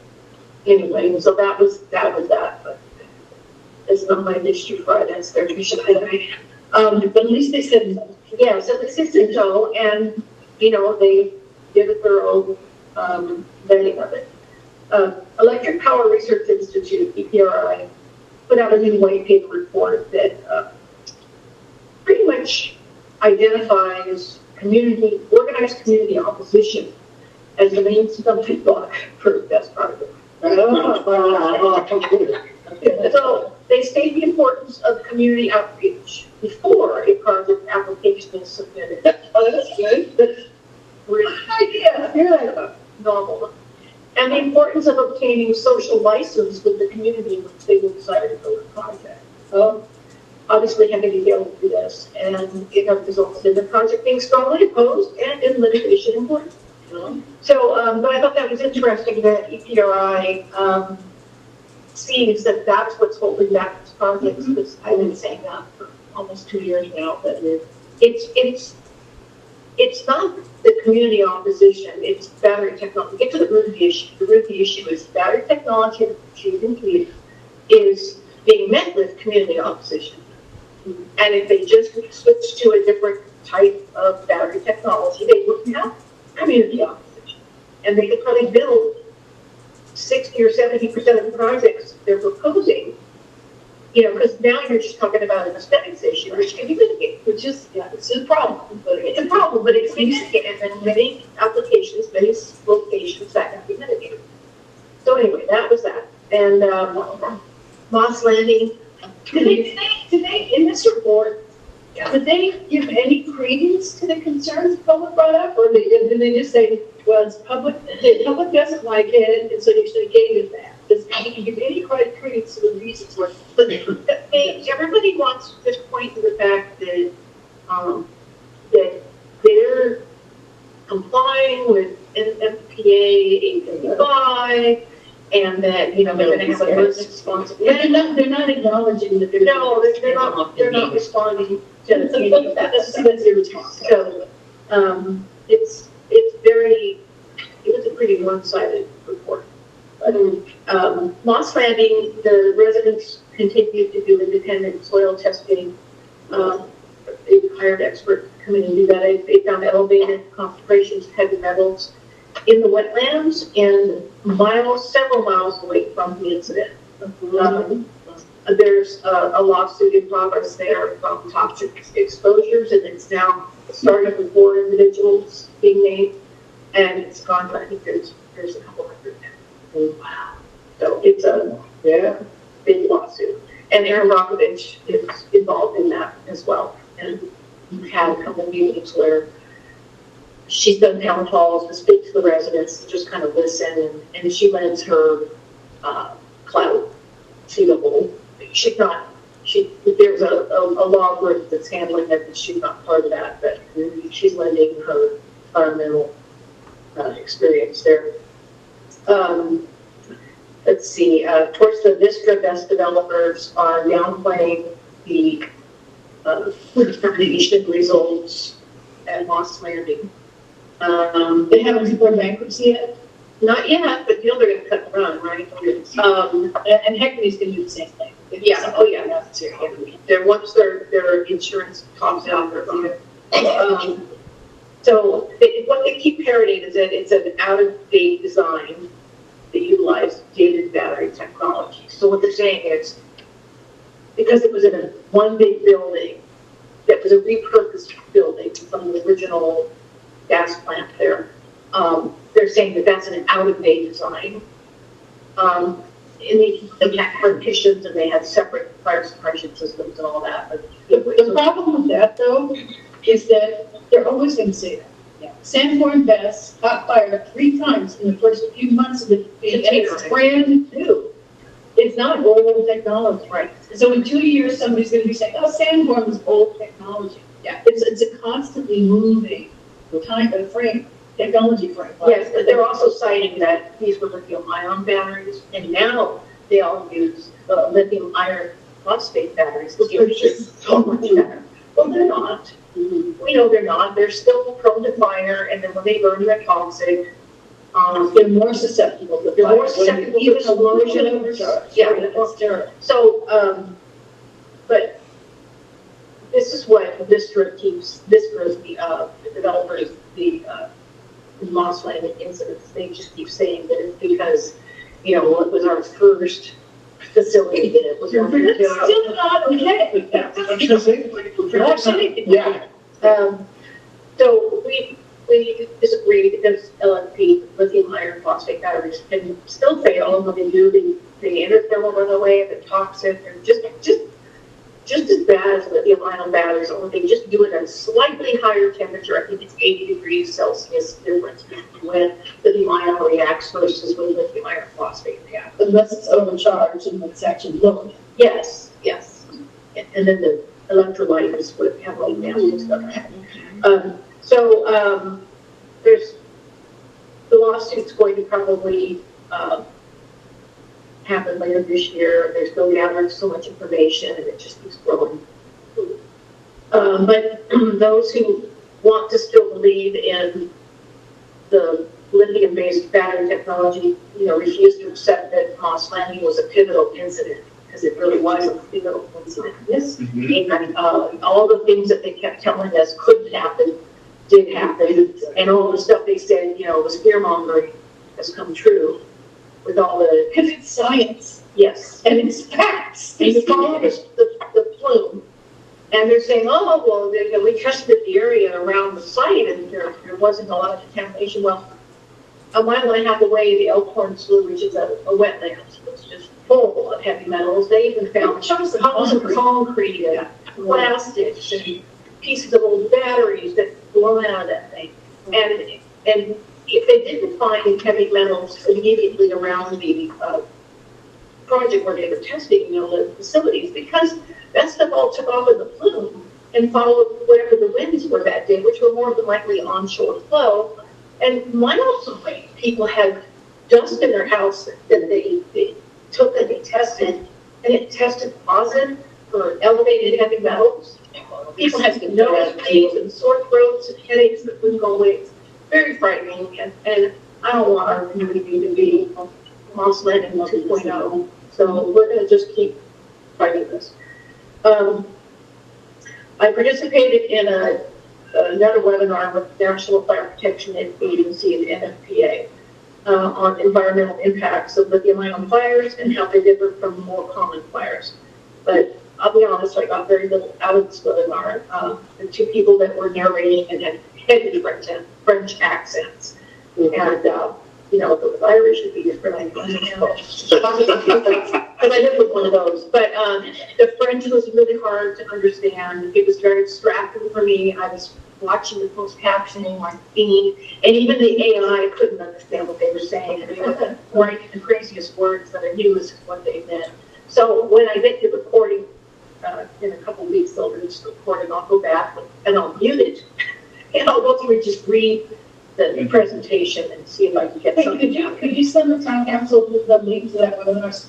Anyway, so that was that, but it's not my mystery Friday, it's their mission. But at least they said, yeah, so they said no, and, you know, they did a thorough vetting of it. Electric Power Research Institute, EPRI, put out a new white paper report that pretty much identifies organized community opposition as the main stumbling block for best project. So they state the importance of community outreach before a project application is submitted. Oh, that's good. That's a great idea. Yeah. Novel. And the importance of obtaining social license with the community in which they will decide to build a project. Obviously, having to deal with this, and it has resulted in the project being strongly opposed and in litigation in court. So, but I thought that was interesting that EPRI sees that that's what's holding back this project, because I've been saying that for almost 2 years now, but it's not the community opposition, it's battery technology. Get to the root of the issue. The root of the issue is battery technology is being met with community opposition. And if they just switch to a different type of battery technology, they wouldn't have community opposition. And they could probably build 60 or 70% of the projects they're proposing, you know, because now you're just talking about an aesthetics issue, which can be mitigated, which is, yeah, it's a problem, but it's mitigated, and many applications, many locations that can be mitigated. So anyway, that was that. And Moss Landing, did they, in this report, did they give any credence to the concerns the public brought up, or did they just say, well, it's public, the public doesn't like it, and so they should have gave it that? Does he give any credence to the reasons why? But everybody wants to just point to the fact that that they're complying with NFPA 855, and that, you know, they're going to have a person responsible. They're not acknowledging that they're they're not responding to any of that. That's their response. So it was a pretty one-sided report. Moss Landing, the residents continued to do independent soil testing. They hired experts to come in and do that. They found elevated concentrations of heavy metals in the wetlands and several miles away from the incident. There's a lawsuit in progress there from toxic exposures, and it's now started with 4 individuals being named, and it's gone to, I think there's a couple hundred now. Wow. So it's a big lawsuit. And Erin Brockovich is involved in that as well. And we've had a couple meetings where she's done town halls to speak to the residents, to just kind of listen, and she lends her cloud seedable. There's a law group that's handling it, and she's not part of that, but she's lending her environmental experience there. Let's see, towards the Vistra best developers are downplaying the litigation results at Moss Landing. They haven't declared bankruptcy yet, Not yet, but they're gonna cut the run, right? and Heckney's gonna do the same thing. Yeah, oh yeah, that's it. They're, once their insurance tops out, they're gonna. So what they keep parroting is that it's an out-of-date design that utilized dated battery technology. So what they're saying is, because it was in one big building, that was a repurposed building from the original gas plant there, they're saying that that's an out-of-date design. And they had partitions and they had separate fire suppression systems and all that. But The problem with that, though, is that they're always going to say that. Sanborn Best caught fire 3 times in the first few months of the, and it's brand new. It's not old technology. Right. So in 2 years, somebody's going to be saying, oh, Sanborn was old technology. Yeah. It's a constantly moving frame, technology frame. Yes, but they're also citing that these were lithium-ion batteries, and now they all use lithium iron phosphate batteries, which are just so much better. Well, they're not. We know they're not. They're still prone to fire, and then when they burn, they're toxic. They're more susceptible to They're fire. more susceptible to explosions. Yeah, that's terrible. So, but this is what Vistra keeps, Vistra's the developers, the Moss Landing incidents, they just keep saying that it's because, you know, it was our first facility that it was. It's still not okay. Yeah. So we disagree because LFP, lithium iron phosphate batteries, can still fail, and when they do, they enter thermal runaway, they're toxic, they're just as bad as lithium ion batteries, only they just do it at a slightly higher temperature. I think it's 80 degrees Celsius difference when lithium ion reacts versus when lithium iron phosphate reacts. Unless it's overcharged and it's actually low. Yes, yes. And then the electrolyte is what have all nasty stuff. There's the lawsuit's going to probably happen later this year. They're still gathering so much information, and it just keeps growing. But those who want to still believe in the lithium-based battery technology, you know, refuse to accept that Moss Landing was a pivotal incident, because it really was a pivotal incident. Yes, and all the things that they kept telling us couldn't happen did happen, and all the stuff they said, you know, was fear-mongering has come true with all the. Because it's science. Yes. And it's facts. And you follow the plume, and they're saying, oh, well, we tested the area around the site, and there wasn't a lot of contamination. Well, a mile and a half away, the Elkhorn Slough, which is a wetland, was just full of heavy metals. They even found chunks of concrete and plastics and pieces of old batteries that blown out of that thing. And if they didn't find heavy metals immediately around the project where they were testing, you know, the facilities, because that stuff all took off in the plume and followed whatever the winds were that day, which were more than likely onshore flow. And miles away, people had dust in their house that they took and they tested, and it tested positive for elevated heavy metals. People had nose pains and sore throats and headaches that wouldn't go away. It's very frightening, and I don't want our community to be Moss Landing 2.0. So we're going to just keep fighting this. I participated in another webinar with National Fire Protection Agency and NFPA on environmental impacts of lithium-ion fires and how they differ from more common fires. But I'll be honest, I got very little out of this webinar. The two people that were narrating and had heavy French accents. And, you know, if it was Irish, it'd be different. I don't know. Because I live with one of those. But the French was really hard to understand. It was very distracting for me. I was watching the post captioning, like being, and even the AI couldn't understand what they were saying. And they were writing the craziest words that I knew was what they meant. So when I get to recording, in a couple of weeks, they'll finish the recording, I'll go back and I'll mute it. And I'll go through and just read the presentation and see if I can get something out. Could you send the town council the link to that webinar?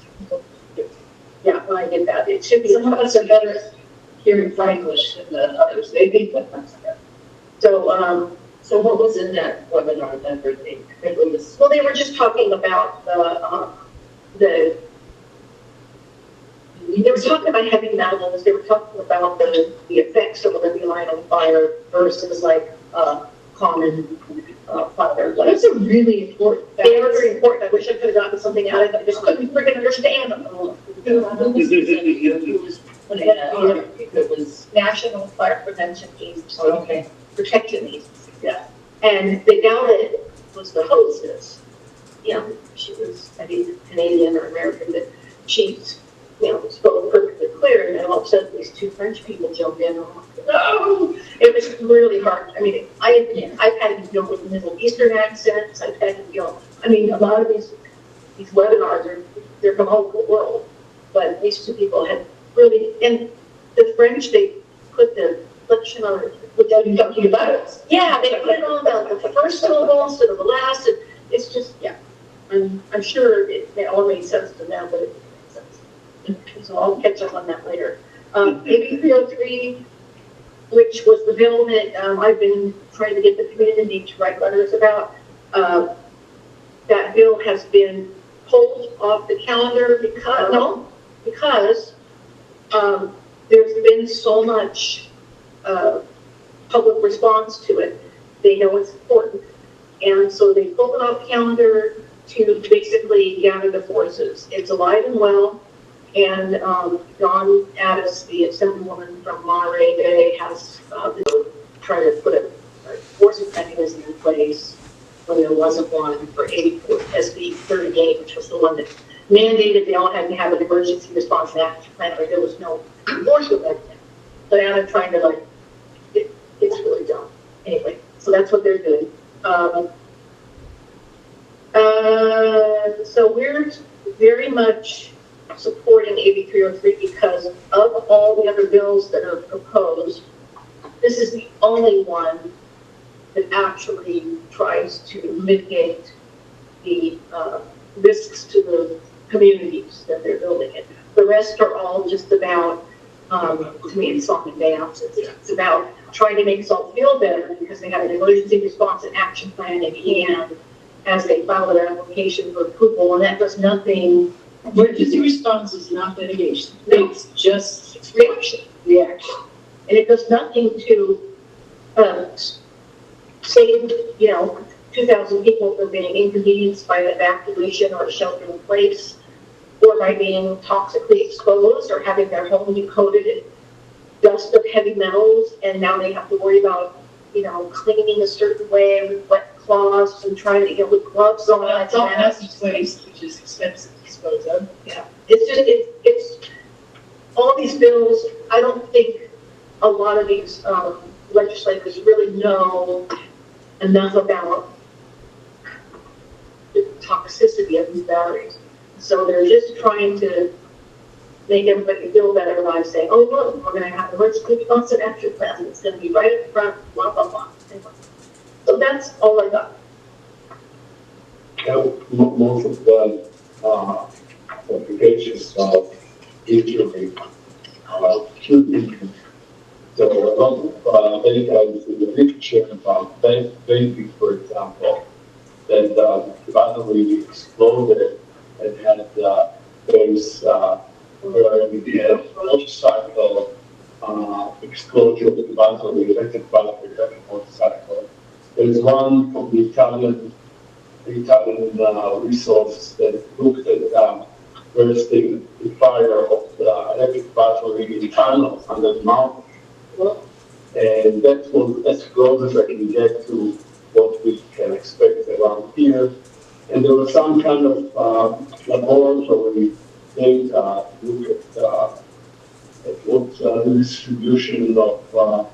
Yeah, when I get that, it should be. Some of us are better hearing English than the others, they think that that's good. So, So what was in that webinar then, it was, well, they were just talking about they were talking about heavy metals, they were talking about the effects of a living line on fire versus like, common, fire. That's a really important. They are very important. I wish I could have gotten something out of it. I just couldn't freaking understand them. it was, National Fire Prevention Agency. okay. Protection Agency, yeah. And the gal that was the hostess, you know, she was, I think, Canadian or American, but she, you know, spoke perfectly clear. And then all of a sudden, these two French people jumped in. And I'm like, no! It was really hard. I mean, I've had to deal with Middle Eastern accents. I've had to deal, I mean, a lot of these webinars they're from all over the world. But these two people had really, and the French, they put the inflection on what they're talking about. Yeah, they put it on the first syllable instead of the last. And it's just, yeah. I'm sure it all made sense to them, but it didn't make sense. So I'll catch up on that later. AB 303, which was the bill that I've been trying to get the community to write letters about. That bill has been pulled off the calendar because there's been so much public response to it. They know it's important. And so they pulled it off the calendar to basically gather the forces. It's alive and well. And Dawn Addis, the assemblywoman from Monterey Bay, has tried to put a enforcement mechanism in place when there wasn't one for SB 38, which was the one that mandated they all had to have an emergency response and action plan, or there was no enforcement mechanism. So now they're trying to it's really dumb. Anyway, so that's what they're doing. So we're very much supporting AB 303 because of all the other bills that are proposed. This is the only one that actually tries to mitigate the risks to the communities that they're building in. The rest are all just about, to me, it's song and dance. It's about trying to make us all feel better because they have an emergency response and action plan in hand as they file their application for approval, and that does nothing. Emergency response is not litigation. No. It's just Reaction. And it does nothing to save, 2,000 people from being inconvenienced by an evacuation or shelter in place, or by being toxically exposed or having their home be coated in dust of heavy metals, and now they have to worry about, cleaning a certain way with wet cloths and trying to get with gloves on. it's all messy waste, which is expensive to dispose of. Yeah, it's just, it's all these bills. I don't think a lot of these legislators really know enough about the toxicity of these batteries. So they're just trying to make everybody feel better by saying, oh, look, we're going to have emergency response and action plans, and it's going to be right at the front, blah, blah, blah. So that's all I got. Most of the applications are usually so a lot of many times in the literature about baby, for example, that the battery exploded and had those where we had motorcycle explosion of the battery, electric battery, motorcycle. There's one from the Italian resource that looked at bursting the fire of the electric battery in tunnels under the mountain. And that's as close as I can get to what we can expect around here. And there was some kind of laboratory data to look at what the distribution of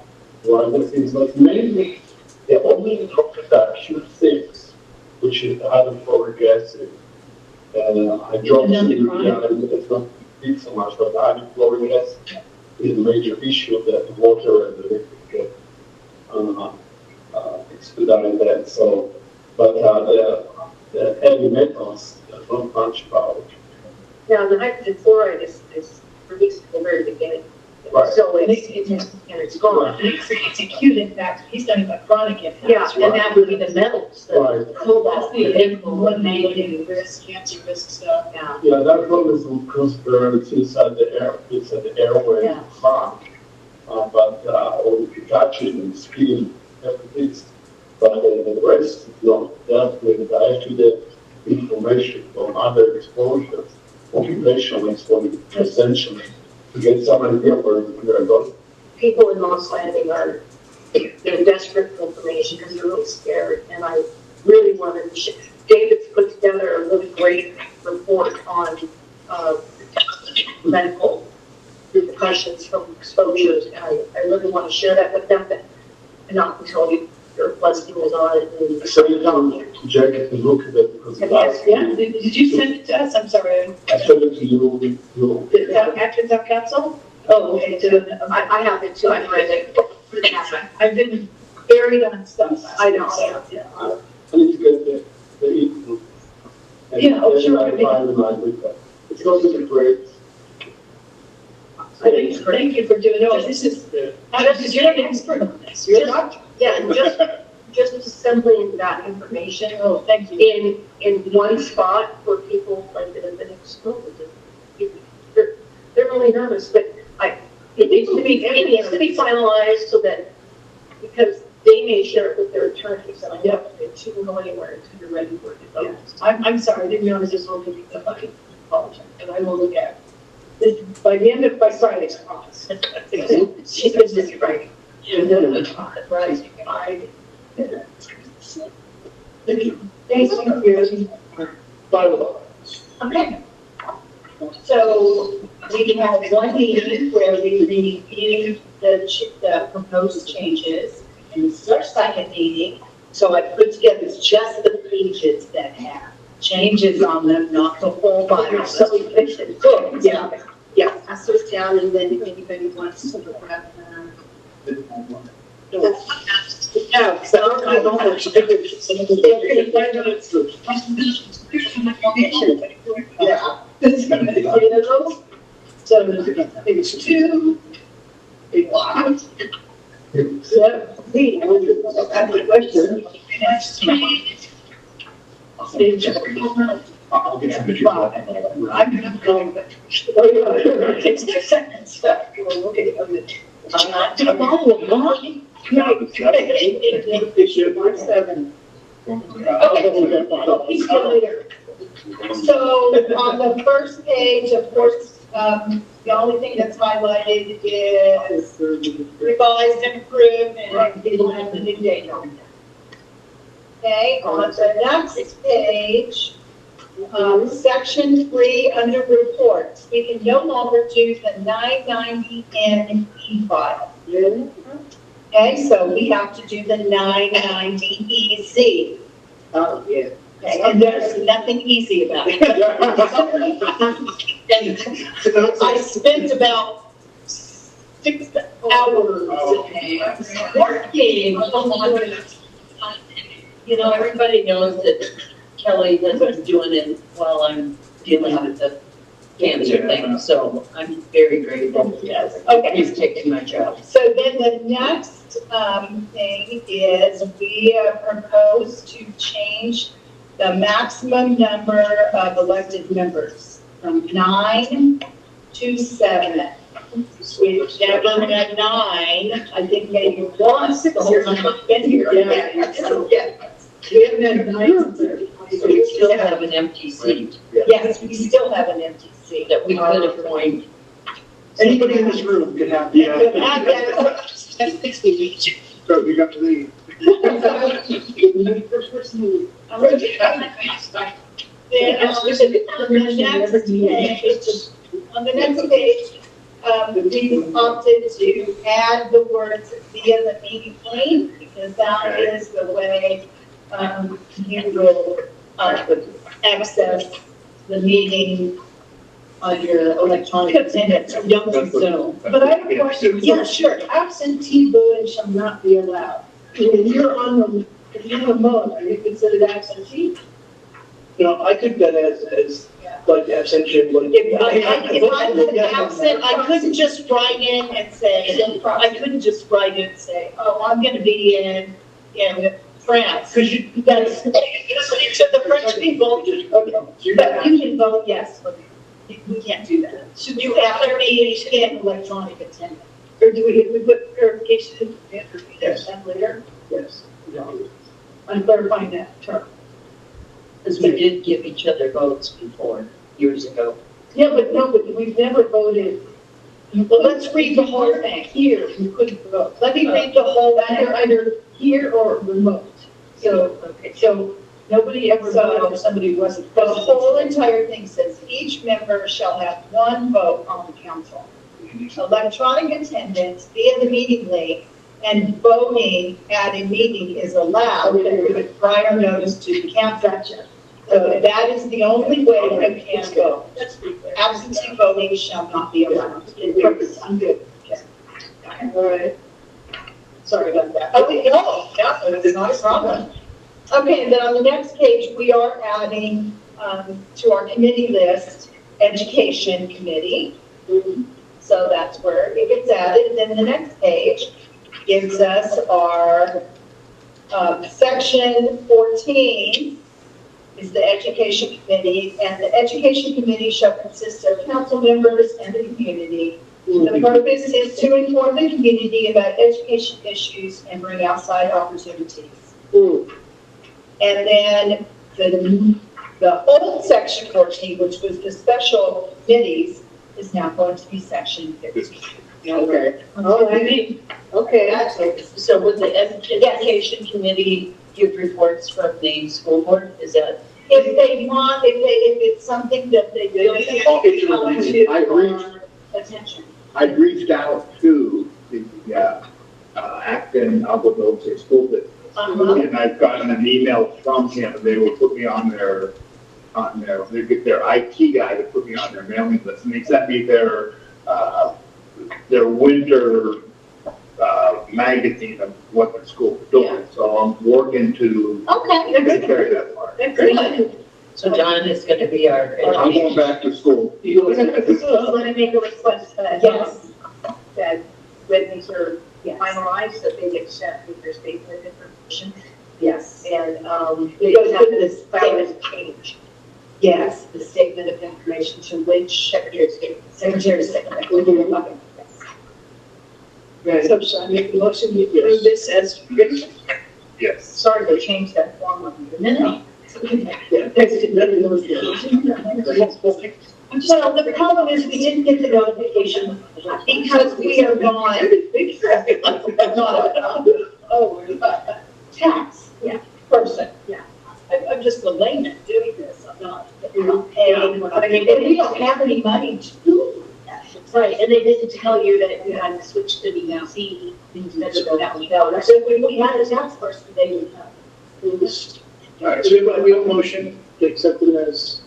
Well, it's not mainly, the only production things, which is hydrofluoric acid. And hydroxy, it's not big so much, but hydrofluoric acid is a major issue that the water and the liquid get expedite that. So, but the heavy metals, don't punch about. Now, the hydrogen fluoride is released at the very beginning. Right. So it's gone. It's acute impact, he's talking about chronic impact. Yeah, and that would be the metals, Right. the cobalt, the nickel, the Eliminating risk, cancer risk stuff. yeah. Yeah, that one is cross-burns inside the air, inside the airway, Yeah. heart. But all the touching and skin, everything. But the rest is not dealt with. Actually, the information from other exposures, occupational exposure, essentially, to get somebody here where they're going. People in Moss Landing they're desperate for information because they're really scared. And I really wanted to, David's put together a really great report on medical repercussions from exposures. And I really want to share that with them, but not until your blessing was on it. So you can check it and look at it because Yes, Yeah, did you send it to us? I'm sorry. I sent it to you. Atkins Council? Oh, okay, I have it too. I read it. I've been buried on stuff. I know. Yeah. I need to get the input. And Yeah, oh, then sure. I find my with that. It's going to be great. Thank you for doing, no, this is, because you're an expert on this. You're a doctor. Yeah, and just assembling that information Oh, thank you. in one spot for people like that have been exposed. They're really nervous, but it needs to be finalized so that, because they may share it with their attorneys, and I know it shouldn't go anywhere until you're ready for it to go. I'm sorry, I didn't realize this was going to be the fucking apology, and I will look at it. By the end of, by Friday's promise. She's busy, right? Right. Thank you. Thank you. Bye. Okay. So we have one meeting where we reviewed the proposed changes, and this is our second meeting. So I put together just the pages that have changes on them, not the whole bylaw. So we fixed it. Good. Yeah. Yeah, pass those down, and then if anybody wants to grab them. No, so I don't have to. Yeah. So page 2, page 1. Yeah. I'll get some pictures. I'm gonna go, but it takes 2 seconds. Okay, I'm not gonna follow along. No, it's 7. So on the first page, of course, the only thing that's highlighted is revised and improved, and it'll have the new date on it. Okay, on the next page, section 3 under reports, we can no longer do the 990N e-file. Okay, so we have to do the 990EZ. Oh, yeah. Okay, and there's nothing easy about it. And I spent about 6 hours working. You know, everybody knows that Kelly has been doing it while I'm dealing with the cancer thing, so I'm very grateful. Yes. Okay. He's taking my job. So then the next thing is we have proposed to change the maximum number of elected members from 9 to 7. We've never had 9, I think maybe 1, 6 years I've been here. Yeah. We haven't had 9 since So we still have an empty seat Yes, we still have an empty seat. that we could appoint. Anybody in this room could have. That's 60 each. So we got to the. Then on the next page, we opted to add the words via the meeting link, because that is the way, you will, access the meeting on your electronic attendance, or don't Zoom. But I have a question, yeah, sure, absentee voting shall not be allowed. If you're remote, are you considered absentee? You know, I took that as like abstention, like. If I was absent, I couldn't just write in and say, oh, I'm gonna be in France. Cause you. That's, to the French people, but you can vote yes, but we can't do that. Should you have to be in electronic attendance? Or do we put verification in later? Yes. I'm clarifying that term. Because we did give each other votes before, years ago. Yeah, but we've never voted. Well, let's read the whole thing. Here, you couldn't vote. Let me read the whole, either here or remote. So nobody ever voted if somebody wasn't. The whole entire thing says each member shall have one vote on the council. Electronic attendance via the meeting link and voting at a meeting is allowed with prior notice to the council. So that is the only way you can vote. Absentee voting shall not be allowed. I'm good. Okay. All right. Sorry about that. Okay, no, it's not a problem. Okay, and then on the next page, we are adding to our committee list, Education Committee. So that's where it gets added. Then the next page gives us our section 14 is the Education Committee, and the Education Committee shall consist of council members and the community. The purpose is to inform the community about education issues and bring outside opportunities. And then the old section 14, which was the special committees, is now going to be section 15. Okay. All right. Okay. So would the education committee give reports from the school board? Is that? If they want, if it's something that they really want to attention. I've reached out to the Acton Alpha Military School District, and I've gotten an email from him, and they will put me on their they get their IT guy to put me on their mailing list, and they sent me their winter magazine of what the school is doing. So I'm working to take care of that part. So John is going to be our. I'm going back to school. Let me make a request yes, that when these are finalized, that they accept with their statement of information. Yes. And it goes out to this statement change. Yes, the statement of information to which Secretary of State. Yes. So should I make the motion to approve this as written? Yes. Sorry to change that form on the minute. Well, the problem is we didn't get the notification because we are tax person. Yeah. I'm just a layman doing this. I'm not paying. I mean, we don't have any money to do that. Right, and they didn't tell you that you had to switch to the C instead of that. So when we had a tax person, they would have. All right, so we have a motion to accept it as.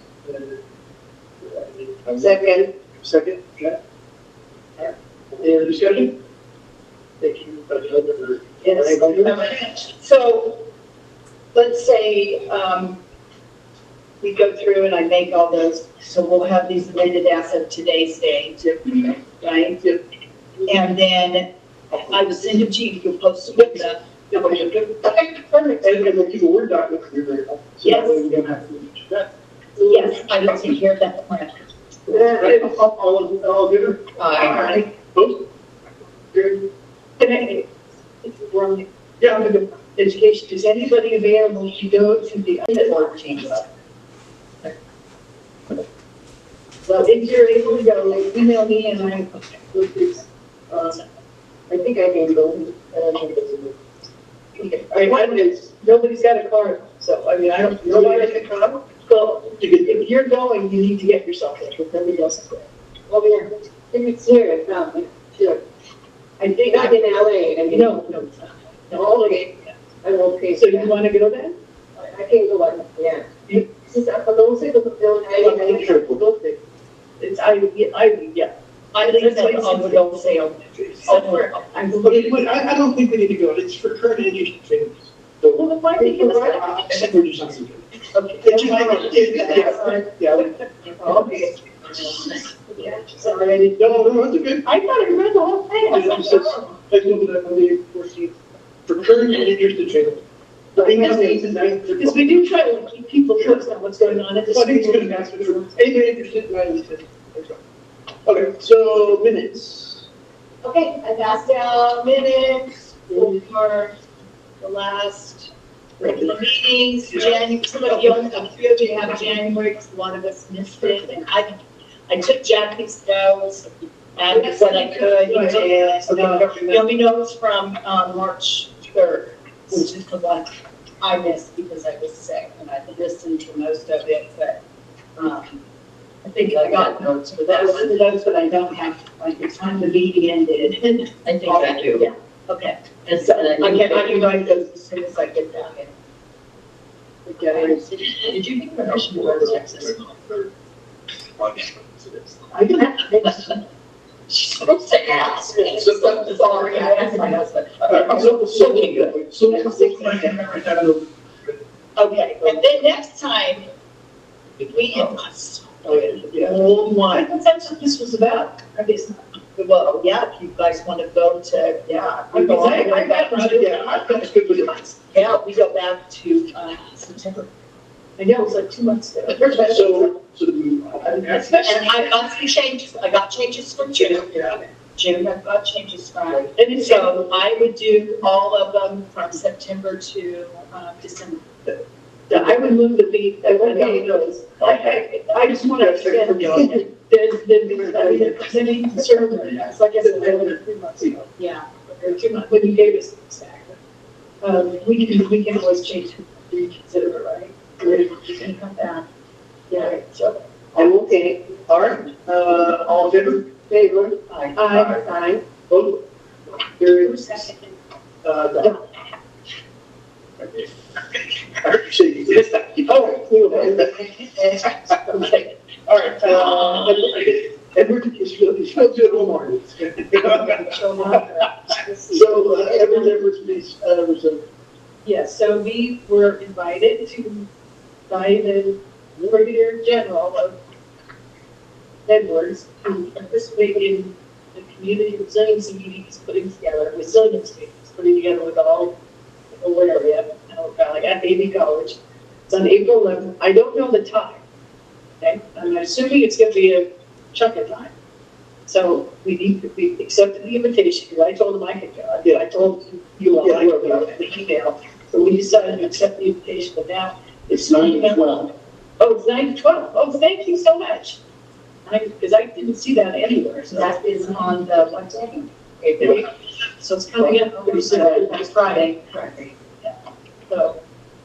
Second. Second, okay. Any other discussion? Thank you. Yes. So, let's say, we go through and I make all those, so we'll have these amended as of today's date, right? And then I will send them to you, you'll post them with the. Okay, perfect. And the people Word document will be very helpful. So Yes. that way we don't have to do that. Yes, I will take care of that plan. All good? Alright. Opposed? Good. We're on Yeah, I'm good. education, is anybody available to go to the other 14? Well, if you're able to go, email me and I will do. I think I can go. Nobody's got a car, so I mean, I don't, nobody can come. Well, if you're going, you need to get yourself there, because nobody else is going. Oh, yeah, it's here, no, sure. I think I'm in LA, and No, it's not. no, okay, I'm okay. So you want to go then? I can go on, yeah. Since I'm alone, say the building, I Sure. It's, yeah. I think that's on the don't say elementary. I'm But I don't think we need to go, it's for current and use changes. So, Well, then why did you give us that? I think we're just something. Okay. Yeah. Okay. Yeah, sorry, I didn't. No, it's okay. I thought I read the whole thing. I was like, oh. Let's go to that one, the 14th. For current and interested channel. Because we do try to keep people posted on what's going on at the I think it's school. good to ask for anybody interested, I understand. Okay, so minutes. Okay, I passed down minutes for the last regular meetings, January, some of you, a few of you have January, because a lot of us missed it, and I took Jackie's notes, added what I could, and, the only notes from, March 3rd, which is the one I missed because I was sick, and I listened to most of it, but, I think I got notes, but that was the notes that I don't have, like, the time the meeting ended. I think I do. Yeah, okay. And So so, I can write those as soon as I get down in. did you get permission to go to Texas? I do have to. She's supposed to ask. So sorry, I asked my husband. Okay, good. So, Okay, and then next time, we must. Old one. That's what this was about. I guess, well, yeah, if you guys want to go to, yeah. I got good with it. Yeah, we go back to, September. I know, it was like 2 months ago. And And I got some changes, I got changes for June. Yeah. June, I've got changes from, and so I would do all of them from September to, December. I would move the beat, I just want to understand, there's any concern, it's like I said, I went 3 months ago. Yeah. Or 2 months, when you gave us the exact. We can always change, reconsider, right? You can come back. Yeah, so. I'm okay. All right, all in favor? Aye. Aye. Vote. Carried. Who's second? No. I heard you say you did that. Oh, okay. All right, Edward, he's still doing one more. So, Edward, please, Yeah, so we were invited to, by the Brigadier General of Edwards to participate in the community resiliency meeting he's putting together, resilience meeting he's putting together with all the whole area, like at Navy College. It's on April 11th. I don't know the time. Okay, I'm assuming it's going to be a chunk of time. So we accepted the invitation, because I told him I could go. I told you all I could go in the email. So we decided to accept the invitation, but now It's 9 to 12. Oh, it's 9 to 12. Oh, thank you so much. Because I didn't see that anywhere, so. That is on the, what's it? Okay, so it's coming up pretty soon, next Friday. Friday. So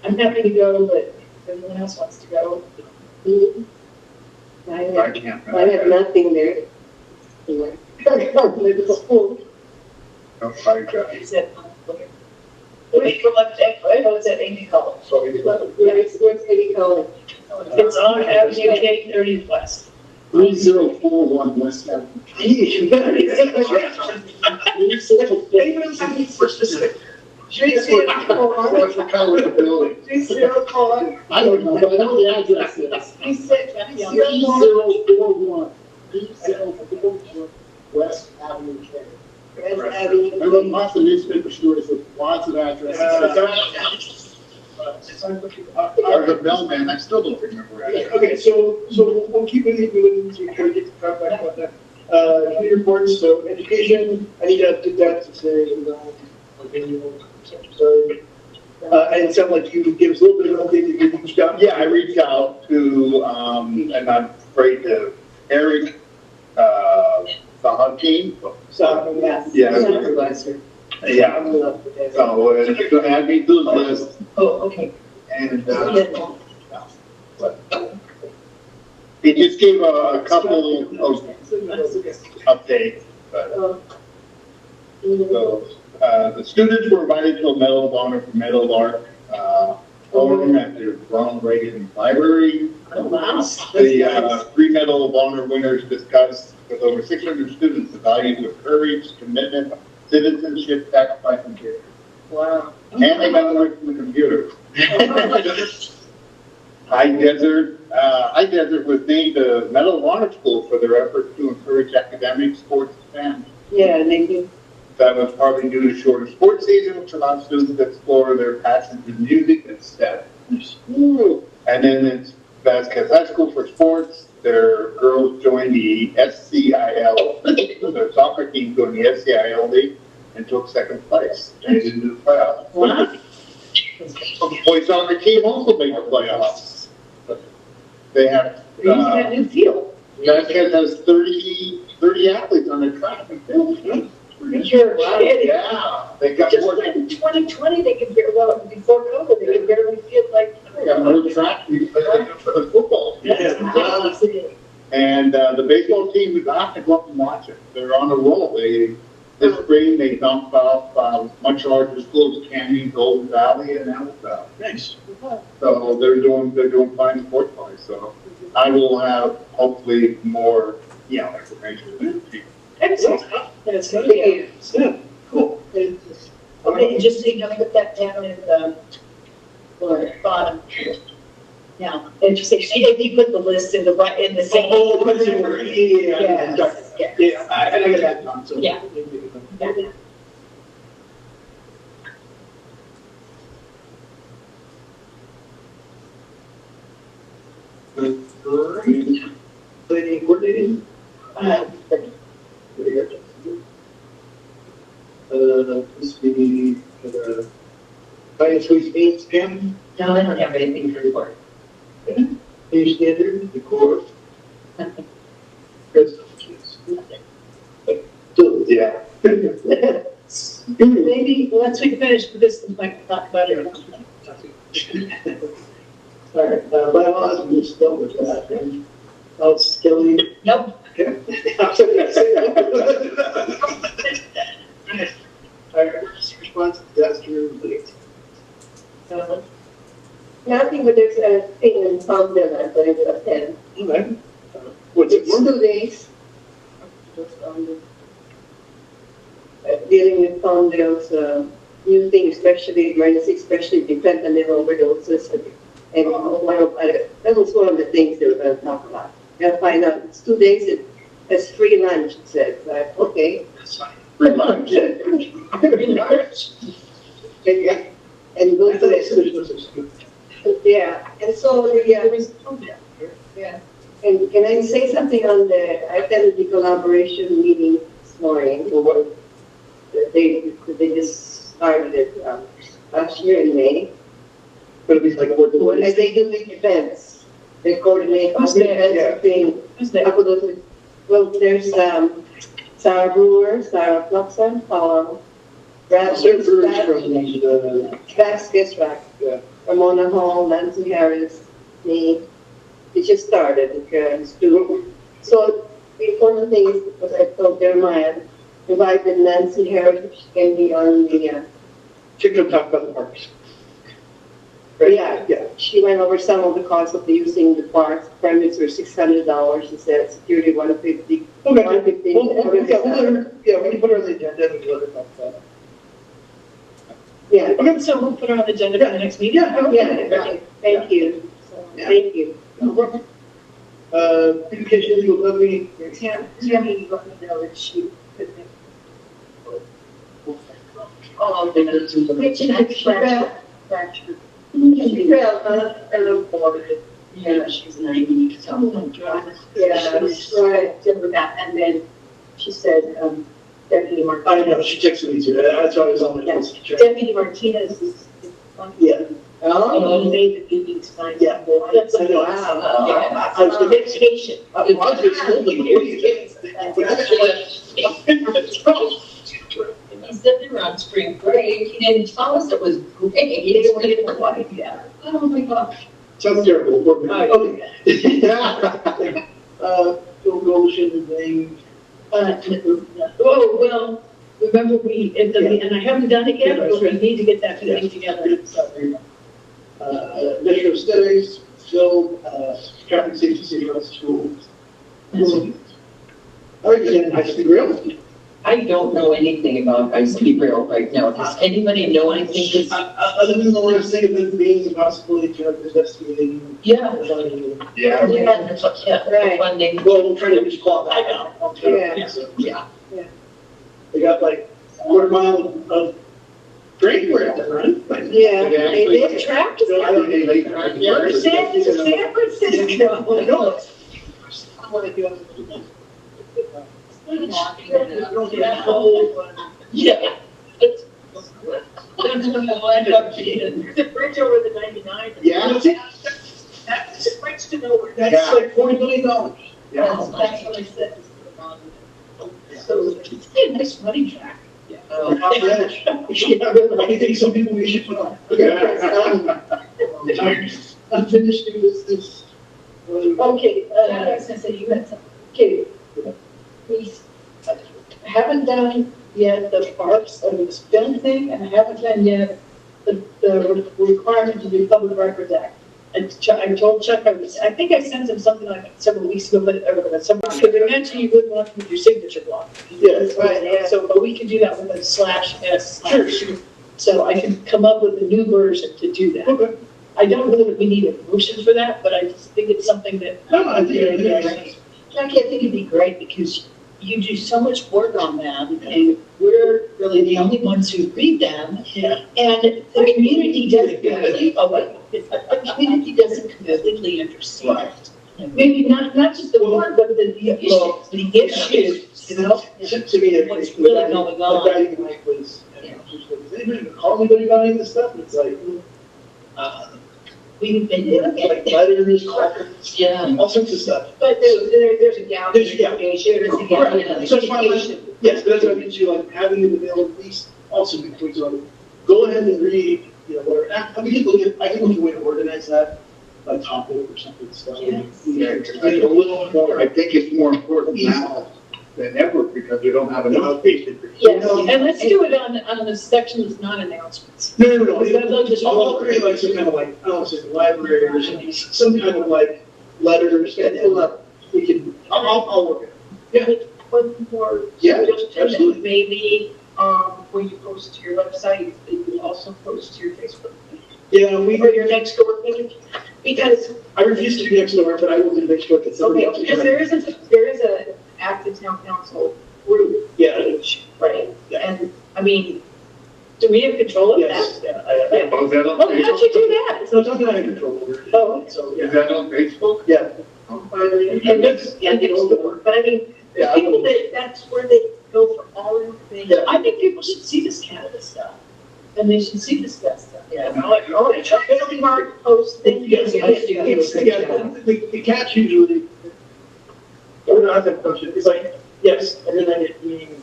I'm happy to go, but if anyone else wants to go. I have nothing there. Is it? Wait, for left, I know it's at Amy College. Where's Eddie College? It's on Avenue K 30 West. 3041 West Avenue. What's the color of the building? I don't know, but I know the address is. 3041. 3041 West Avenue K. I wrote lots of newspaper stories with lots of addresses. Or the bellman, I still don't remember where. Okay, so we'll keep moving, so we can get to talk back about that. Committee reports, so education, I need to update that to say, sorry. And it sounded like you would give us a little bit of an update that you reached out. Yeah, I reached out to, and I'm afraid to Eric, the hunt team. So, Yeah. Supervisor. Yeah. So, you're gonna add me to the list. Oh, okay. And, he just gave a couple of update, but, so, the students were invited to a Medal of Honor for Medal Art, forum at the Ronald Reagan Library. Oh, wow. The, three Medal of Honor winners discussed with over 600 students the values of courage, commitment, citizenship, sacrifice, and care. Wow. And they got away from the computer. High Desert was named a Medal of Honor school for their efforts to encourage academic, sports, and family. Yeah, they do. That was partly due to shorter sports season, which allowed students to explore their passions in music instead. And then it's Vasquez High School for sports. Their girls joined the SCIL. Their soccer team joined the SCIL league and took second place. They didn't do the playoffs. Wow. The boys soccer team also made the playoffs. They have, He's got a new field. Vasquez has 30 athletes on their track and field. You're kidding. Yeah, they got Just more. like in 2020, they could barely, well, before COVID, they could barely feel like. They got more track meets than they do for the football. Yeah. And the baseball team is not to go up and watch it. They're on a roll. This spring they dumped off much larger schools, Canyon, Golden Valley, and Ellis Valley. Nice. So they're doing fine sports wise. So I will have hopefully more information. Excellent. That's good. Yeah, cool. Okay, just so you know, put that down in the bottom. Now, and just if you put the list in the same. Oh, yeah. Yes. Yeah, I got that done, so. Yeah. Yeah. Planning coordinating? This be, finance ways means, Pam? No, I don't have anything to report. Page standard, the core. So, yeah. Maybe, once we finish with this, we might talk about it. All right, bylaws, we just dealt with that, and Kelly. Nope. Okay. I'm sorry, I say that. All right, response to disaster relief. Nothing, but there's a thing in Palmdale I'm going to attend. Okay. What's it It's for? 2 days. Dealing with Palmdale's new thing, especially emergency, especially the fentanyl overdoses. And that was one of the things they were going to talk about. I'll find out. It's 2 days. It's free lunch, it said. But, okay. Free lunch. Free lunch. And go to the, yeah, and so yeah. And can I say something on I attended the collaboration meeting this morning. They just started it last year in May. But it's like what And they do the events. They coordinate all the events thing. Who's that? Well, there's Sarah Brewer, Sarah Fluxon, Brad Brewers from the, Vasquez, right? Yeah. Ramona Hall, Nancy Harris, me. It just started. So the important thing is, because I told Jeremiah, invited Nancy Harris, she can be on the, she can talk about the parks. yeah. Yeah. She went over some of the costs of using the parks. Permits were $600. She said security $150. Okay. $150. Yeah, we can put her on the agenda and we'll let her talk about it. Yeah. Okay, so we'll put her on the agenda for the next meeting? Yeah, right. Thank you. Yeah. Thank you. Education legal levy. Tammy let me know that she could make. Oh, then it's in the. Yeah, she's 90, so. Yeah, right. With that, and then she said, Deputy I Martinez. know, she texted me too, that's why I was on my Yeah. list to check. Deputy Martinez is. Yeah. Oh, he made the meeting tonight. Yeah. That's I know. wow. I was On vacation. I was just holding it. He said they were on spring break, he didn't tell us it was great, he didn't get it like, yeah. Oh my gosh. Sounds terrible. Okay. Phil Goshen thing. Oh, well, remember and I haven't done it yet, but we need to get that thing together. Metro studies, Phil, traffic safety, city roads, schools. All right, then high speed rail. I don't know anything about high-speed rail right now. Does anybody know anything? Other than the last thing of it being possibly investigating. Yeah. Yeah. Yeah, funding. Well, we're trying to just claw that out. Yeah. Yeah. They got like a quarter mile of drain work done, right? Yeah, they did. Track So I don't know, San Francisco. No. I want to do Yeah. The bridge over the 99. Yeah. That's a bridge to nowhere. That's like $40 million. That's what I said. So it's a nice running track. I think some people we should put on. Unfinished doing this. Okay, I was gonna say, you had something. okay. We haven't done yet the parks and the spin thing, and I haven't done yet the requirement to do Public Records Act. And I told Chuck, I think I sent him something like several weeks ago, because I mentioned you wouldn't want to put your signature block. Yes. Right, yeah. So, but we can do that with a /s. Sure. So I can come up with a new version to do that. Okay. I don't know that we need a motion for that, but I just think it's something that. No, I think it Jackie, I think it'd be great because you do so much work on them and we're really the only ones who read them. Yeah. And the community doesn't the community doesn't completely understand. Maybe not just the work, but the issues, you know? To me, What's really going on. The guy Mike was, does anybody call anybody about any of this stuff? And it's like, We've been doing like it. letters, cards, Yeah. all sorts of stuff. But there's a gap. There's a gap. There's a gap. Right. So it's fine, yes, but that's what I mean, you like having it available, at least also be quick, so go ahead and read, whatever. I can look at a way to organize that, by topic or something, so. Yes. Make it a little more. I think it's more important now than ever because we don't have enough people. Yes, and let's do it on the section that's not announcements. No. They'll just- I'll create like some kind of like, I don't know, say the library or some kind of like letters, and we can, I'll work it. One more Yeah, suggestion, absolutely. maybe, when you post to your website, you also post to your Facebook page. Yeah, Or your next door page, because, I refuse to be next door, but I will do next door. okay, because there is a active town council group Yeah, page, right? Yeah. And, I mean, do we have control of yes, that? yeah. Oh, is that on Well, how'd Facebook? you do that? It's not something I have control over. Oh. So, Is yeah. that on Facebook? Yeah. And next door, but I mean, the Yeah, people that's where they go for all information. Yeah. I think people should see this Canada stuff, and they should see this stuff. Yeah, it'll be hard to post things. Yes, the catch usually, we're not that question, it's like, yes, and then I get being,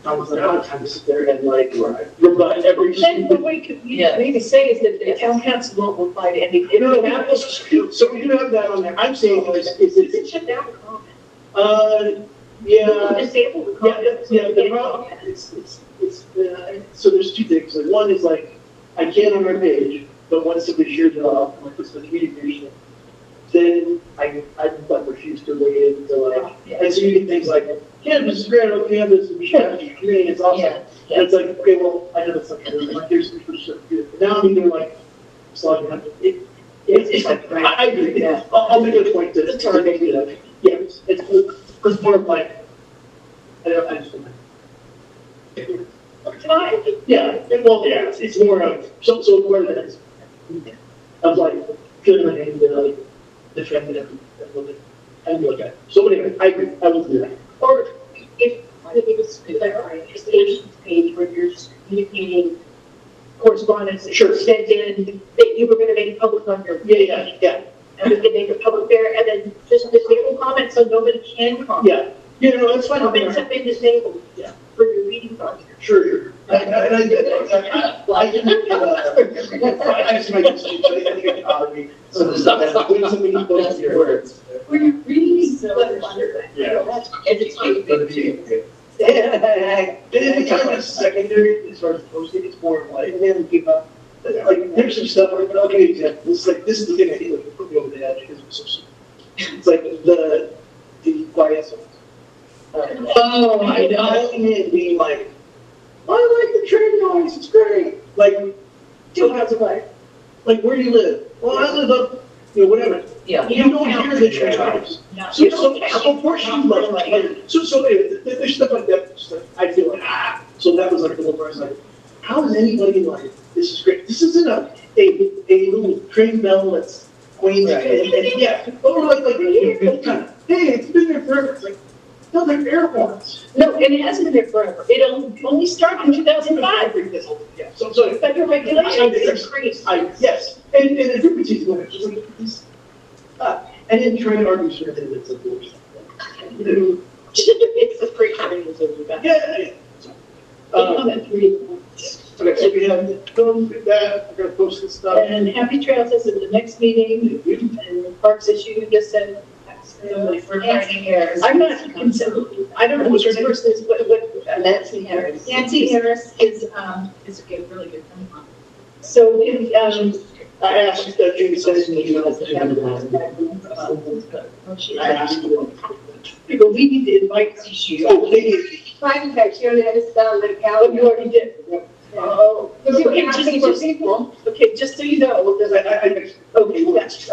I was like, I don't have time to sit there and like, rebut every. Then what we could maybe say is that the town council won't reply to any. No, so we do have that on there, I'm saying is You can shut down the comment. yeah. Disable the comment. Yeah, the problem, so there's two things, like, one is like, I can on our page, but once somebody shares it off, like, it's the communication, then I like refuse to weigh in to like, and so you get things like, Canvas is great, okay, Canvas, we should have it, community, it's awesome. Yeah. And it's like, okay, well, I know that's not true, like, there's some stuff good, but now I'm either like, slogging up, it's like, I agree, yeah, I'll make it a point to make it, like, yeah, it's more of like, I just don't know. Tonight, Yeah, well, yeah, it's more of, so more than it's, of like, feeling like I need to like, defend it every, and look at it. So anyway, I agree, I will do that. or if it was a stations page where you're just communicating correspondence that Sure. you sent in, that you were gonna make public on your. Yeah. And we can make it public there, and then just disable comments so nobody can comment. Yeah, no, that's fine. Comments have been disabled. Yeah. For your reading function. Sure. I can, I just make this, I think I can automate some of the stuff, when somebody posts your words. Were you reading like, there's some stuff, where, okay, example, this is the thing I think that put me over the edge, because it's like the YSL. Oh, I know. Calling in being like, I like the train noise, it's great. Like, two houses away. Like, where do you live? Well, I live up, whatever. Yeah. You don't hear the train noise. So portions like, so anyway, there's stuff like that, just like, I feel like, so that was like the one where I was like, how is anybody like, this is great, this isn't a little train bell that's quaint, and yeah, or like, hey, it's been there forever, it's like, no, they're airports. No, and it hasn't been there forever. It only started in 2005. Yeah, so, Federal regulations increased. yes, and the frequencies go up, just like, this, and then trying to argue sort of that it's a bullshit. It's the free training is over that. Yeah. Okay, so we have film with that, we're gonna post this stuff. And Happy Trails is at the next meeting, and the parks issue just said. I'm not concerned, I don't know what your person is, what, Nancy Harris. Nancy Harris is a really good friend of mine. So, I asked that Jamie says in the email. I asked. people, we need to invite you. Oh, they, Fine, fact, you already had it down on the Oh, calendar. you already did. Oh, okay, just so you know, because I okay, that's,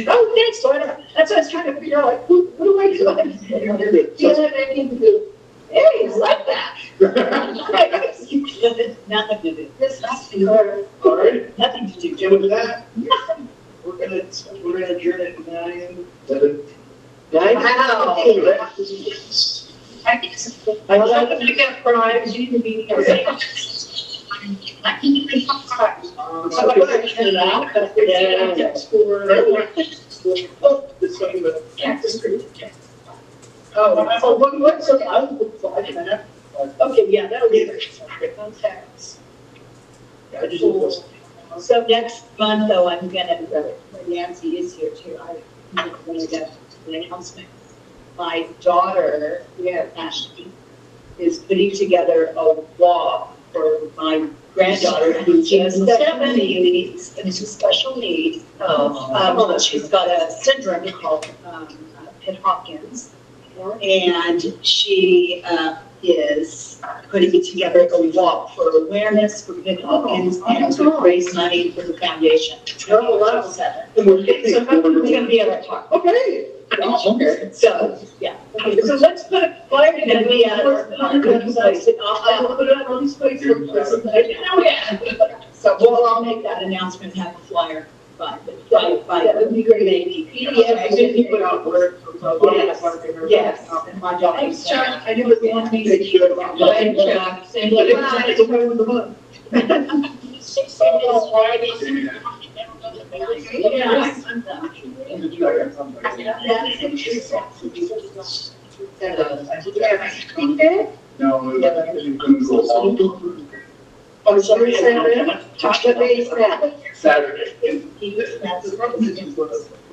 oh, thanks, so that's what I was trying to figure out, like, what do I do? You know what I need to do? Hey, it's like that. Nothing to do. This is her. all right, Nothing to do, and Jim. with that, Nothing. we're gonna adjourn at 9. Wow. I think so. I was going to pick up bribes, you didn't be here. Somebody mentioned it out. Yeah. Oh, it's something that. Oh, what's okay? Okay, yeah, that would be great. Contacts. I just looked this. So next month, though, I'm gonna, when Nancy is here too, I'm gonna get an announcement. My daughter, Ashley, is putting together a walk for my granddaughter who's just 70, and it's a special need. She's got a syndrome called Pitt-Hopkins, and she is putting together a walk for awareness for Pitt-Hopkins and to raise money for the foundation. Oh, wow. So And we're getting. it's gonna be at our talk. Okay. So, yeah. Okay, so let's put a flyer together. Be at our website. I'll put it on all these places. So we'll make that announcement, have a flyer by. That would be great. Maybe. Yeah, I did put out word. Yes. And my daughter. Thanks, Chuck. I knew it was one Thank meeting. you. Go ahead, Chuck. Say goodbye. It's a way with the month. Yes. No, it's gonna go home. Oh, sorry. What day is that? Saturday.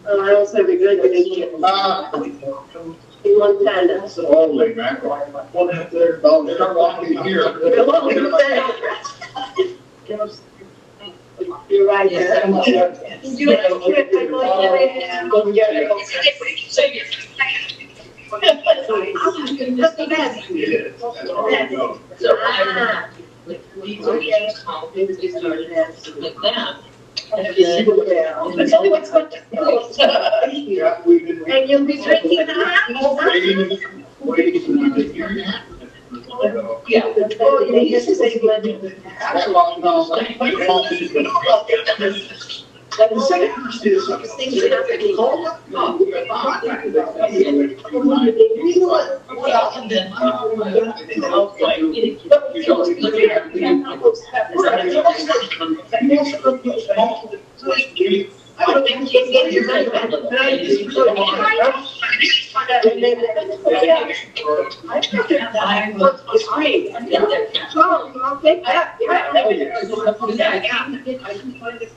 Oh, I also have a good vacation in Montana. Holy mackerel. One out there. Oh, they're walking here. You're right. You do it, I go and go get it. That's the best. Like that. It's only what's going to. Yeah, we've been waiting. And you'll be drinking that? Waiting. Yeah. Oh, you need to say legend. The second person is. Things that are pretty cold. It's great. Oh, I'll take that. I can find it.